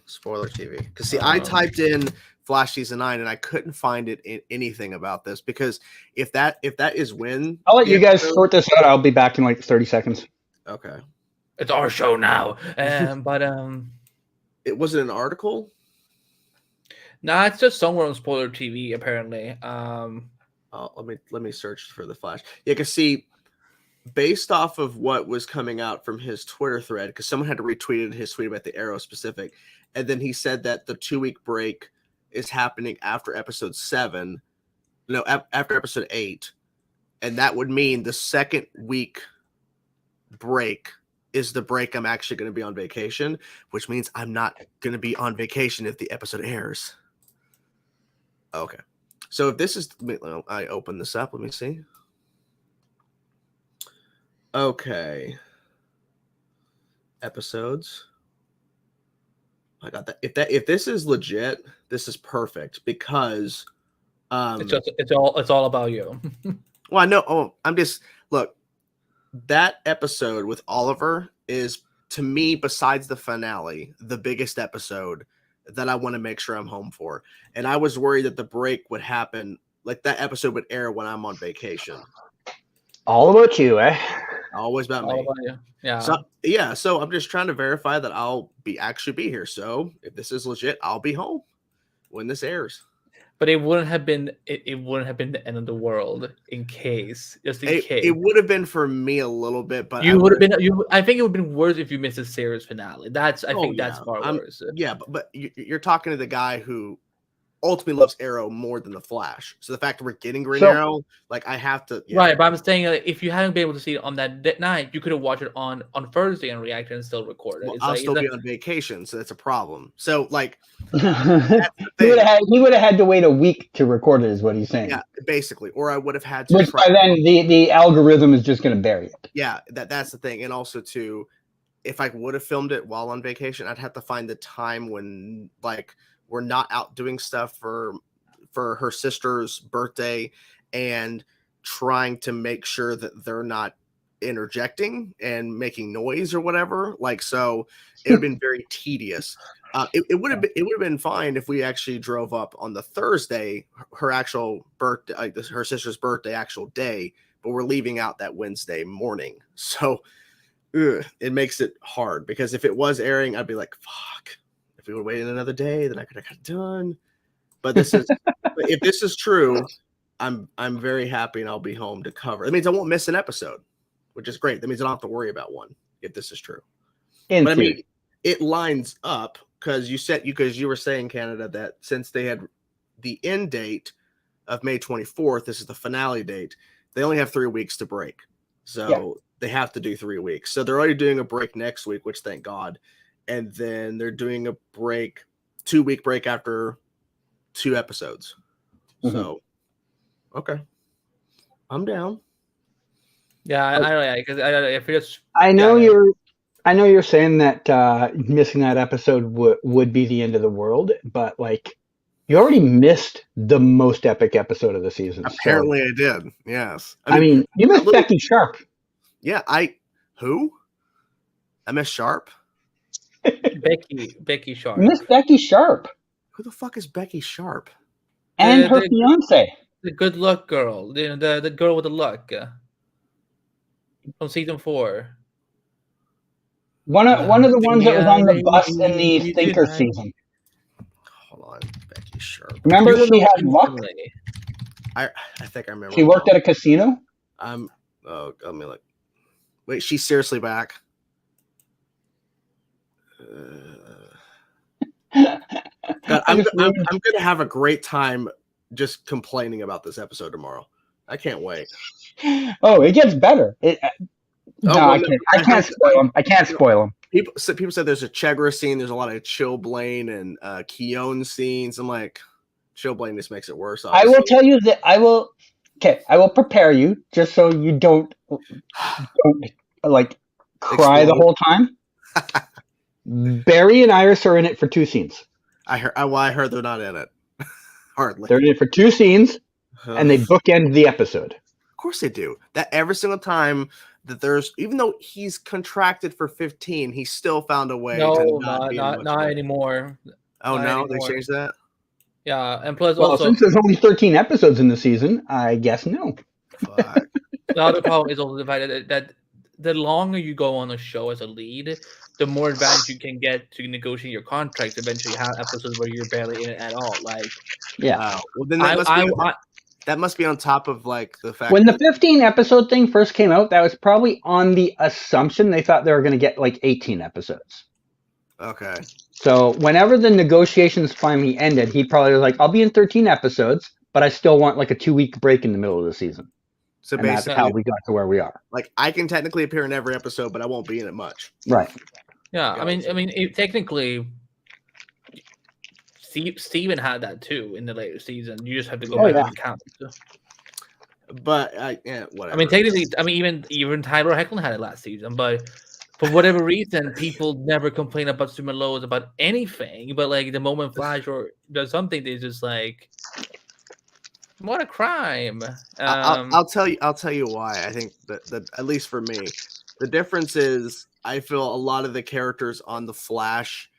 Spoiler TV. Because see, I typed in Flash Season 9 and I couldn't find it in anything about this. Because if that is when I'll let you guys sort this out. I'll be back in like 30 seconds. Okay. It's our show now. But it was an article? Nah, it's just somewhere on Spoiler TV apparently. Let me search for the Flash. Yeah, cause see, based off of what was coming out from his Twitter thread, because someone had retweeted his tweet about the Arrow specific, and then he said that the 2-week break is happening after episode 7, no, after episode 8, and that would mean the second week break is the break I'm actually going to be on vacation, which means I'm not going to be on vacation if the episode airs. Okay. So if this is, I open this up, let me see. Okay. Episodes. I got that. If this is legit, this is perfect because it's all about you. well, I know. Oh, I'm just look. That episode with Oliver is, to me, besides the finale, the biggest episode that I want to make sure I'm home for. And I was worried that the break would happen, like that episode would air when I'm on vacation. All about you, eh? Always about All me. about you. Yeah. So I'm just trying to verify that I'll actually be here. So if this is legit, I'll be home when this airs. But it wouldn't have been the end of the world in case. It would have been for me a little bit, but you would have been. I think it would have been worse if you missed the series finale. That's far worse. Yeah, but you're talking to the guy who ultimately loves Arrow more than the Flash. So the fact that we're getting Green Arrow, like I have to. Yeah. Right, but I'm saying if you hadn't been able to see it on that night, you could have watched it on Thursday and reacted and still record it. Well, I'll still be on vacation, so that's a problem. So like, he would have had to wait a week to record it, is what he's saying. Yeah, basically, or I would have had to. Which by then the algorithm is just going to bury it. Yeah, that's the thing, and also too, if I would have filmed it while on vacation, I'd have to find the time when like we're not out doing stuff for her sister's birthday and trying to make sure that they're not interjecting and making noise or whatever. Like, so it would have been very tedious. It would have been fine if we actually drove up on the Thursday, her actual birthday, like her sister's birthday, actual day, but we're leaving out that Wednesday morning. So it makes it hard because if it was airing, I'd be like, fuck. If we were waiting another day, then I could have got it done. But this is, if this is true, I'm very happy and I'll be home to cover. It means I won't miss an episode, which is great. That means I don't have to worry about one if this is true. But I mean, it lines up because you were saying, Canada, that since they had the end date of May 24th, this is the finale date. They only have 3 weeks to break, so they have to do 3 weeks. So they're already doing a break next week, which thank God. And then they're doing a break, 2-week break after 2 episodes. Mm-hmm. So, okay, I'm down. Yeah, I know you're saying that missing that episode would be the end of the world, but like you already missed the most epic episode of the season. Apparently, I did. Yes, I mean you missed Becky Sharp. Yeah, who? I missed Sharp. Becky Sharp. Miss Becky Sharp. Who the fuck is Becky Sharp? And her fiance. The good luck girl. The girl with the luck. From season 4. One of the ones that was on the bus in the Thinker season. Hold on, Becky Sharp. Remember she had luck? I think I remember. She worked at a casino? Let me look. Wait, she's seriously back? God, I'm gonna have a great time just complaining about this episode tomorrow. I can't wait. Oh, it gets better. I can't spoil them. I can't spoil them. People said there's a Chegra scene. There's a lot of Chillblaine and Keown scenes. I'm like, Chillblaine just makes it worse. Obviously. I will tell you that I will prepare you just so you don't like cry the whole time. Barry and Iris are in it for 2 scenes. I heard they're not in it. Hardly. They're in it for 2 scenes, and they bookend the episode. Of course they do. That every single time that there's, even though he's contracted for 15, he still found a way to not anymore. Oh, no? They changed that? Yeah, and plus also, since there's only 13 episodes in the season, I guess no. Fuck. The other problem is also the fact that the longer you go on a show as a lead, the more advantage you can get to negotiate your contracts. Eventually, you have episodes where you're barely in it at all. Like, Yeah. Wow. Well, then I that must be on top of like the fact When the that 15 episode thing first came out, that was probably on the assumption they thought they were going to get like 18 episodes. okay. So whenever the negotiations finally ended, he probably was like, I'll be in 13 episodes, but I still want like a 2-week break in the middle of the season. So And that's basically, how we got to where we are. like I can technically appear in every episode, but I won't be in it much. Right. yeah, Gotcha. technically, Steven had that too in the later season. You just have to go Oh, back yeah. and count. But whatever. I mean, technically, even Tyler Hoechlin had it last season, but for whatever reason, people never complain about Superman Lois about anything. But like the moment Flash or does something, they just like, what a crime. I'll tell you why. I think that at least for me, the difference is I feel a lot of the characters on the Flash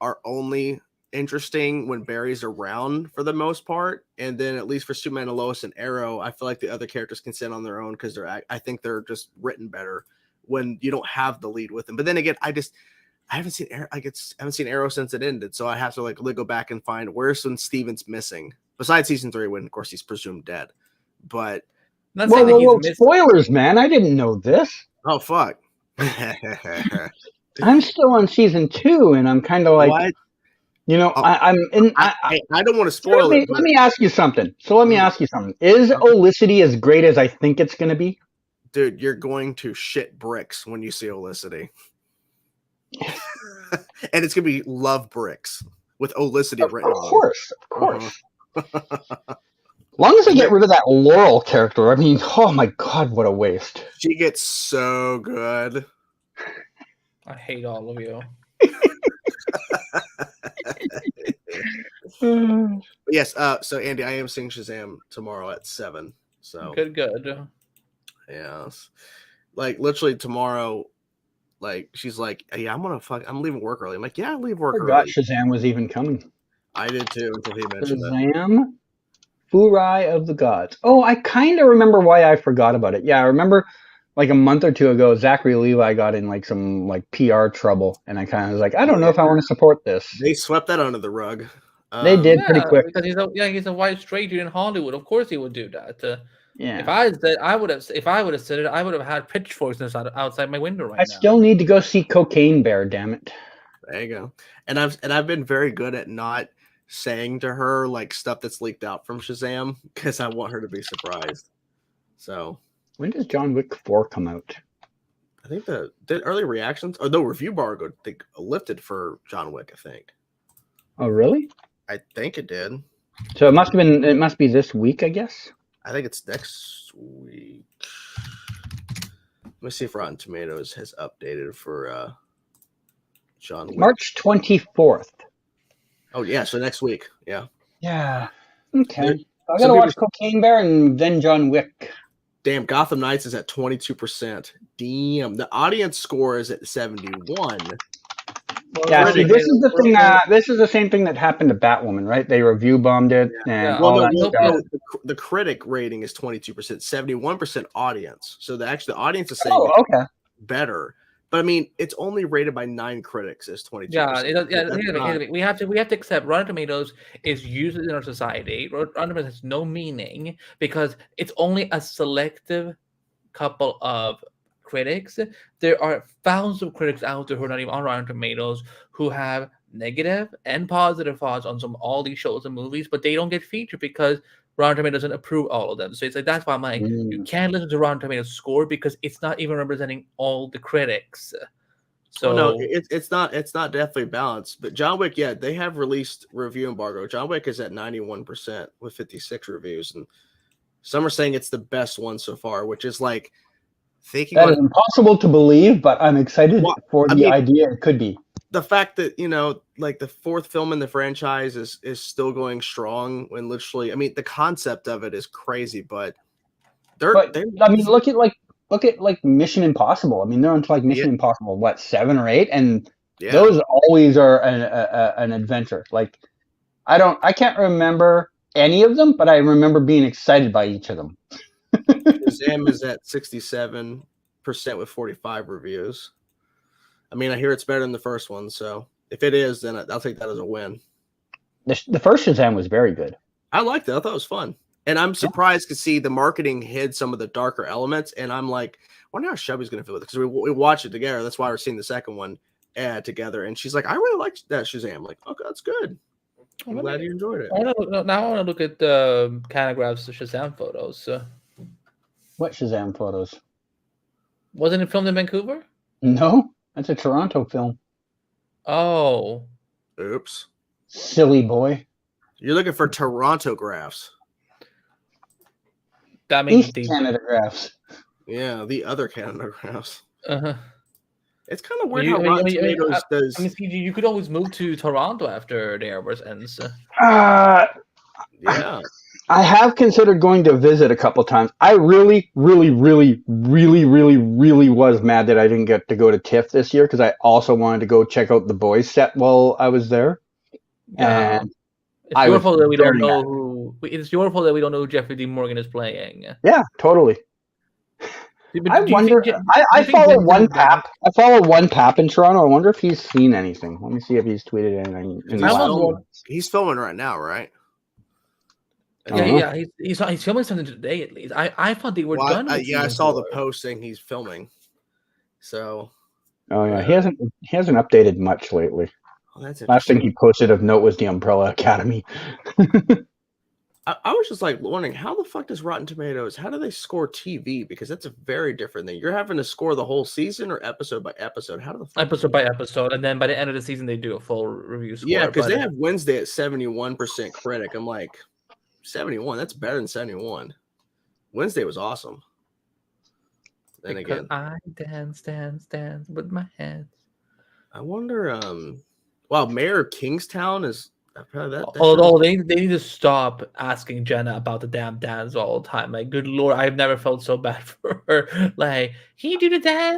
are only interesting when Barry's around for the most part, and then at least for Superman and Lois and Arrow, I feel like the other characters can stand on their own because I think they're just written better when you don't have the lead with them. But then again, I haven't seen Arrow since it ended, so I have to like go back and find where's when Steven's missing besides season 3 when of course he's presumed dead. But not saying that Whoa, he's whoa, missing. spoilers, man. I didn't know this. oh fuck. I'm still on season 2, and I'm kind of like, What? you know, Oh, I'm in. I don't want to spoil it. Let me ask you something. Is Olicity as great as I think it's going to be? Dude, you're going to shit bricks when you see Olicity. And it's going to be love bricks with Olicity written on them. Of course. As long as they get rid of that Laurel character, I mean, oh my god, what a waste. She gets so good. I hate all of you. Yes, so Andy, I am seeing Shazam tomorrow at 7. So Good. yes. Like literally tomorrow, like she's like, yeah, I'm leaving work early. I'm like, yeah, I leave work I forgot early. Shazam was even coming. I did too until he mentioned it. Shazam, Furai of the Gods. Oh, I kind of remember why I forgot about it. Yeah, I remember like a month or two ago, Zachary Levi got in like some like PR trouble, and I kind of was like, I don't know if I want to support this. They swept that under the rug. They did pretty quick. Because he's a white straight dude in Hollywood. Of course he would do that. Yeah. If I would have said it, I would have had pitchforks outside my window right now. I still need to go see Cocaine Bear. Damn it. There you go. And I've been very good at not saying to her like stuff that's leaked out from Shazam because I want her to be surprised. So when does John Wick 4 come out? I think the early reactions or the review bar lifted for John Wick. I think. Oh really? I think it did. So it must be this week, I guess. I think it's next week. Let me see if Rotten Tomatoes has updated for John Wick. March 24th. Oh yeah, so next week. Yeah. Yeah. Okay. I gotta watch Cocaine Bear and then John Wick. Damn, Gotham Knights is at 22%. Damn, the audience score is at 71. Yeah, see, this is the thing. This is the same thing that happened to Batwoman, right? They review bombed it, and all that stuff. The critic rating is 22%, 71% audience. So the audience is saying, okay, better. But I mean, it's only rated by 9 critics as 22%. Yeah. We have to accept Rotten Tomatoes is used in our society. Rotten Tomatoes has no meaning because it's only a selective couple of critics. There are thousands of critics out there who are not even on Rotten Tomatoes who have negative and positive thoughts on all these shows and movies, but they don't get featured because Rotten Tomatoes doesn't approve all of them. So it's like that's why I'm like, you can't listen to Rotten Tomatoes score because it's not even representing all the critics. So no, it's not definitely balanced. But John Wick, yeah, they have released review embargo. John Wick is at 91% with 56 reviews, and some are saying it's the best one so far, which is like thinking that is impossible to believe, but I'm excited for the idea it could be. The fact that, like the 4th film in the franchise is still going strong when literally, I mean, the concept of it is crazy, but I mean, look at Mission Impossible. I mean, they're into like Mission Impossible, 7 or 8, and those always are an adventure. Like, I can't remember any of them, but I remember being excited by each of them. Shazam is at 67%, 50% with 45 reviews. I mean, I hear it's better than the first one, so if it is, then I'll take that as a win. The first Shazam was very good. I liked it. I thought it was fun. And I'm surprised to see the marketing hid some of the darker elements. And I'm like, I wonder how Shelby's going to feel with it. Because we watched it together. That's why we're seeing the second one together. And she's like, I really liked that Shazam. I'm like, okay, that's good. I'm glad you enjoyed it. Now I want to look at the Canagraph's Shazam photos. What Shazam photos? Wasn't it filmed in Vancouver? No, that's a Toronto film. Oh. Oops. Silly boy. You're looking for Toronto graphs. That means East Canada graphs. Yeah, the other Canada graphs. Uh-huh. It's kind of weird how Rotten Tomatoes does. I mean, you could always move to Toronto after the Arrowverse ends. Yeah. I have considered going to visit a couple times. I really, really, really, really, really, really was mad that I didn't get to go to TIFF this year because I also wanted to go check out the boys set while I was there. And it's your fault that we don't know who. It's your fault that we don't know who Jeffrey Dean Morgan is playing. Yeah, totally. I wonder. I follow one Pap. I follow one Pap in Toronto. I wonder if he's seen anything. Let me see if he's tweeted anything. He's filming right now, right? Yeah. He's filming something today at least. I thought they were done. I saw the post saying he's filming. So. Oh yeah, he hasn't updated much lately. Oh, last thing he posted of note was the Umbrella Academy. I was just like wondering how the fuck does Rotten Tomatoes? How do they score TV? Because that's a very different thing. You're having to score the whole season or episode by episode. How do the fuck episode by episode, and then by the end of the season they do a full review score. Yeah, because they have Wednesday at 71% critic. I'm like, 71. That's better than 71. Wednesday was awesome. Then because again, I dance with my hands. I wonder. Wow, Mayor of Kingstown is. Although they need to stop asking Jenna about the damn dance all the time. Like, good lord, I've never felt so bad for her. Like, can you do the dance?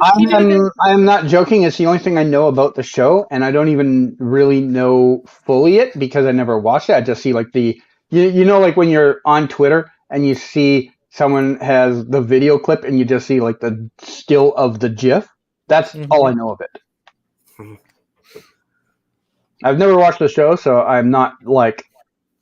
I'm not joking. It's the only thing I know about the show, and I don't even really know fully it because I never watched it. I just see like you know, like when you're on Twitter and you see someone has the video clip and you just see like the still of the GIF. That's all I know of it. I've never watched the show, so I'm not like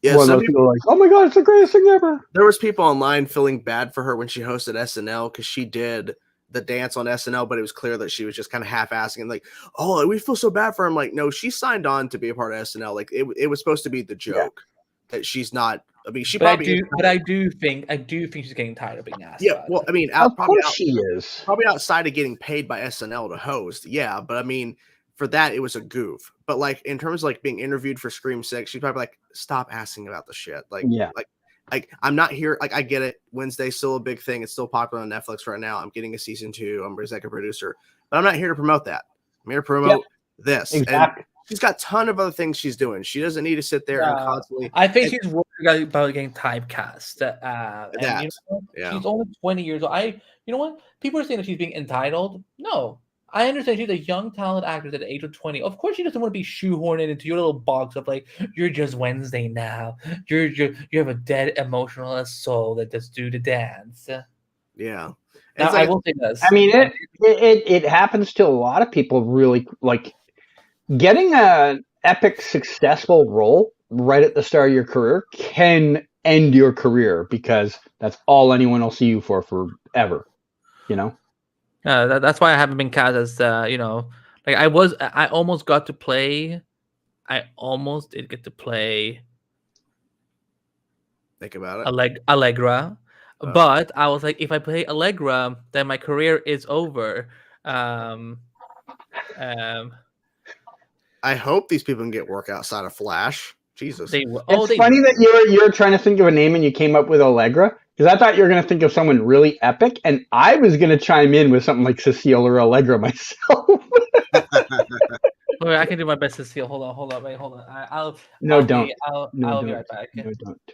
one of those people like, oh my god, it's the greatest thing ever. There was people online feeling bad for her when she hosted SNL because she did the dance on SNL, but it was clear that she was just kind of half-assing and like, oh, we feel so bad for her. I'm like, no, she signed on to be a part of SNL. Like it was supposed to be the joke that she's not. I mean, she probably. But I do think she's getting tired of being asked. Yeah, well, I mean, of course she is. Probably outside of getting paid by SNL to host. Yeah, but I mean. For that, it was a goof. But like in terms of like being interviewed for Scream 6, she's probably like, stop asking about the shit. Like, like I'm not here. Like I get it. Wednesday's still a big thing. It's still popular on Netflix right now. I'm getting a season 2. I'm executive producer, but I'm not here to promote that. I'm here to promote this. Exactly. And she's got a ton of other things she's doing. She doesn't need to sit there and constantly. I think she's worried about getting typecast. She's only 20 years old. You know what? People are saying that she's being entitled. No. I understand she's a young, talented actress at the age of 20. Of course, she doesn't want to be shoehorned into your little box of like, you're just Wednesday now. You have a dead emotional soul that just do the dance. Yeah. Now, I will say this. I mean, it happens to a lot of people. Really, like getting an epic, successful role right at the start of your career can end your career because that's all anyone will see you for forever. You know. That's why I haven't been cast as like I almost got to play. I almost did get to play. Think about it. Allegra, but I was like, if I play Allegra, then my career is over. I hope these people can get work outside of Flash. Jesus. It's funny that you're trying to think of a name and you came up with Allegra. Because I thought you were going to think of someone really epic, and I was going to chime in with something like Cecile or Allegra myself. Wait, I can do my best, Cecile. Hold on. I'll be right back. No, don't.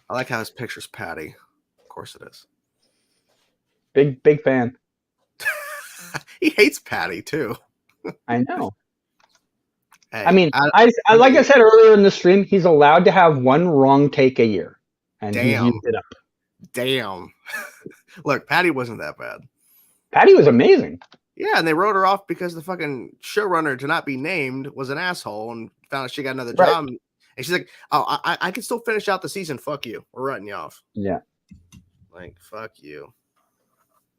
I like how his picture's Patty. Of course it is. Big fan. He hates Patty, too. I know. Hey, I mean, I like I said earlier in the stream, he's allowed to have one wrong take a year. And he used it up. Damn. Look, Patty wasn't that bad. Patty was amazing. Yeah, and they wrote her off because the fucking showrunner to not be named was an asshole and found out she got another Right. job. And she's like, "Oh, I can still finish out the season. Fuck you. We're writing you off." Yeah. Like, fuck you.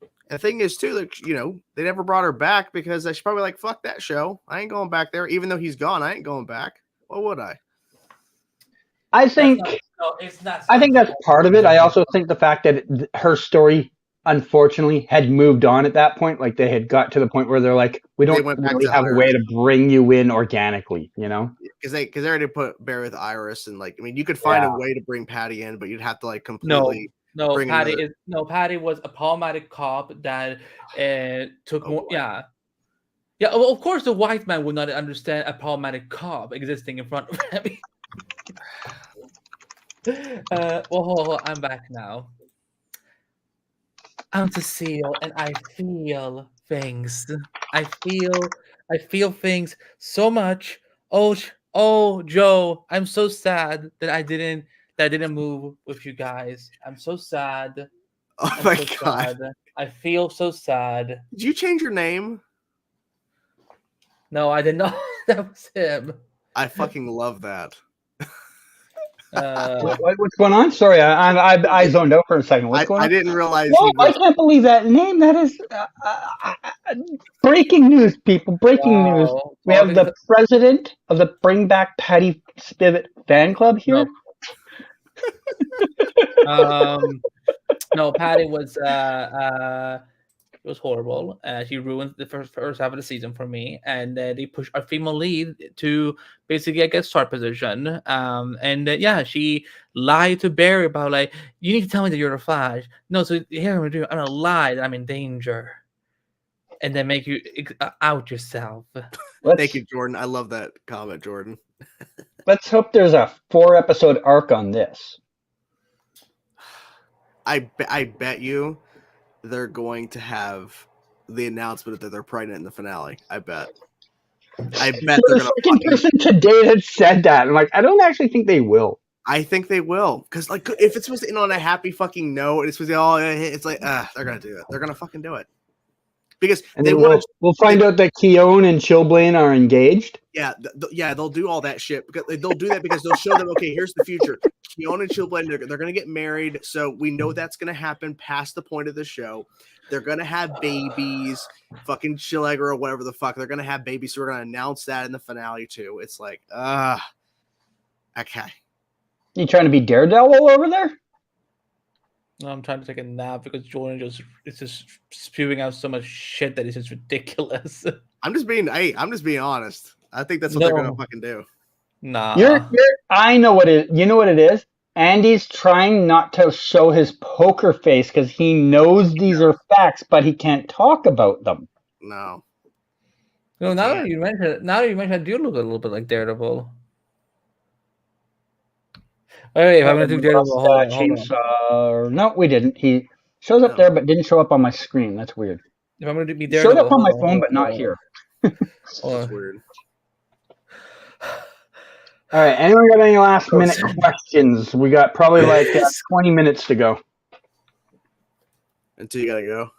And the thing is, too, like, they never brought her back because she's probably like, fuck that show. I ain't going back there. Even though he's gone, I ain't going back. What would I? I think it's not. I think that's part of it. I also think the fact that her story, unfortunately, had moved on at that point. Like they had got to the point where they're like, we don't went back really to have a Iris. way to bring you in organically, Because they already put Barry with Iris, and like, I mean, you could find a way to bring Patty in, but you'd have to like completely. No, bring Patty another- Patty was a problematic cop that took more. boy. Yeah. Yeah, well, of course, the white man would not understand a problematic cop existing in front of him. Hold on, I'm back now. I'm Cecile, and I feel things. I feel things so much. Oh, Joe, I'm so sad that I didn't move with you guys. I'm so sad. Oh I'm my so god! sad. I feel so sad. Did you change your name? No, I did not. That was him. I fucking love that. What's going on? Sorry, I zoned out for a second. What's going on? I didn't realize. Whoa, I can't believe that name. That is breaking news, people. Breaking news. Wow. We have the president of the Bring Back Patty Spivot fan club here. No, Patty was it was horrible. She ruined the first half of the season for me, and they pushed our female lead to basically a guest star position. Yeah, she lied to Barry about like, you need to tell me that you're the Flash. No, so here I'm gonna lie that I'm in danger, and then make you out yourself. Thank you, Jordan. I love that comment, Jordan. Let's hope there's a 4-episode arc on this. I bet you they're going to have the announcement that they're pregnant in the finale. I bet You're they're the second person today that said that. I'm like, I don't actually think they will. I think they will, because like, if it's supposed to end on a happy fucking note, it's supposed to it's like they're gonna do it. They're gonna fucking do it because And they then we'll find out that Keown and Chilblain are engaged. Yeah, they'll do all that shit because they'll do that because they'll show them, okay, here's the future. Keown and Chilblain, they're going to get married, so we know that's going to happen past the point of the show. They're going to have babies, fucking Chillegger or whatever the fuck. They're going to have babies, so we're going to announce that in the finale too. It's like, okay. You trying to be Daredevil over there? No, I'm trying to take a nap because Jordan is just spewing out so much shit that is just ridiculous. I'm just being honest. I think that's what they're gonna fucking do. Nah. I know what it. You know what it is. Andy's trying not to show his poker face because he knows these are facts, but he can't talk about them. No. No. Now that you mentioned, I do look a little bit like Daredevil. Wait, I'm gonna do Daredevil. Hold on. No, we didn't. He shows up there, but didn't show up on my screen. That's weird. If I'm gonna be Daredevil, showed up on my phone, but not here. That's weird. All right. Anyone got any last minute questions? We got probably like 20 minutes to go. Until you gotta go.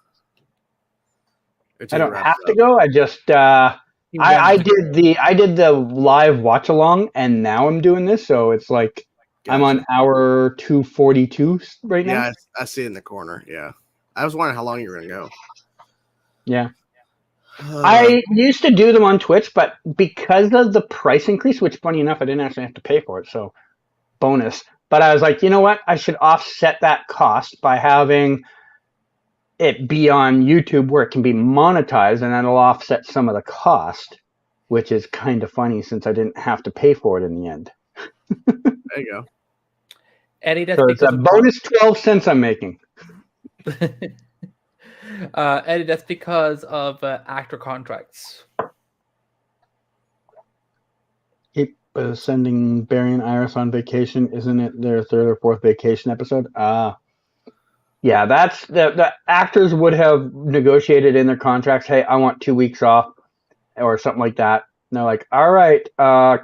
I don't have to go. I just I did the live watch along, and now I'm doing this, so it's like I'm on hour 242 right now. Yeah, I see it in the corner. Yeah, I was wondering how long you were gonna go. Yeah. I used to do them on Twitch, but because of the price increase, which funny enough, I didn't actually have to pay for it, so bonus. But I was like, you know what? I should offset that cost by having it be on YouTube where it can be monetized, and that'll offset some of the cost, which is kind of funny since I didn't have to pay for it in the end. There you go. Eddie, that's so it's a bonus 12 cents I'm making. Eddie, that's because of actor contracts. Keep sending Barry and Iris on vacation. Isn't it their third or fourth vacation episode? Yeah, that's the actors would have negotiated in their contracts, hey, I want 2 weeks off or something like that. And they're like, all right,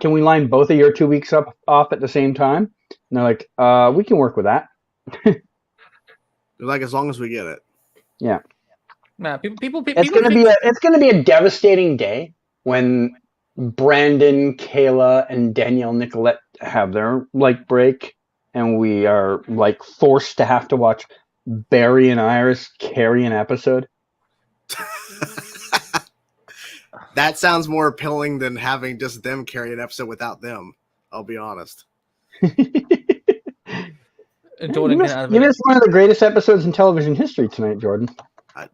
can we line both of your 2 weeks off at the same time? And they're like, we can work with that. Like, as long as we get it. Yeah. Nah, people It's gonna think be a devastating day when Brandon, Kayla, and Danielle Nicolette have their like break, and we are like forced to have to watch Barry and Iris carry an episode. That sounds more appealing than having just them carry an episode without them. I'll be honest. Jordan can You missed one of the greatest episodes in television history tonight, Jordan.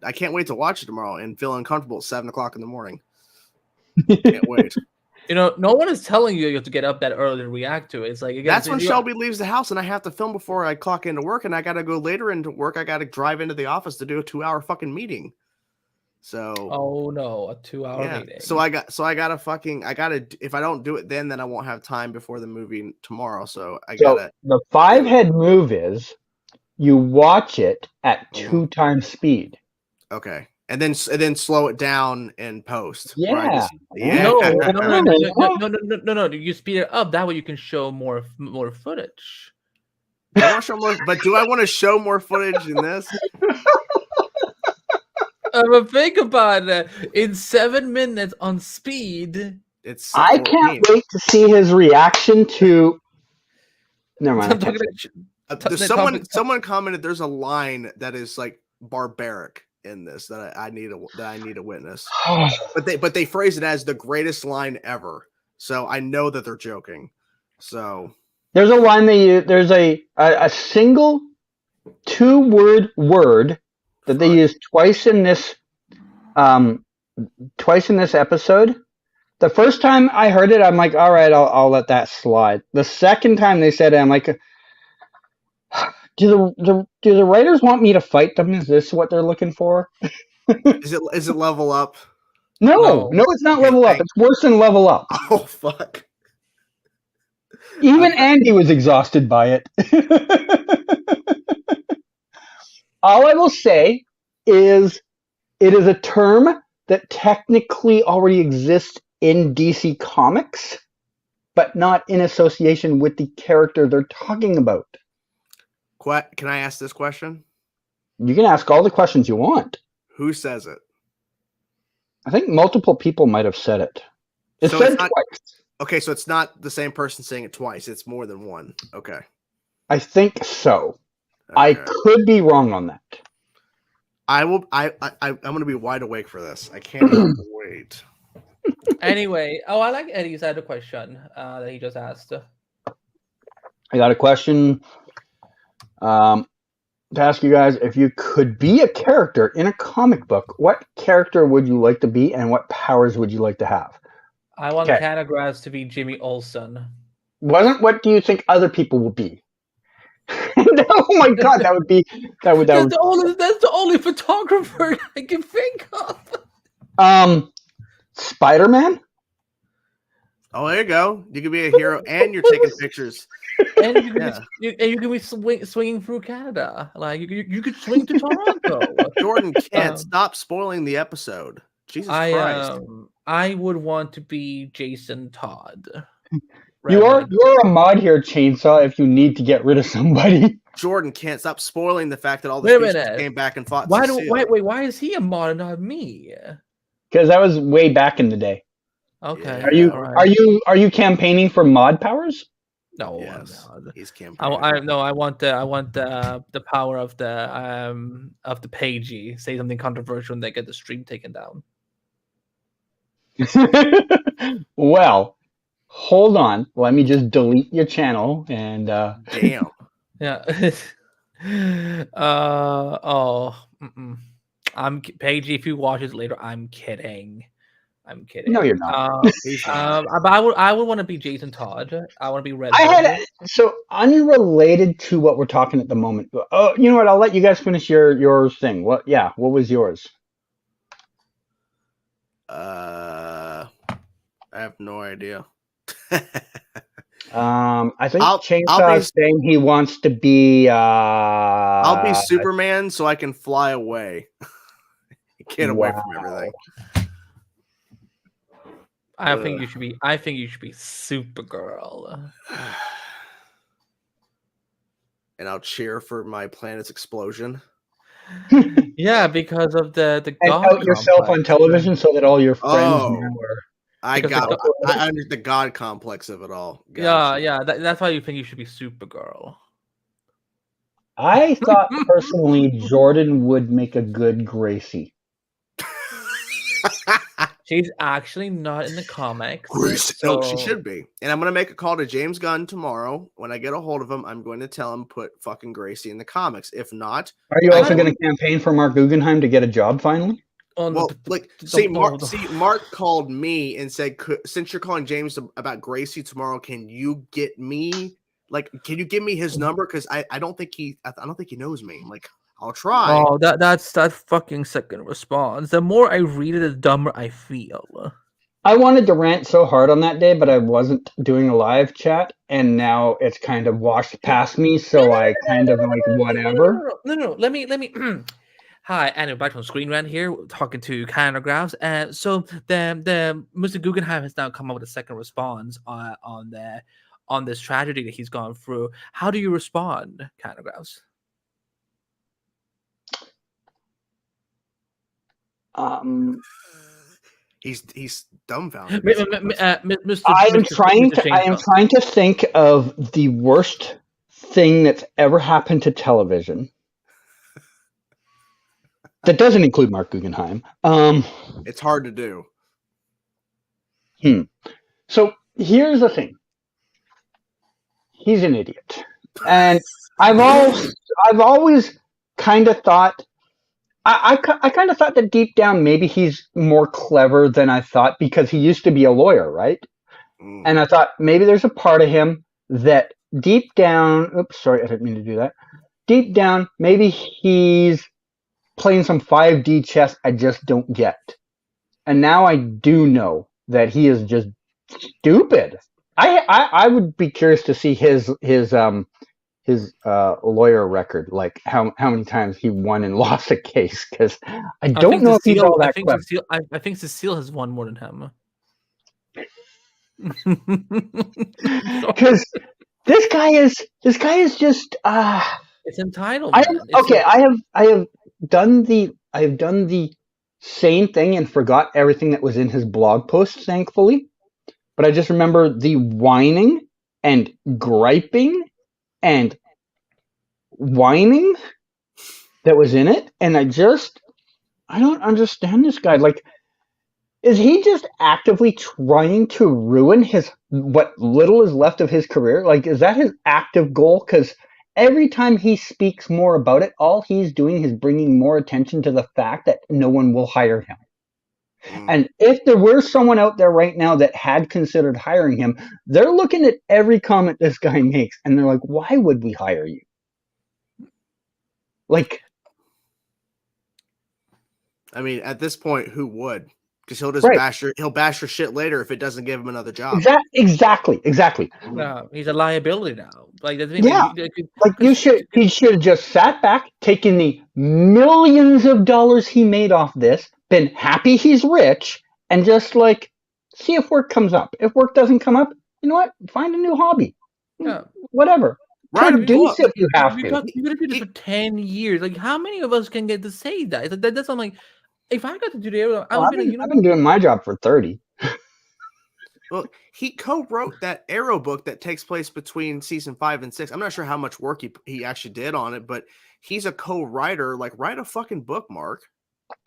I can't wait to watch it tomorrow and feel uncomfortable at 7:00 in the morning. Can't wait. no one is telling you have to get up that early to react to it. It's like again, That's when Shelby leaves the house and I have to film before I clock into work, and I got to go later into work. I got to drive into the office to do a 2-hour fucking meeting. So oh no, a 2-hour meeting. So I gotta if I don't do it then I won't have time before the movie tomorrow. So the 5-head move is you watch it at 2 times speed. Okay. And then slow it down in post. Yeah. No. You speed it up. That way you can show more footage. I want to show more, but do I want to show more footage in this? But think about it. In 7 minutes on speed, I can't wait to see his reaction to. Never mind. Someone commented there's a line that is like barbaric in this that I need to witness. but they phrase it as the greatest line ever. So I know that they're joking. So there's a line there's a single 2-word that they use twice in this episode. The first time I heard it, I'm like, all right, I'll let that slide. The second time they said it, I'm like, do the writers want me to fight them? Is this what they're looking for? Is it Level Up? No, it's not Level Up. It's worse than Level Up. Oh fuck. Even Andy was exhausted by it. All I will say is it is a term that technically already exists in DC Comics, but not in association with the character they're talking about. Can I ask this question? You can ask all the questions you want. Who says it? I think multiple people might have said it. It's said twice. Okay, so it's not the same person saying it twice. It's more than one. Okay. I think so. Okay. I could be wrong on that. I'm going to be wide awake for this. I cannot wait. Anyway, I like Eddie's other question that he just asked. I got a question to ask you guys. If you could be a character in a comic book, what character would you like to be and what powers would you like to have? I want Canagrass to be Jimmy Olsen. What do you think other people will be? Oh my god, That's the only photographer I can think of. Spider-Man? Oh, there you go. You can be a hero and you're taking pictures. And you can be swinging through Canada. Like you could swing to Toronto. Jordan can't stop spoiling the episode. Jesus Christ. I would want to be Jason Todd. You're a mod here, Chainsaw, if you need to get rid of somebody. Jordan can't stop spoiling the fact that all the species came back and fought. Why is he a mod and not me? Because that was way back in the day. Okay. Are you campaigning for mod powers? No, yes, he's campaigning. I want the power of the pagey. Say something controversial and they get the stream taken down. Well, hold on. Let me just delete your channel and damn. Yeah. I'm Pagey. If you watch it later, I'm kidding. No, you're not. But I would want to be Jason Todd. I want to be Red. So unrelated to what we're talking at the moment. Oh, you know what? I'll let you guys finish your thing. What was yours? I have no idea. I think Chainsaw is saying he wants to be. I'll be Superman so I can fly away. Get away from everything. I think you should be Supergirl. And I'll cheer for my planet's explosion. Yeah, because of the And God out yourself on complex. television so that all your friends Oh, now are. I Because got. the I under the God complex of it all. Yeah, Gotcha. yeah. That's why you think you should be Supergirl. I thought personally Jordan would make a good Gracie. She's actually not in the comics, Grace. so No, she should be. And I'm gonna make a call to James Gunn tomorrow. When I get a hold of him, I'm going to tell him put fucking Gracie in the comics. If not, Are you I also don't- going to campaign for Mark Guggenheim to get a job finally? Oh, no, well, but- like, but see, don't- Mark. no. See, Mark called me and said, "Since you're calling James about Gracie tomorrow, can you get me? Like, can you give me his number? Because I don't think he knows me. I'm like, I'll try. Oh, that's that fucking second response. The more I read it, the dumber I feel. I wanted to rant so hard on that day, but I wasn't doing a live chat, and now it's kind of washed past me, so I kind of like whatever. No. Let me. Hi, Andrew, back from Screen Rant here, talking to Canographs. And so the Mr. Guggenheim has now come up with a second response on this tragedy that he's gone through. How do you respond, Canographs? He's dumbfounded. Mr. I am Mr. trying Mr. to. I am Chainsaw. trying to think of the worst thing that's ever happened to television. That doesn't include Mark Guggenheim. It's hard to do. So here's the thing. He's an idiot, and I've always kind of thought. I kind of thought that deep down maybe he's more clever than I thought because he used to be a lawyer, right? Mm. And I thought maybe there's a part of him that deep down. Oops, sorry, I didn't mean to do that. Deep down, maybe he's playing some 5D chess I just don't get. And now I do know that he is just stupid. I would be curious to see his lawyer record, like how many times he won and lost a case, because I don't know if he's all that clever. I think Cecile has won more than him. Because this guy is just It's entitled. I have done the same thing and forgot everything that was in his blog post, thankfully. But I just remember the whining and griping and whining that was in it, and I don't understand this guy. Like, is he just actively trying to ruin what little is left of his career? Like, is that his active goal? Because every time he speaks more about it, all he's doing is bringing more attention to the fact that no one will hire him. And if there were someone out there right now that had considered hiring him, they're looking at every comment this guy makes, and they're like, why would we hire you? Like, I mean, at this point, who would? Because he'll just Right. bash your shit later if it doesn't give him another job. exactly. No, he's a liability now. Like the thing. Yeah. Like, he should have just sat back, taken the millions of dollars he made off this, been happy he's rich, and just like see if work comes up. If work doesn't come up, you know what? Find a new hobby. Yeah. Whatever. Right, Produce if you have You to. got to do this for 10 years. Like, how many of us can get to say that? It's like, that's I'm like, if I got to do the I Well, would I've be like, been, you know I've what? been doing my job for 30. Well, he co-wrote that Arrow book that takes place between season 5 and 6. I'm not sure how much work he actually did on it, but he's a co-writer. Like, write a fucking book, Mark.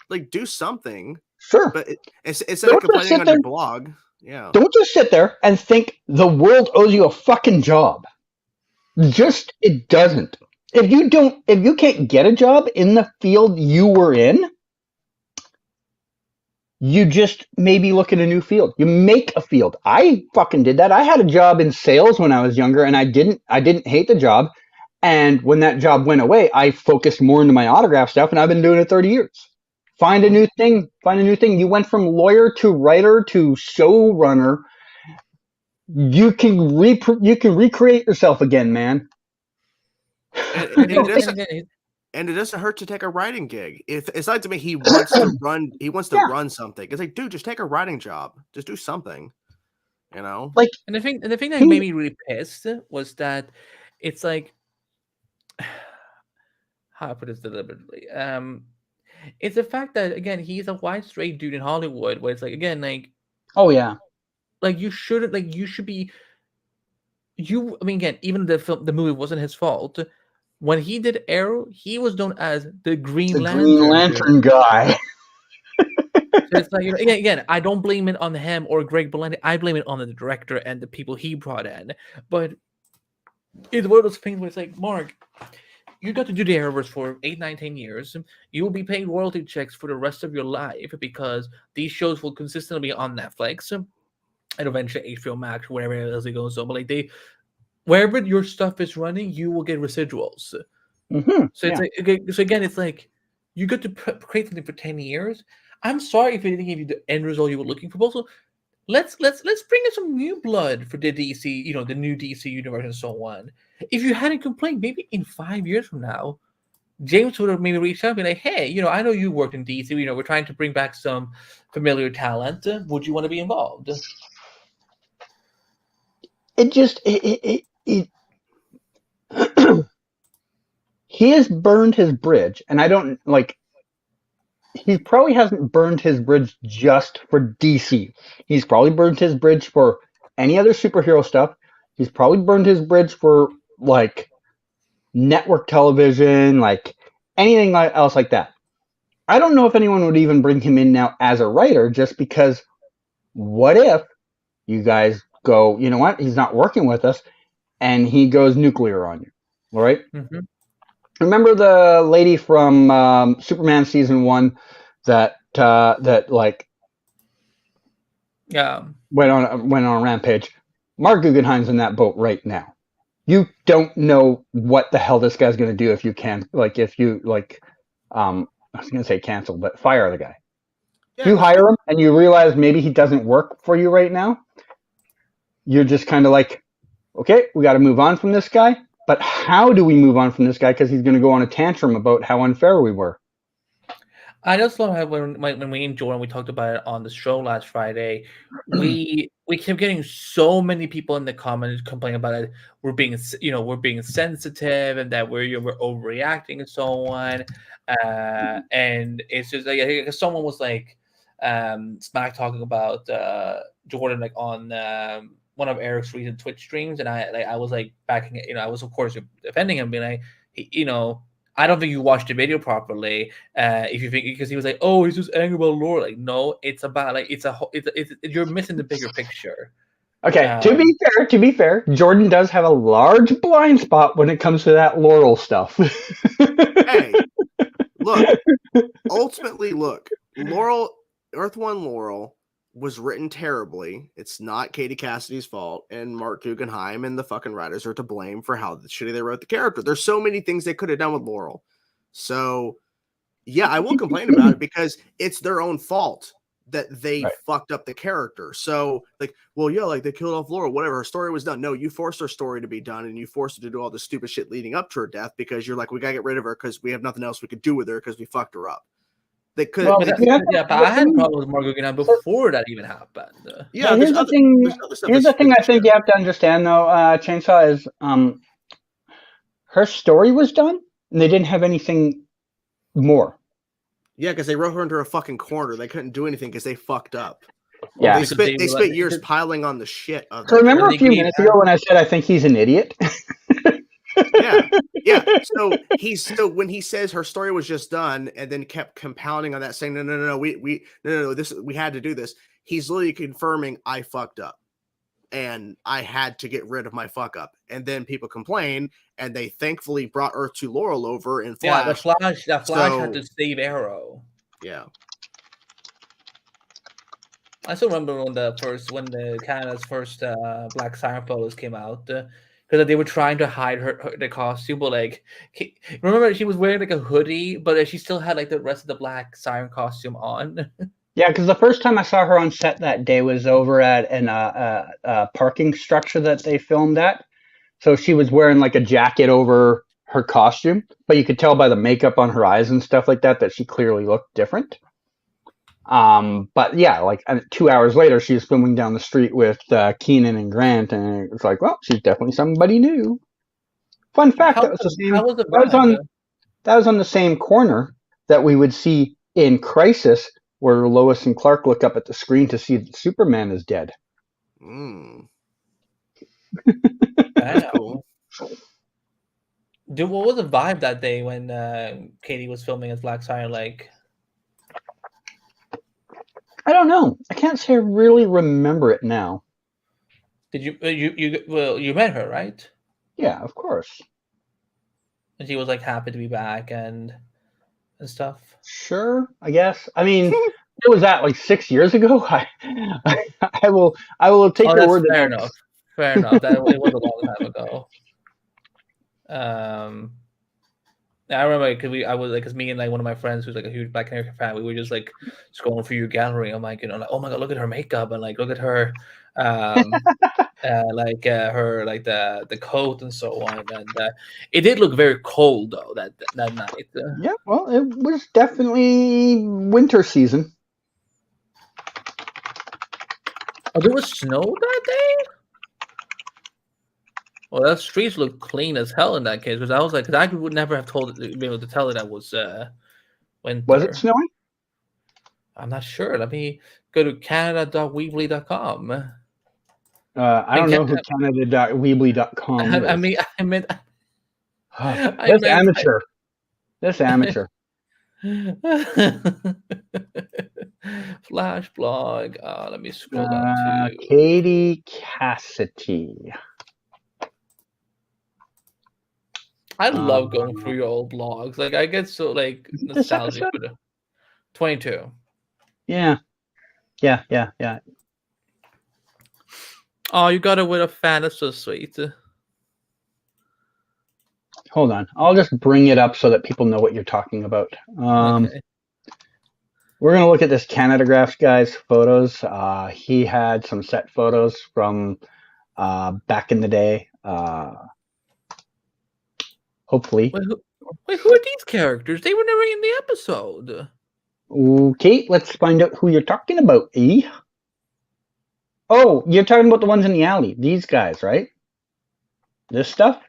Like, do something. Sure. But instead of Don't just complaining sit on your there. blog, yeah. Don't just sit there and think the world owes you a fucking job. Just, it doesn't. If you can't get a job in the field you were in, you just maybe look at a new field. You make a field. I fucking did that. I had a job in sales when I was younger, and I didn't hate the job. And when that job went away, I focused more into my autograph stuff, and I've been doing it 30 years. Find a new thing. You went from lawyer to writer to showrunner. You can recreate yourself again, man. And it doesn't hurt to take a writing gig. If it's like to me, he wants to run. He wants to run something. It's like, dude, just take a writing job. Just do something. You know. Like, And the thing that made me really pissed was that it's like, how I put this deliberately. It's the fact that again he's a white straight dude in Hollywood, where it's like again Oh yeah, you shouldn't you should be you. I mean again, even the movie wasn't his fault. When he did Arrow, he was known as the Green the Green Lantern. Lantern guy. So it's like again, I don't blame it on him or Greg Berlanti. I blame it on the director and the people he brought in. But it's one of those things where it's like, Mark, you got to do the Arrowverse for 8, 9, 10 years. You will be paying royalty checks for the rest of your life because these shows will consistently be on Netflix and eventually HBO Max, wherever else it goes. So, but wherever your stuff is running, you will get residuals. Mm-hmm. So it's so again, it's like you got to create something for 10 years. I'm sorry if it didn't give you the end result you were looking for. But also, let's bring in some new blood for the DC, the new DC universe and so on. If you hadn't complained, maybe in 5 years from now, James would have maybe reached out and be like, hey, I know you worked in DC. We're trying to bring back some familiar talent. Would you want to be involved? It just he has burned his bridge, and I don't like. He probably hasn't burned his bridge just for DC. He's probably burned his bridge for any other superhero stuff. He's probably burned his bridge for like network television, like anything else like that. I don't know if anyone would even bring him in now as a writer, just because what if you guys go, you know what, he's not working with us, and he goes nuclear on you, all right? Mm-hmm. Remember the lady from Superman season 1 that like went on a rampage? Mark Guggenheim's in that boat right now. You don't know what the hell this guy's going to do if you I was going to say cancel, but fire the guy. Yeah, You hire him and you realize maybe he doesn't work for you right now. You're just kind of like, okay, we got to move on from this guy. But how do we move on from this guy? Because he's going to go on a tantrum about how unfair we were. I just love how when we and Jordan we talked about it on the show last Friday, we kept getting so many people in the comments complaining about it. We're being sensitive and that we're overreacting and so on. And it's just like someone was like smack talking about Jordan like on one of Eric's recent Twitch streams, and I was like backing it. I was of course defending him, being like, I don't think you watched the video properly. If you think, because he was like, "Oh, he's just angry about Laura." Like, no, it's about like it's you're missing the bigger picture. Okay, to be fair, Jordan does have a large blind spot when it comes to that Laurel stuff. Hey, ultimately, Laurel, Earth One Laurel was written terribly. It's not Katie Cassidy's fault, and Mark Guggenheim and the fucking writers are to blame for how shitty they wrote the character. There's so many things they could have done with Laurel. So, yeah, I will complain about it because it's their own fault that they fucked up the character. So, like, well, yeah, like they killed off Laurel, whatever. Her story was done. No, you forced her story to be done, and you forced her to do all the stupid shit leading up to her death because you're like, we gotta get rid of her because we have nothing else we could do with her because we fucked her up. They could. Well, but I had problems with Mark Guggenheim before that even happened. Yeah, here's the thing I think you have to understand, though, Chainsaw, is her story was done, and they didn't have anything more. Yeah, because they wrote her into a fucking corner. They couldn't do anything because they fucked up. Yeah, they spent years piling on the shit of. So remember a few minutes ago when I said I think he's an idiot? Yeah. So when he says her story was just done and then kept compounding on that, saying no, we had to do this. He's literally confirming I fucked up, and I had to get rid of my fuck up. And then people complain, and they thankfully brought Earth to Laurel over in Flash. Yeah, the Flash had to save Arrow. Yeah. I still remember when Canada's first Black Siren photos came out. Because they were trying to hide the costume, but like, remember she was wearing like a hoodie, but she still had like the rest of the Black Siren costume on. Yeah, because the first time I saw her on set that day was over at a parking structure that they filmed at. So she was wearing like a jacket over her costume, but you could tell by the makeup on her eyes and stuff like that she clearly looked different. But yeah, like 2 hours later, she was filming down the street with Keenan and Grant, and it's like, well, she's definitely somebody new. Fun fact: that was the same. that was on the same corner that we would see in Crisis, where Lois and Clark look up at the screen to see that Superman is dead. That's cool. Dude, what was the vibe that day when Katie was filming as Black Siren? Like, I don't know. I can't say I really remember it now. did you met her, right? Yeah, of course. And she was like happy to be back and stuff. Sure, I guess. I mean, what was that, like 6 years ago? I will take your that's word. fair enough. Fair enough. That it was a long time ago. I remember because me and like one of my friends who's like a huge Black Canary fan, we were just like scrolling through your gallery. I'm like, like, oh my god, look at her makeup and like look at her, her like the coat and so on. And it did look very cold though that night. Yeah, well, it was definitely winter season. Oh, there was snow that day. Well, that streets looked clean as hell in that case because I was like, I would never have been able to tell that was winter. Was it snowing? I'm not sure. Let me go to canada.weebly.com. I don't know who Canada.weebly.com is. I meant. That's amateur. That's amateur. Flash blog. Let me scroll down to Katie Cassidy. I love going through your old blogs. Like I get so like nostalgic for the 22. Yeah. Oh, you got it with a fan. That's so sweet. Hold on. I'll just bring it up so that people know what you're talking about. Okay. We're going to look at this Canadagraphs guy's photos. He had some set photos from back in the day. Hopefully. Wait, who are these characters? They were never in the episode. Okay, let's find out who you're talking about, eh? Oh, you're talking about the ones in the alley. These guys, right? This stuff?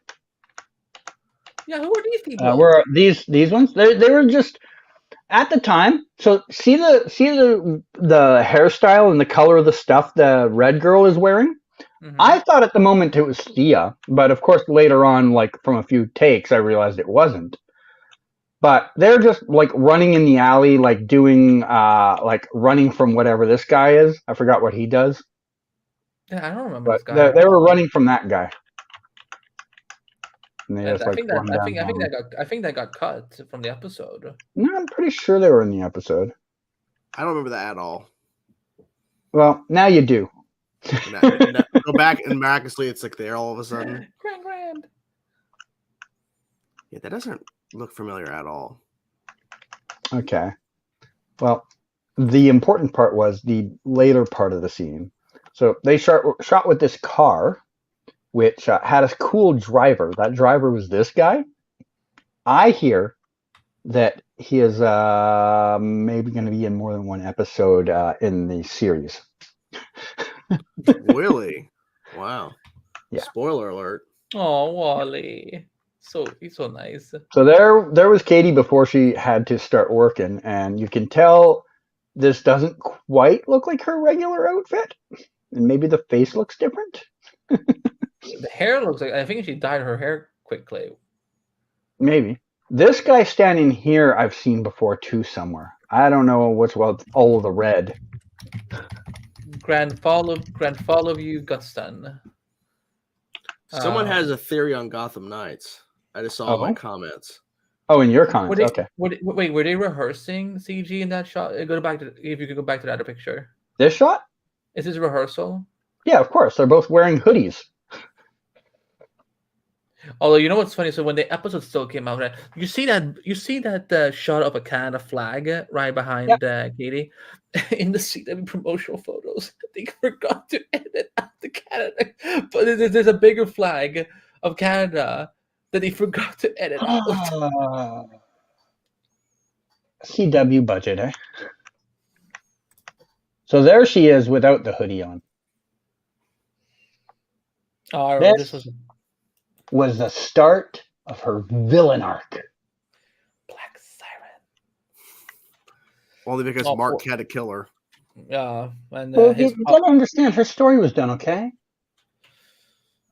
Yeah, who are these people? Where are these ones? They were just at the time. So see the hairstyle and the color of the stuff the red girl is wearing? Mm-hmm. I thought at the moment it was Thea, but of course later on, like from a few takes, I realized it wasn't. But they're just like running in the alley, like doing like running from whatever this guy is. I forgot what he does. Yeah, I don't remember But this guy. they were running from that guy. And I think that got cut from the episode. No, I'm pretty sure they were in the episode. I don't remember that at all. Well, now you do. Go back and miraculously it's like there all of a sudden. Grand. Yeah, that doesn't look familiar at all. Okay. Well, the important part was the later part of the scene. So they shot with this car, which had a cool driver. That driver was this guy. I hear that he is maybe going to be in more than one episode in the series. Really? Wow. Yeah. Spoiler alert. Oh, Wally. He's so nice. So there was Katie before she had to start working, and you can tell this doesn't quite look like her regular outfit. And maybe the face looks different. The hair looks like, I think she dyed her hair quickly. Maybe. This guy standing here I've seen before too somewhere. I don't know what's all of the red. Grand fall of you, Guston. Someone has a theory on Gotham Knights. I just saw in my comments. Oh, in your comments, okay. Wait, were they rehearsing CG in that shot? If you could go back to the other picture. This shot? Is this rehearsal? Yeah, of course. They're both wearing hoodies. Although you know what's funny, so when the episode still came out, you see that shot of a Canada flag right behind Katie in the CW promotional photos. They forgot to edit out the Canada, but there's a bigger flag of Canada that they forgot to edit out. CW budget, eh? So there she is without the hoodie on. This was the start of her villain arc. Only because Mark had to kill her. Yeah, and Well, you gotta understand, her story was done, okay?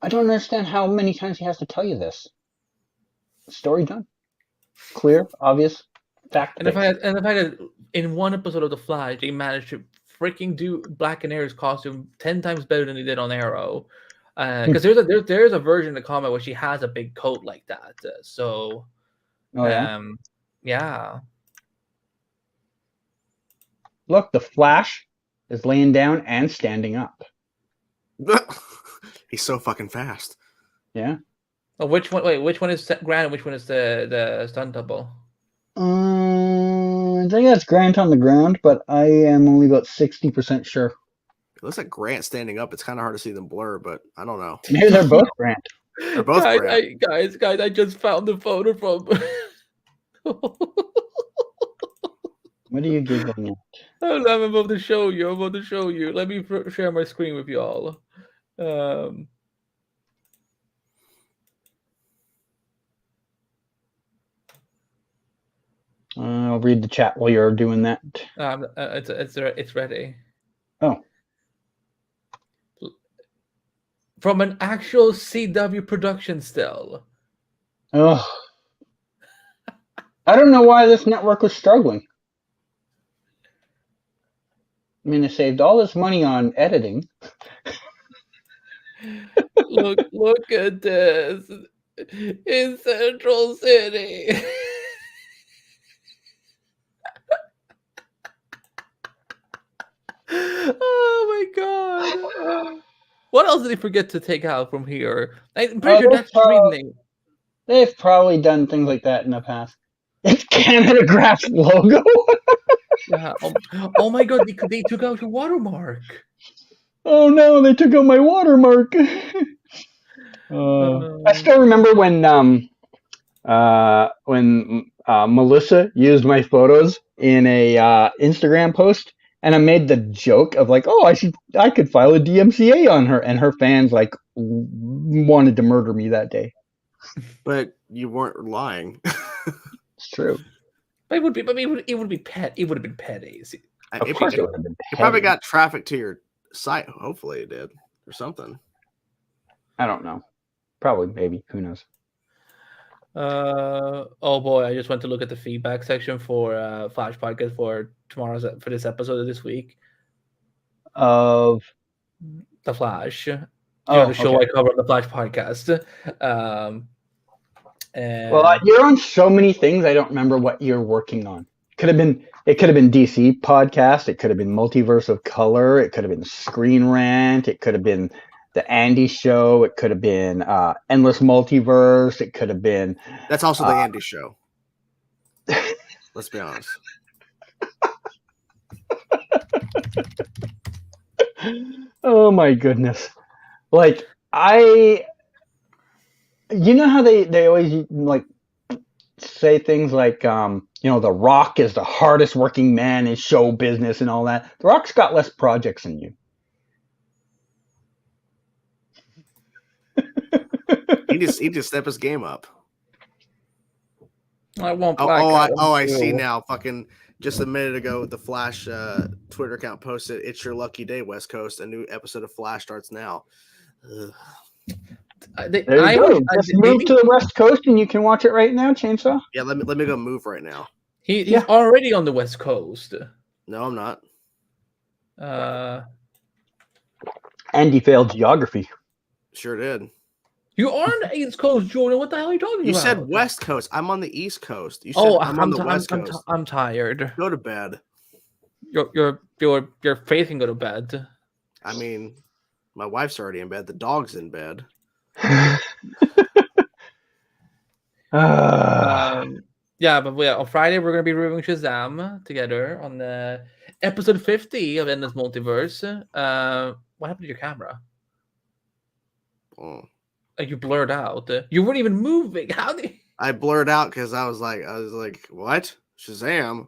I don't understand how many times he has to tell you this. Story done. Clear, obvious, fact and the based. fact that in one episode of The Flash, they managed to freaking do Black Canary's costume 10 times better than they did on Arrow. Because there's a version of the comic where she has a big coat like that. So, Oh, yeah? Yeah. Look, the Flash is laying down and standing up. He's so fucking fast. Yeah. Oh, which one? Wait, which one is Grant and which one is the stunt double? I think that's Grant on the ground, but I am only about 60% sure. It looks like Grant standing up. It's kind of hard to see them blur, but I don't know. Maybe they're both Grant. They're both Grant. Guys, I just found the photo from. What are you giggling at? I'm about to show you. Let me share my screen with you all. I'll read the chat while you're doing that. It's ready. Oh. From an actual CW production still. Oh. I don't know why this network was struggling. I mean, they saved all this money on editing. Look at this. In Central City. Oh my god. What else did he forget to take out from here? I'm pretty sure that's streaming. They've probably done things like that in the past. It's Canada Graph's logo. Yeah. Oh my god, they took out your watermark. Oh no, they took out my watermark. I still remember when Melissa used my photos in a Instagram post, and I made the joke of like, oh, I could file a DMCA on her, and her fans like wanted to murder me that day. But you weren't lying. It's true. But it would have been petty. Of course, it would have been. It probably got traffic to your site. Hopefully, it did or something. I don't know. Probably, maybe. Who knows? Oh boy, I just went to look at the feedback section for Flash Podcast for this episode of this week Of The Flash. Oh, the show okay. I cover on the Flash Podcast. Well, you're on so many things. I don't remember what you're working on. It could have been DC podcast. It could have been Multiverse of Color. It could have been Screen Rant. It could have been the Andy Show. It could have been Endless Multiverse. It could have been. That's also the Andy Show. Let's be honest. Oh my goodness! Like you know how they always like say things like The Rock is the hardest working man in show business and all that. The Rock's got less projects than you. He just step his game up. I won't. I see now. Fucking just a minute ago, the Flash Twitter account posted, "It's your lucky day, West Coast. A new episode of Flash starts now." There you go. Just move to the West Coast and you can watch it right now, Chainsaw. Yeah, let me go move right now. He's already on the West Coast. No, I'm not. Andy failed geography. Sure did. You are on the East Coast, Jordan. What the hell are you talking about? You said West Coast. I'm on the East Coast. You said I'm on the West Coast. I'm tired. Go to bed. Your face can go to bed. I mean, my wife's already in bed. The dog's in bed. Yeah, but on Friday we're gonna be reviewing Shazam together on the episode 50 of Endless Multiverse. What happened to your camera? Oh. Like you blurred out. You weren't even moving. How did I blurred out because I was like, what? Shazam?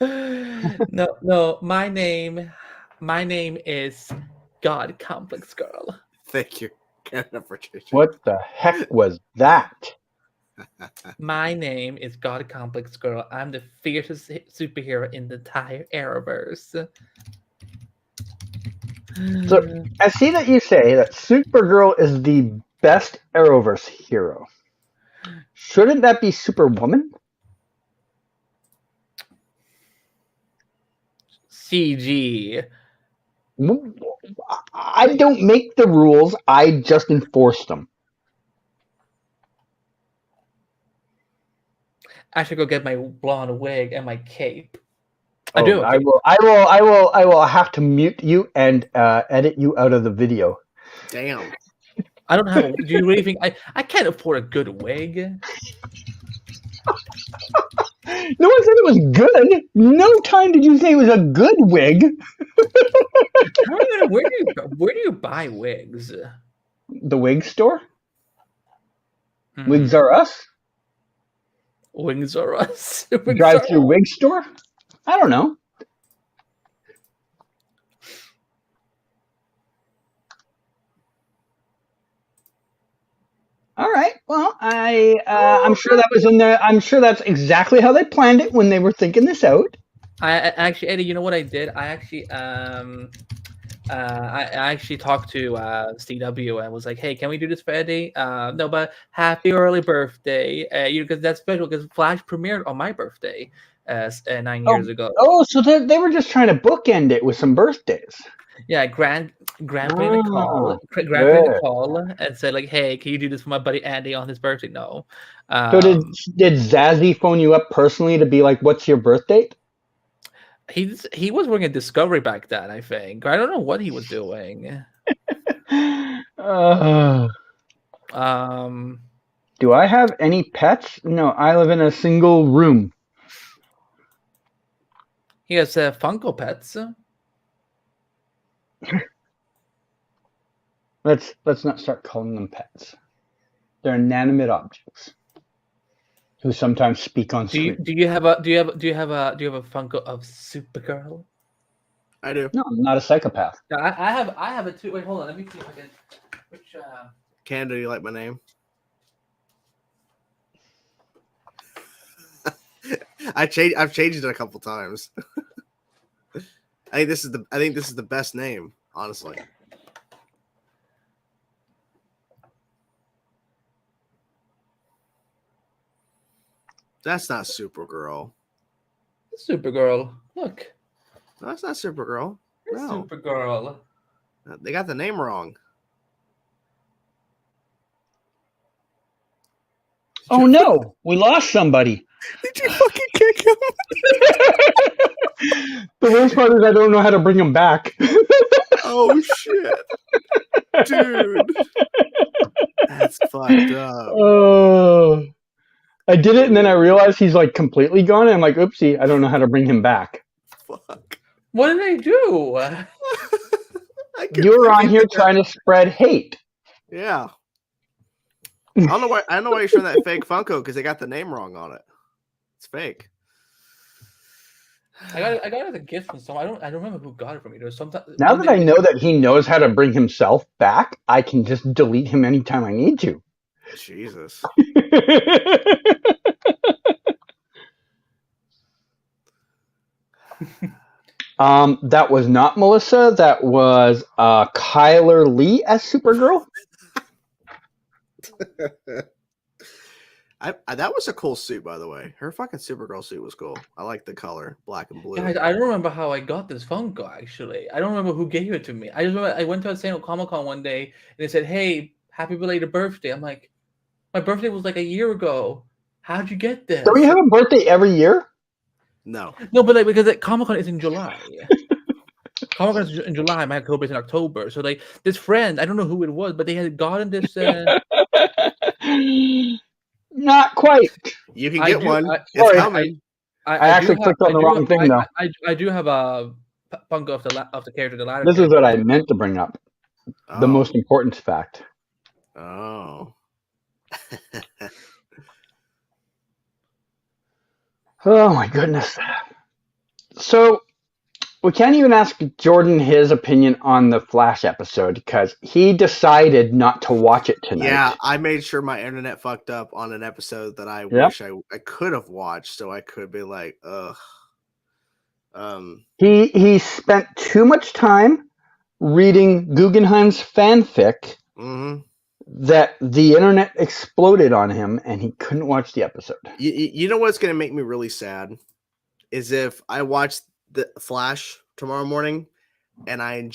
No. My name is God Complex Girl. Thank you, Canada, for changing. What the heck was that? My name is God Complex Girl. I'm the fiercest superhero in the entire Arrowverse. So I see that you say that Supergirl is the best Arrowverse hero. Shouldn't that be Superwoman? CG. I don't make the rules. I just enforce them. I should go get my blonde wig and my cape. I Oh, do. Okay. I will have to mute you and edit you out of the video. Damn. I don't have a. Do you really think I can't afford a good wig? No one said it was good. No time did you say it was a good wig. Where do you buy wigs? The wig store? Mhm. Wigs are us? Wigs are us. Wigs Drive are through wig store? I don't know. All right. Well, I'm sure that was in there. I'm sure that's exactly how they planned it when they were thinking this out. I actually, Eddie, you know what I did? I actually I actually talked to CW and was like, "Hey, can we do this for Eddie?" No, but happy early birthday! Because that's special because Flash premiered on my birthday, 9 years ago. Oh, so they were just trying to bookend it with some birthdays. Yeah, Grant put in a call. Grant put in a call and said like, "Hey, can you do this for my buddy Andy on his birthday?" No. So did Zazzy phone you up personally to be like, "What's your birth date?" He was working at Discovery back then, I think. I don't know what he was doing. Do I have any pets? No, I live in a single room. He has Funko Pets. Let's not start calling them pets. They're inanimate objects who sometimes speak on screen. Do you have a Funko of Supergirl? I do. No, I'm not a psychopath. No, I have a two. Wait, hold on. Let me see if I can. Which Canada, you like my name? I've changed it a couple times. I think this is the best name, honestly. That's not Supergirl. Supergirl. Look. No, that's not Supergirl. No. Supergirl. They got the name wrong. Oh no, we lost somebody. Did you fucking kick him? The worst part is I don't know how to bring him back. Oh shit, dude, that's fucked up. Oh, I did it, and then I realized he's like completely gone. And I'm like, oopsie, I don't know how to bring him back. Fuck. What did I do? You were on here trying to spread hate. Yeah. I don't know why you're showing that fake Funko because they got the name wrong on it. It's fake. I got it as a gift from someone. I don't remember who got it from me. There was sometimes. Now that I know that he knows how to bring himself back, I can just delete him anytime I need to. Jesus. That was not Melissa. That was Kyler Lee as Supergirl. That was a cool suit, by the way. Her fucking Supergirl suit was cool. I like the color, black and blue. Guys, I don't remember how I got this Funko. Actually, I don't remember who gave it to me. I just remember I went to a San Diego Comic-Con one day and they said, "Hey, happy belated birthday." I'm like, my birthday was like a year ago. How'd you get this? Don't you have a birthday every year? No, but like because Comic-Con is in July. Comic-Con is in July. My October is in October. So like this friend, I don't know who it was, but they had gotten this. Not quite. you can get one. It's sorry, coming. I actually clicked on the wrong thing, though. I do have a Funko of the character, the ladder. This is what I meant to bring up. The most important fact. Oh. Oh my goodness. So We can't even ask Jordan his opinion on the Flash episode because he decided not to watch it tonight. Yeah, I made sure my internet fucked up on an episode that I Yep. wish I could have watched, so I could be like, ugh. He spent too much time reading Guggenheim's fanfic that the internet exploded on him and he couldn't watch the episode. You know what's going to make me really sad is if I watch the Flash tomorrow morning and I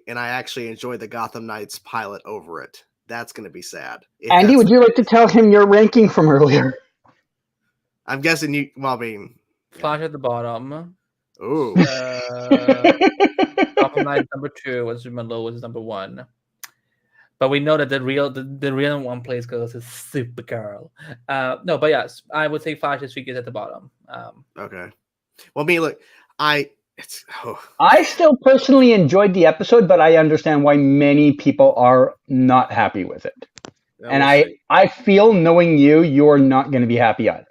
actually enjoy the Gotham Knights pilot over it. That's going to be sad. Andy, would you like to tell him your ranking from earlier? I'm guessing you. Well, I mean, Flash at the bottom. Ooh. Gotham Knights number 2, was Lois is number 1. But we know that the real one place goes is Supergirl. No, but yes, I would say Flash this week is at the bottom. Okay. Well, I mean, look, I still personally enjoyed the episode, but I understand why many people are not happy with it. And I feel, knowing you're not going to be happy either.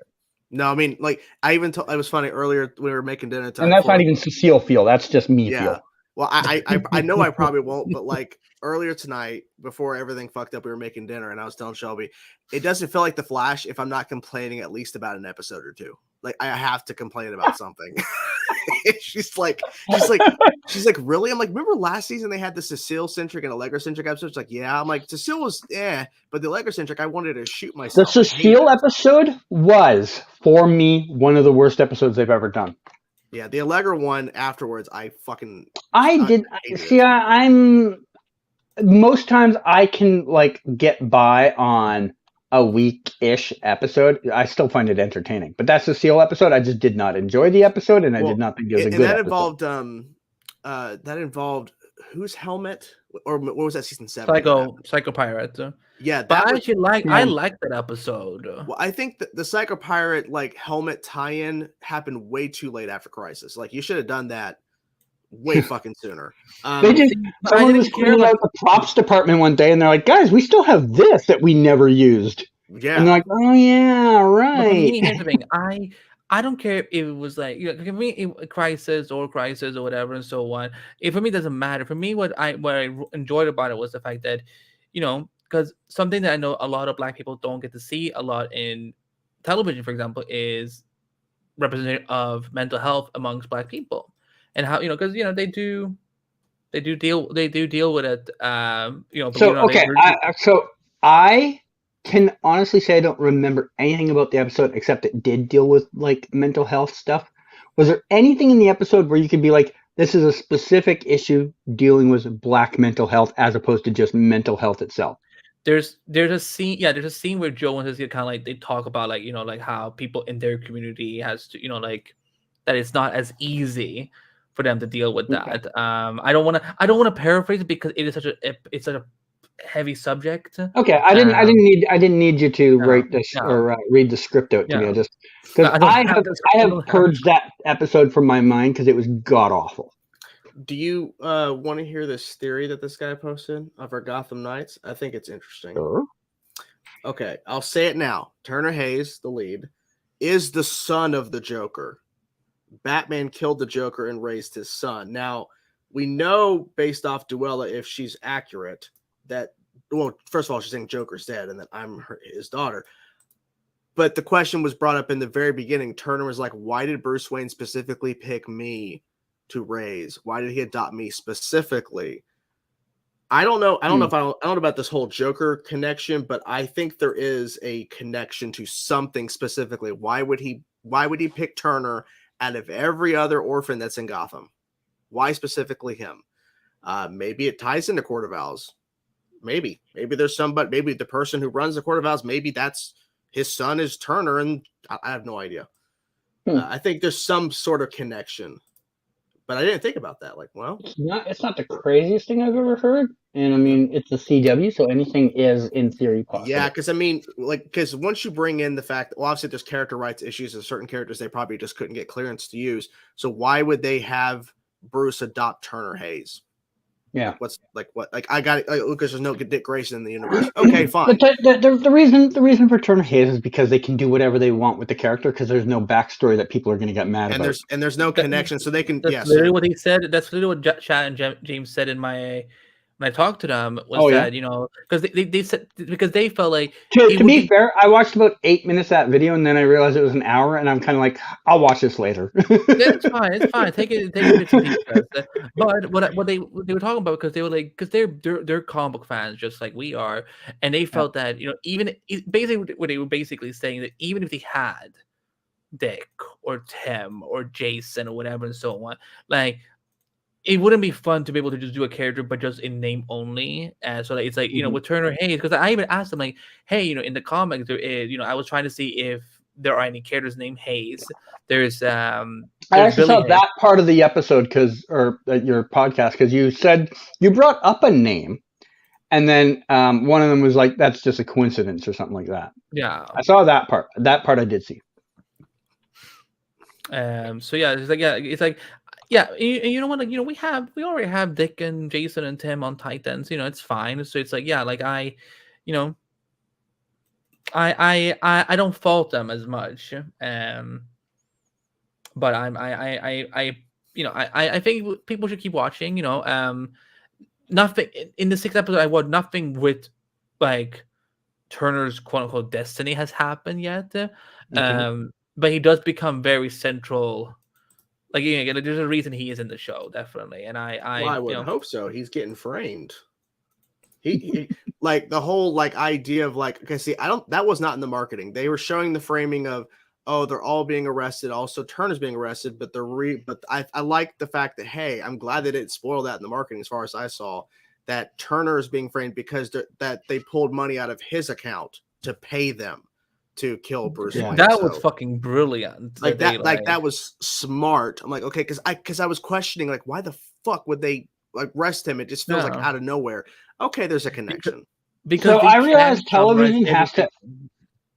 No, I mean, like, I even told, it was funny earlier we were making dinner time. And that's not even Cecile feel. That's just me feel. Well, I know I probably won't, but like earlier tonight, before everything fucked up, we were making dinner, and I was telling Shelby, it doesn't feel like The Flash if I'm not complaining at least about an episode or two. Like, I have to complain about something. she's like, really? I'm like, remember last season they had the Cecile-centric and Allegra-centric episodes? Like, yeah. I'm like, Cecile was, but the Allegra-centric, I wanted to shoot myself. The Cecile episode was, for me, one of the worst episodes they've ever done. Yeah, the Allegra one afterwards, I'm most times I can like get by on a week-ish episode. I still find it entertaining, but that Cecile episode, I just did not enjoy the episode, and I did not think it was a good episode. That involved whose helmet, or what was that, season 7? Psycho Pirate. Yeah, but I liked that episode. Well, I think the Psycho Pirate like helmet tie-in happened way too late after Crisis. Like, you should have done that way fucking sooner. Someone was cleaning out the props department one day, and they're like, "Guys, we still have this that we never used." Yeah, and they're like, "Oh yeah, right." Here's the thing. I don't care if it was like, for me, Crisis or whatever and so on. For me, it doesn't matter. For me, what I enjoyed about it was the fact that, because something that I know a lot of Black people don't get to see a lot in television, for example, is representation of mental health amongst Black people, and how because they do deal with it. So I can honestly say I don't remember anything about the episode except it did deal with like mental health stuff. Was there anything in the episode where you could be like, this is a specific issue dealing with Black mental health as opposed to just mental health itself? There's a scene, there's a scene where Joe and Cecilia kind of like, they talk about like, like how people in their community has to, like that it's not as easy for them to deal with that. I don't want to paraphrase it because it is such a heavy subject. Okay, I didn't need you to write this or read the script out to me. I just because I have purged that episode from my mind because it was god awful. Do you want to hear this theory that this guy posted of our Gotham Knights? I think it's interesting. Sure. Okay, I'll say it now. Turner Hayes, the lead, is the son of the Joker. Batman killed the Joker and raised his son. Now, we know based off Duella, if she's accurate, that, well, first of all, she's saying Joker's dead and that I'm his daughter. But the question was brought up in the very beginning. Turner was like, why did Bruce Wayne specifically pick me to raise? Why did he adopt me specifically? I don't know. I don't know about this whole Joker connection, but I think there is a connection to something specifically. Why would he pick Turner out of every other orphan that's in Gotham? Why specifically him? Maybe it ties into Court of Owls. Maybe there's somebody, maybe the person who runs the Court of Owls, maybe that's his son is Turner, and I have no idea. I think there's some sort of connection, but I didn't think about that. Like, well, it's not the craziest thing I've ever heard, and I mean, it's a CW, so anything is in theory possible. Yeah, because I mean, because once you bring in the fact, well, obviously there's character rights issues and certain characters they probably just couldn't get clearance to use. So why would they have Bruce adopt Turner Hayes? Yeah. Like, what's like what? Like, I got it. Like, Lucas, there's no Dick Grayson in the universe. Okay, fine. But the reason for Turner Hayes is because they can do whatever they want with the character because there's no backstory that people are going to get mad about. There's no connection, so they can. That's literally what he said. That's literally what Chad and James said in my when I talked to them was that because they said because they felt like to be fair, I watched about 8 minutes of that video and then I realized it was an hour and I'm kind of like, I'll watch this later. It's fine. Take it bits and pieces. But what they were talking about because they were like because they're comic book fans just like we are, and they felt that even basically what they were basically saying that even if they had Dick or Tim or Jason or whatever and so on, like it wouldn't be fun to be able to just do a character but just in name only. So like, it's like with Turner Hayes, because I even asked them like, hey, in the comics there is, I was trying to see if there are any characters named Hayes. There's I actually saw that part of the episode your podcast because you said you brought up a name and then one of them was like that's just a coincidence or something like that. Yeah, I saw that part I did see. So yeah, it's like yeah, you know what? Like, we already have Dick and Jason and Tim on Titans. It's fine. So it's like, yeah, like I don't fault them as much. But I think people should keep watching. Nothing in the 6th episode. I watched nothing with like Turner's quote unquote destiny has happened yet. But he does become very central. Like there's a reason he is in the show, definitely, and I wouldn't hope so. He's getting framed. He like the whole like idea of like okay, see, that was not in the marketing. They were showing the framing of they're all being arrested. Also, Turner's being arrested, but I like the fact that hey, I'm glad they didn't spoil that in the marketing. As far as I saw, that Turner is being framed because that they pulled money out of his account to pay them to kill Bruce Wayne. That was fucking brilliant. Like that was smart. I'm like, okay, because I was questioning like why the fuck would they like arrest him? It just feels like out of nowhere. Okay, there's a connection. Because I realize television has to.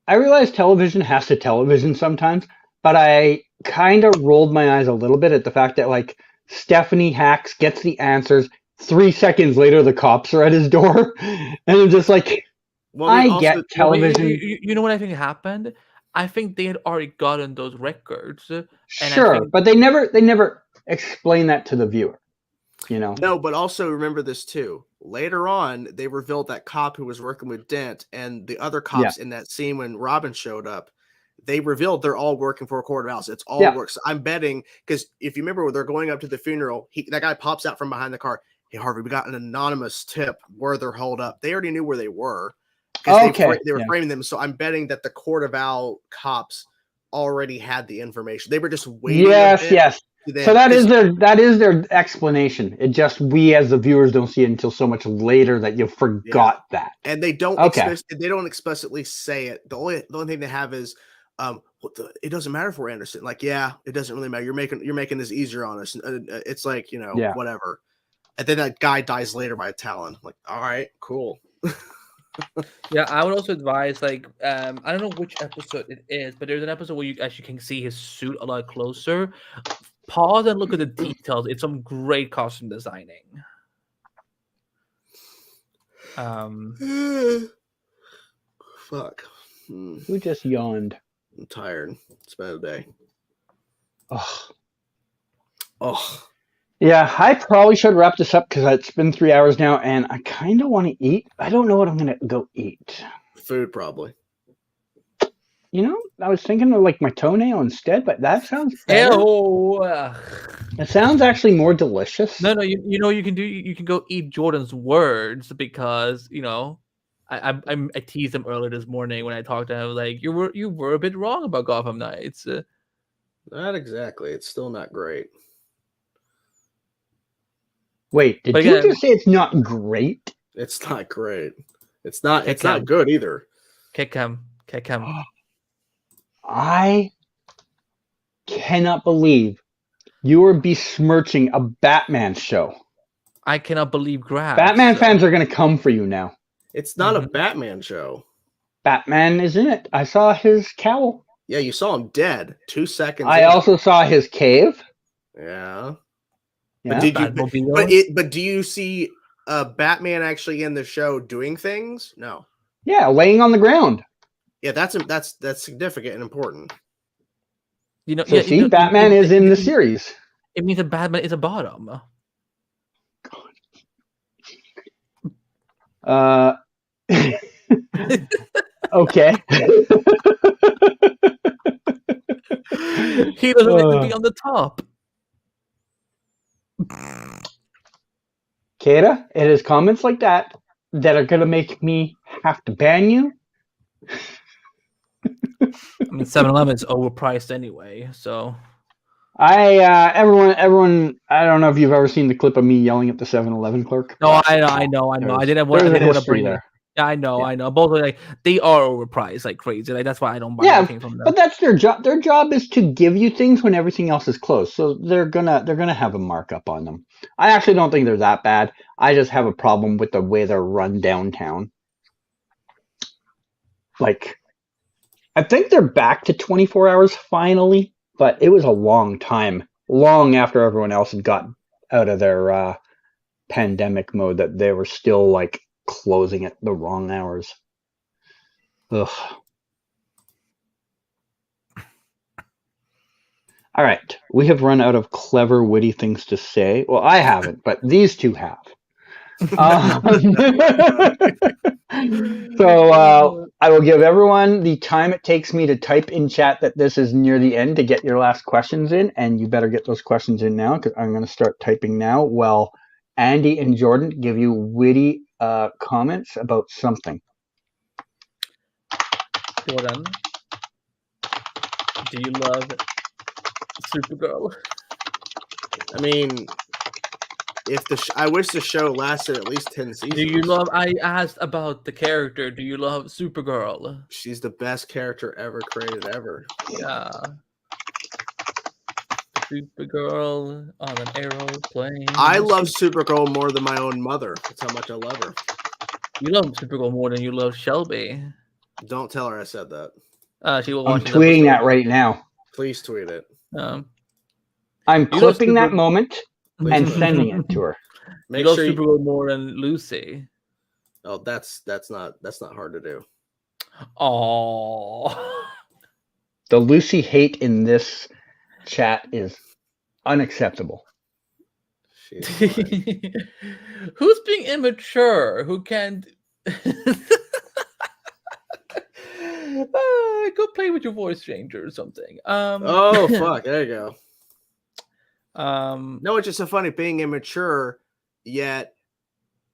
I realize television has to television sometimes, but I kind of rolled my eyes a little bit at the fact that like Stephanie hacks, gets the answers. 3 seconds later, the cops are at his door, and I'm just like. Well, I get television. You know what I think happened? I think they had already gotten those records. Sure, but they never explain that to the viewer. No, but also remember this too. Later on, they revealed that cop who was working with Dent and the other cops in that scene when Robin showed up. They revealed they're all working for a court of owls. It's all work. So I'm betting because if you remember when they're going up to the funeral, that guy pops out from behind the car. Hey Harvey, we got an anonymous tip where they're holed up. They already knew where they were. They were framing them, so I'm betting that the Court of Owl cops already had the information. They were just waiting. Yes. So that is their explanation. It just we as the viewers don't see it until so much later that you forgot that. And they don't. They don't explicitly say it. The only thing they have is, it doesn't matter for Anderson. Like, yeah, it doesn't really matter. You're making this easier on us. It's like whatever. And then that guy dies later by a Talon. Like, all right, cool. Yeah, I would also advise like I don't know which episode it is, but there's an episode where you actually can see his suit a lot closer. Pause and look at the details. It's some great costume designing. Fuck. Who just yawned? I'm tired. It's been a day. Oh. Yeah, I probably should wrap this up because it's been 3 hours now, and I kind of want to eat. I don't know what I'm going to go eat. Food, probably. I was thinking of like my toenail instead, but that sounds better. Ew. It sounds actually more delicious. No, you can go eat Jordan's words because I teased him earlier this morning when I talked to him like you were a bit wrong about Gotham Knights. Not exactly. It's still not great. Wait, did you just say it's not great? It's not great. It's not good either. Kick him. I cannot believe you are besmirching a Batman show. I cannot believe grass. Batman fans are going to come for you now. It's not a Batman show. Batman is in it. I saw his cowl. Yeah, you saw him dead 2 seconds. I also saw his cave. Yeah. Yeah. But do you see Batman actually in the show doing things? No. Yeah, laying on the ground. Yeah, that's significant and important. So see, Batman is in the series. It means that Batman is a bottom. Okay. He doesn't need to be on the top. Kata, it is comments like that are going to make me have to ban you. I mean, 7-Eleven is overpriced anyway, so. Everyone, I don't know if you've ever seen the clip of me yelling at the 7-Eleven clerk. No, I know. I didn't want to bring there. it. Yeah, I know. Both are like, they are overpriced like crazy. Like, that's why I don't buy anything from them. But that's their job. Their job is to give you things when everything else is closed. So they're gonna have a markup on them. I actually don't think they're that bad. I just have a problem with the way they're run downtown. Like, I think they're back to 24 hours finally, but it was a long time, long after everyone else had got out of their pandemic mode, that they were still like closing at the wrong hours. Ugh. All right, we have run out of clever, witty things to say. Well, I haven't, but these two have. So I will give everyone the time it takes me to type in chat that this is near the end to get your last questions in, and you better get those questions in now because I'm going to start typing now. Well, Andy and Jordan give you witty comments about something. Jordan, do you love Supergirl? I mean, I wish the show lasted at least 10 seasons. Do you love? I asked about the character. Do you love Supergirl? She's the best character ever created ever. Yeah. Supergirl on an aeroplane. I love Supergirl more than my own mother. That's how much I love her. You love Supergirl more than you love Shelby. Don't tell her I said that. She will I'm watch tweeting that right now. Please tweet it. I'm clipping that moment and sending it to her. You love Supergirl more than Lucy. Oh, that's not hard to do. Oh. The Lucy hate in this chat is unacceptable. Who's being immature? Who can't go play with your voice changer or something. Oh fuck, there you go. No, it's just so funny being immature, yet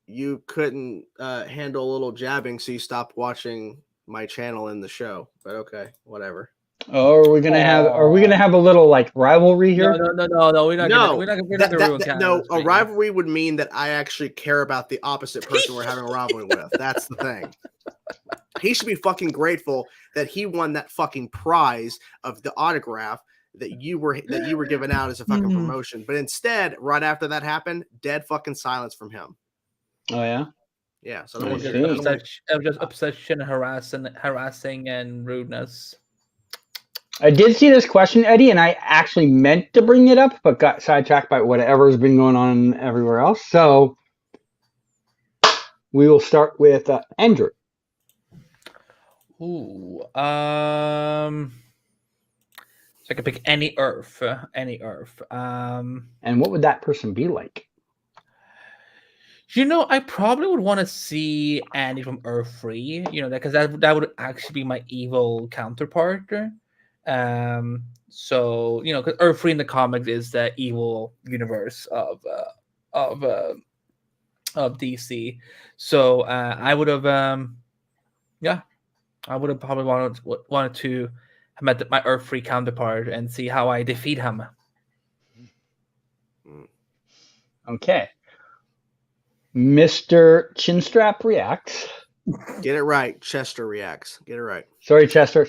you couldn't handle a little jabbing, so you stopped watching my channel in the show. But okay, whatever. Oh, are we gonna have a little like rivalry here? No. We're not gonna ruin No, a rivalry would mean that I actually care about the opposite person we're having a rivalry with. That's the thing. He should be fucking grateful that he won that fucking prize of the autograph that you were giving out as a fucking promotion. But instead, right after that happened, dead fucking silence from him. Oh yeah? Yeah. So just obsession, harassing and rudeness. I did see this question, Eddie, and I actually meant to bring it up, but got sidetracked by whatever's been going on everywhere else. So we will start with Andrew. Ooh, so I could pick any Earth. And what would that person be like? I probably would want to see Andy from Earth 3. Because that would actually be my evil counterpart. So because Earth 3 in the comics is the evil universe of DC. So I would have I would have probably wanted to have met my Earth 3 counterpart and see how I defeat him. Okay. Mr. Chinstrap reacts. Get it right. Chester reacts. Get it right. Sorry, Chester. I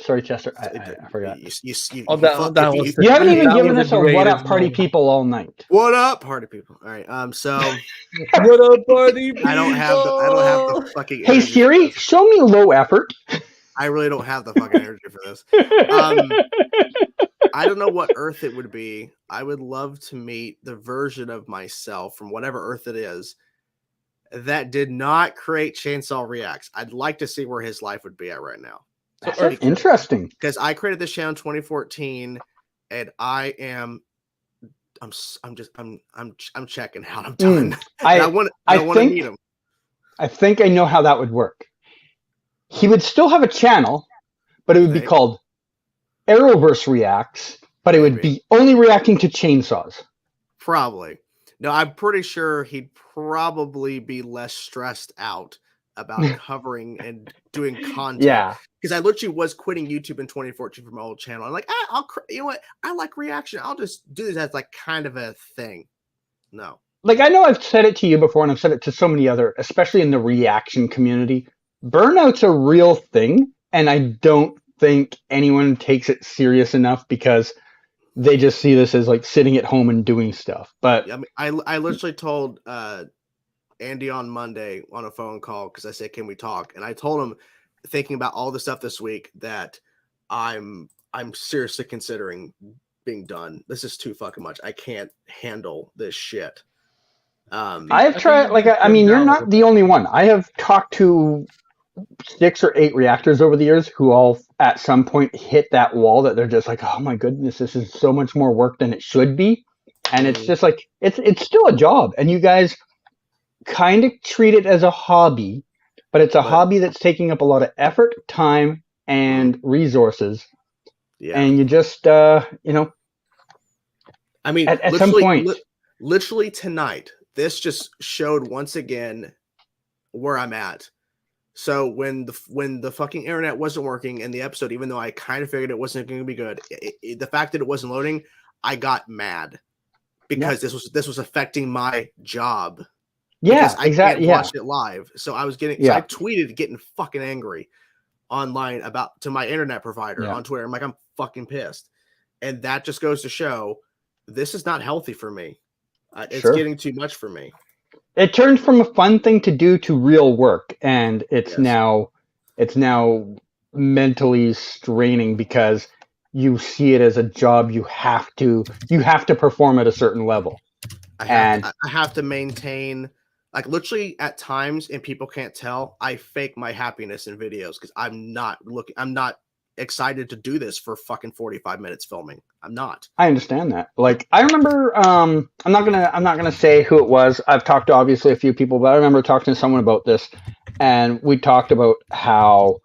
forgot. You haven't even given us a what up, party people, all night. What up, party people? All right. So what up, party people? I don't have the fucking. Hey Siri, show me low effort. I really don't have the fucking energy for this. I don't know what Earth it would be. I would love to meet the version of myself from whatever Earth it is that did not create Chainsaw Reacts. I'd like to see where his life would be at right now. That's interesting. Because I created this channel in 2014, and I'm checking out. I'm done. I want to meet him. I think I know how that would work. He would still have a channel, but it would be called Arrowverse Reacts, but it would be only reacting to chainsaws. Probably. No, I'm pretty sure he'd probably be less stressed out about covering and doing content. Yeah. Because I literally was quitting YouTube in 2014 from my old channel. I'm like, you know what? I like reaction. I'll just do this as like kind of a thing. No. Like, I know I've said it to you before, and I've said it to so many other, especially in the reaction community. Burnout's a real thing, and I don't think anyone takes it serious enough because they just see this as like sitting at home and doing stuff. But I mean, I literally told Andy on Monday on a phone call because I said, "Can we talk?" And I told him, thinking about all the stuff this week, that I'm seriously considering being done. This is too fucking much. I can't handle this shit. I have tried. Like, I mean, you're not the only one. I have talked to 6 or 8 reactors over the years who all at some point hit that wall that they're just like, oh my goodness, this is so much more work than it should be. And it's just like, it's still a job. And you guys kind of treat it as a hobby, but it's a hobby that's taking up a lot of effort, time, and resources. Yeah. And you just, I mean, at some point, literally tonight, this just showed once again where I'm at. So when the fucking internet wasn't working in the episode, even though I kind of figured it wasn't going to be good, the fact that it wasn't loading, I got mad because this was affecting my job. Yeah, I exactly. Can't watch it live, so I was getting. So I tweeted getting fucking angry online to my internet provider on Twitter. I'm like, I'm fucking pissed, and that just goes to show this is not healthy for me. It's getting too much for me. It turned from a fun thing to do to real work, and it's now mentally straining because you see it as a job. You have to perform at a certain level. I have to maintain, like, literally at times, and people can't tell, I fake my happiness in videos because I'm not excited to do this for fucking 45 minutes filming. I'm not. I understand that. Like, I remember, I'm not gonna say who it was. I've talked to obviously a few people, but I remember talking to someone about this, and we talked about how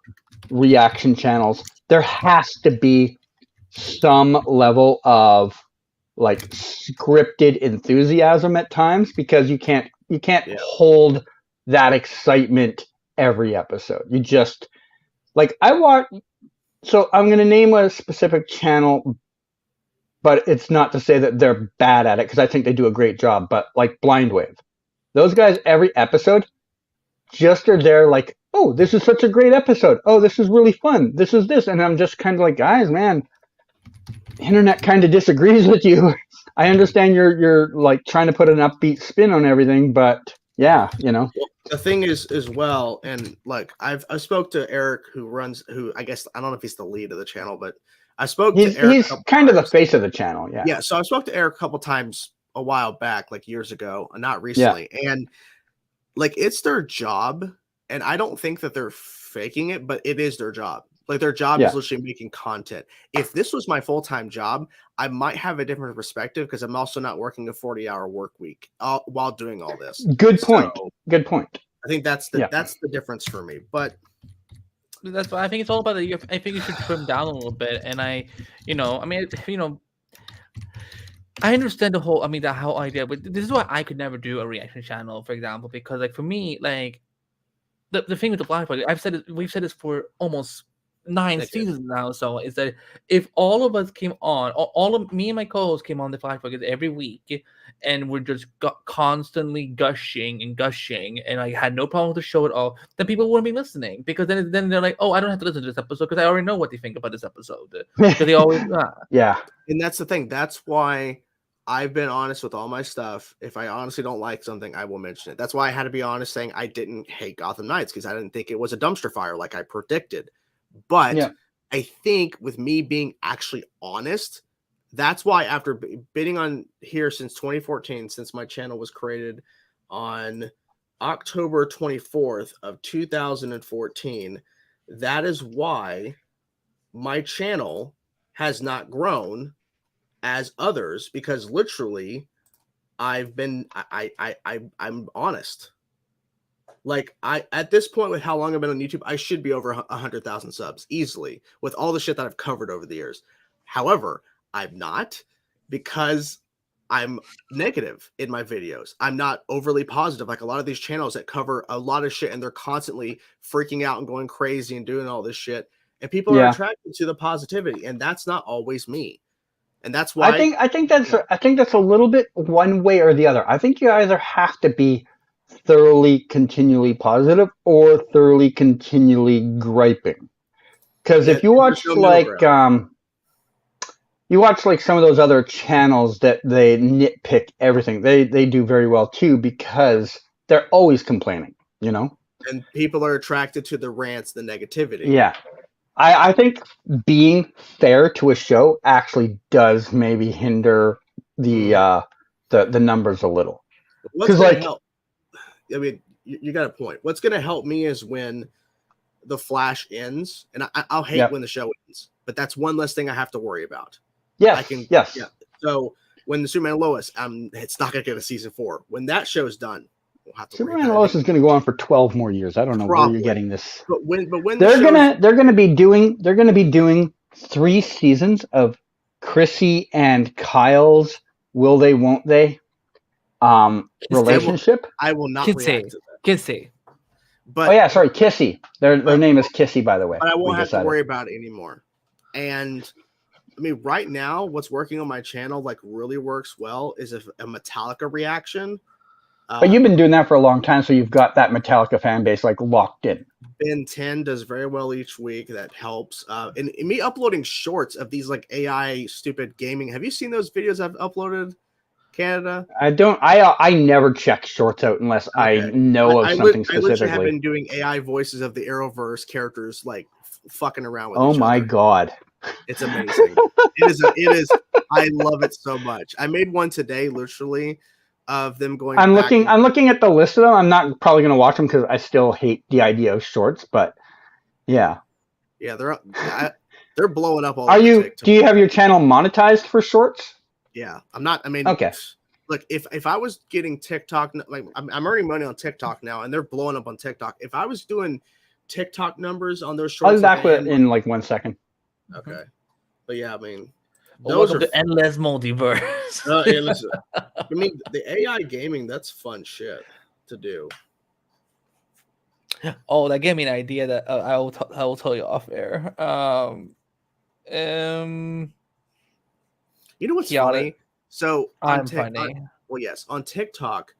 reaction channels, there has to be some level of like scripted enthusiasm at times because you can't hold that excitement every episode. You just, like, so I'm going to name a specific channel, but it's not to say that they're bad at it because I think they do a great job. But like Blind Wave, those guys every episode just are there like, oh, this is such a great episode. Oh, this is really fun. This is this. And I'm just kind of like, guys, man, internet kind of disagrees with you. I understand you're like trying to put an upbeat spin on everything, but yeah, Well, the thing is as well, and like I spoke to Eric, who I guess I don't know if he's the lead of the channel, but I spoke to Eric. He's kind of the face of the channel, yeah. Yeah, so I spoke to Eric a couple times a while back, like years ago, not recently, and like it's their job, and I don't think that they're faking it, but it is their job. Like their job is literally making content. If this was my full-time job, I might have a different perspective because I'm also not working a 40-hour work week while doing all this. Good point. Good point. I think that's the difference for me. But that's why I think it's all about I think you should trim down a little bit. And I understand the whole idea, but this is why I could never do a reaction channel, for example, because like for me, like the thing with the Black Project, we've said this for almost 9 seasons now. So is that if all of us came on, all of me and my co-hosts came on the Flash Bucket every week, and we're just constantly gushing, and I had no problem with the show at all, then people wouldn't be listening because then they're like, oh, I don't have to listen to this episode because I already know what they think about this episode. Because they always And that's the thing. That's why I've been honest with all my stuff. If I honestly don't like something, I will mention it. That's why I had to be honest saying I didn't hate Gotham Knights because I didn't think it was a dumpster fire like I predicted. But I think with me being actually honest, That's why after bidding on here since 2014, since my channel was created on October 24th of 2014, that is why my channel has not grown as others, because literally I'm honest. Like, at this point, with how long I've been on YouTube, I should be over 100,000 subs easily with all the shit that I've covered over the years. However, I'm not, because I'm negative in my videos. I'm not overly positive like a lot of these channels that cover a lot of shit and they're constantly freaking out and going crazy and doing all this shit. And people are attracted to the positivity, and that's not always me. And that's why I think that's a little bit one way or the other. I think you either have to be thoroughly continually positive or thoroughly continually griping. Because if you watch you watch like some of those other channels that they nitpick everything, they do very well too, because they're always complaining, you know? And people are attracted to the rants, the negativity. Yeah. I think being fair to a show actually does maybe hinder the numbers a little. What's going to help? I mean, you got a point. What's going to help me is when the Flash ends, and I'll hate when the show ends, but that's one less thing I have to worry about. Yes. Yeah. So when the Superman and Lois, it's not going to get a season 4. When that show's done, we'll have to Superman and Lois is going to go on for 12 more years. I don't know where you're getting this. But when they're going to be doing 3 seasons of Chrissy and Kyle's will they won't they relationship. I will not react to that. Kissy. But Kissy. Their name is Kissy, by the way. But I won't have to worry about it anymore. And I mean, right now, what's working on my channel like really works well is a Metallica reaction. But you've been doing that for a long time, so you've got that Metallica fan base like locked in. Ben 10 does very well each week. That helps. And me uploading shorts of these like AI stupid gaming. Have you seen those videos I've uploaded, Canada? I don't. I never check shorts out unless I know of something specifically. I literally have been doing AI voices of the Arrowverse characters, like fucking around with. Oh my god, it's amazing. It is. I love it so much. I made one today, literally. Of them going. I'm looking at the list of them. I'm not probably going to watch them because I still hate the idea of shorts. But yeah, they're blowing up all. Do you have your channel monetized for shorts? Yeah, I'm not. I mean, okay. Look, if I was getting TikTok, like I'm earning money on TikTok now, and they're blowing up on TikTok. If I was doing TikTok numbers on those shorts, I'll be back in like 1 second. Okay, but yeah, I mean. Those are the endless multiverse. Yeah, listen. I mean, the AI gaming, that's fun shit to do. Oh, that gave me an idea that I will tell you off air. You know what's funny? So I'm funny. Well, yes, on TikTok,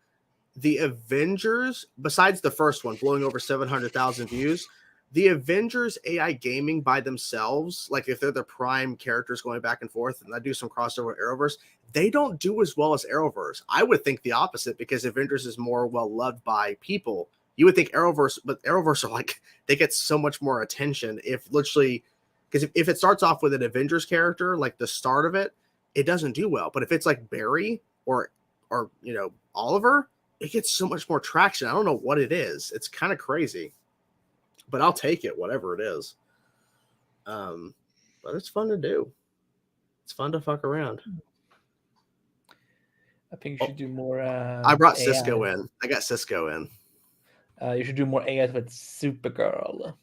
the Avengers, besides the first one blowing over 700,000 views, the Avengers AI gaming by themselves, like if they're the prime characters going back and forth, and I do some crossover with Arrowverse, they don't do as well as Arrowverse. I would think the opposite, because Avengers is more well loved by people. You would think Arrowverse, but Arrowverse are like, they get so much more attention if literally, because if it starts off with an Avengers character, like the start of it, it doesn't do well. But if it's like Barry or you know, Oliver, it gets so much more traction. I don't know what it is. It's kind of crazy. But I'll take it, whatever it is. But it's fun to do. It's fun to fuck around. I think you should do more. I brought AI. Cisco in. I got Cisco in. You should do more AIs with Supergirl.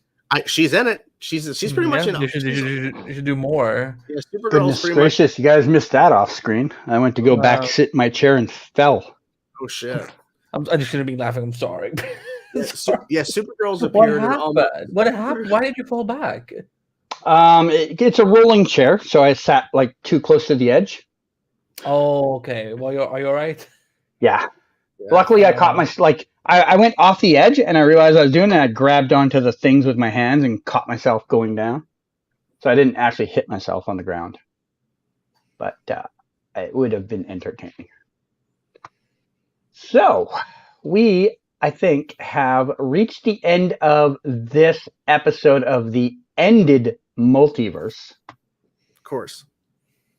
She's in it. She's pretty much in it. You should do more. Yeah, Supergirl's Goodness gracious, you guys missed that off screen. I went to go back, sit in my chair, and fell. Oh shit! I'm just gonna be laughing. I'm sorry. Yeah, Supergirl's appeared. What happened? Why did you fall back? It's a rolling chair, so I sat like too close to the edge. Oh, okay. Well, are you all right? Yeah. Luckily, I caught I went off the edge, and I realized I was doing it. I grabbed onto the things with my hands and caught myself going down. So I didn't actually hit myself on the ground, but it would have been entertaining. So I think, have reached the end of this episode of the Ended Multiverse. Of course.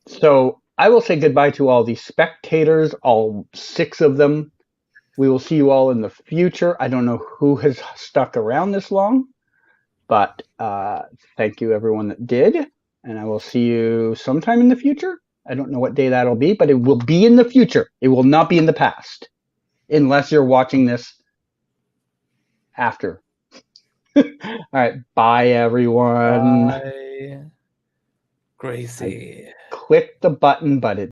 So I will say goodbye to all the spectators, all 6 of them. We will see you all in the future. I don't know who has stuck around this long, but thank you everyone that did. And I will see you sometime in the future. I don't know what day that'll be, but it will be in the future. It will not be in the past, unless you're watching this after. All right. Bye, everyone. Bye. Gracie. Click the button, but it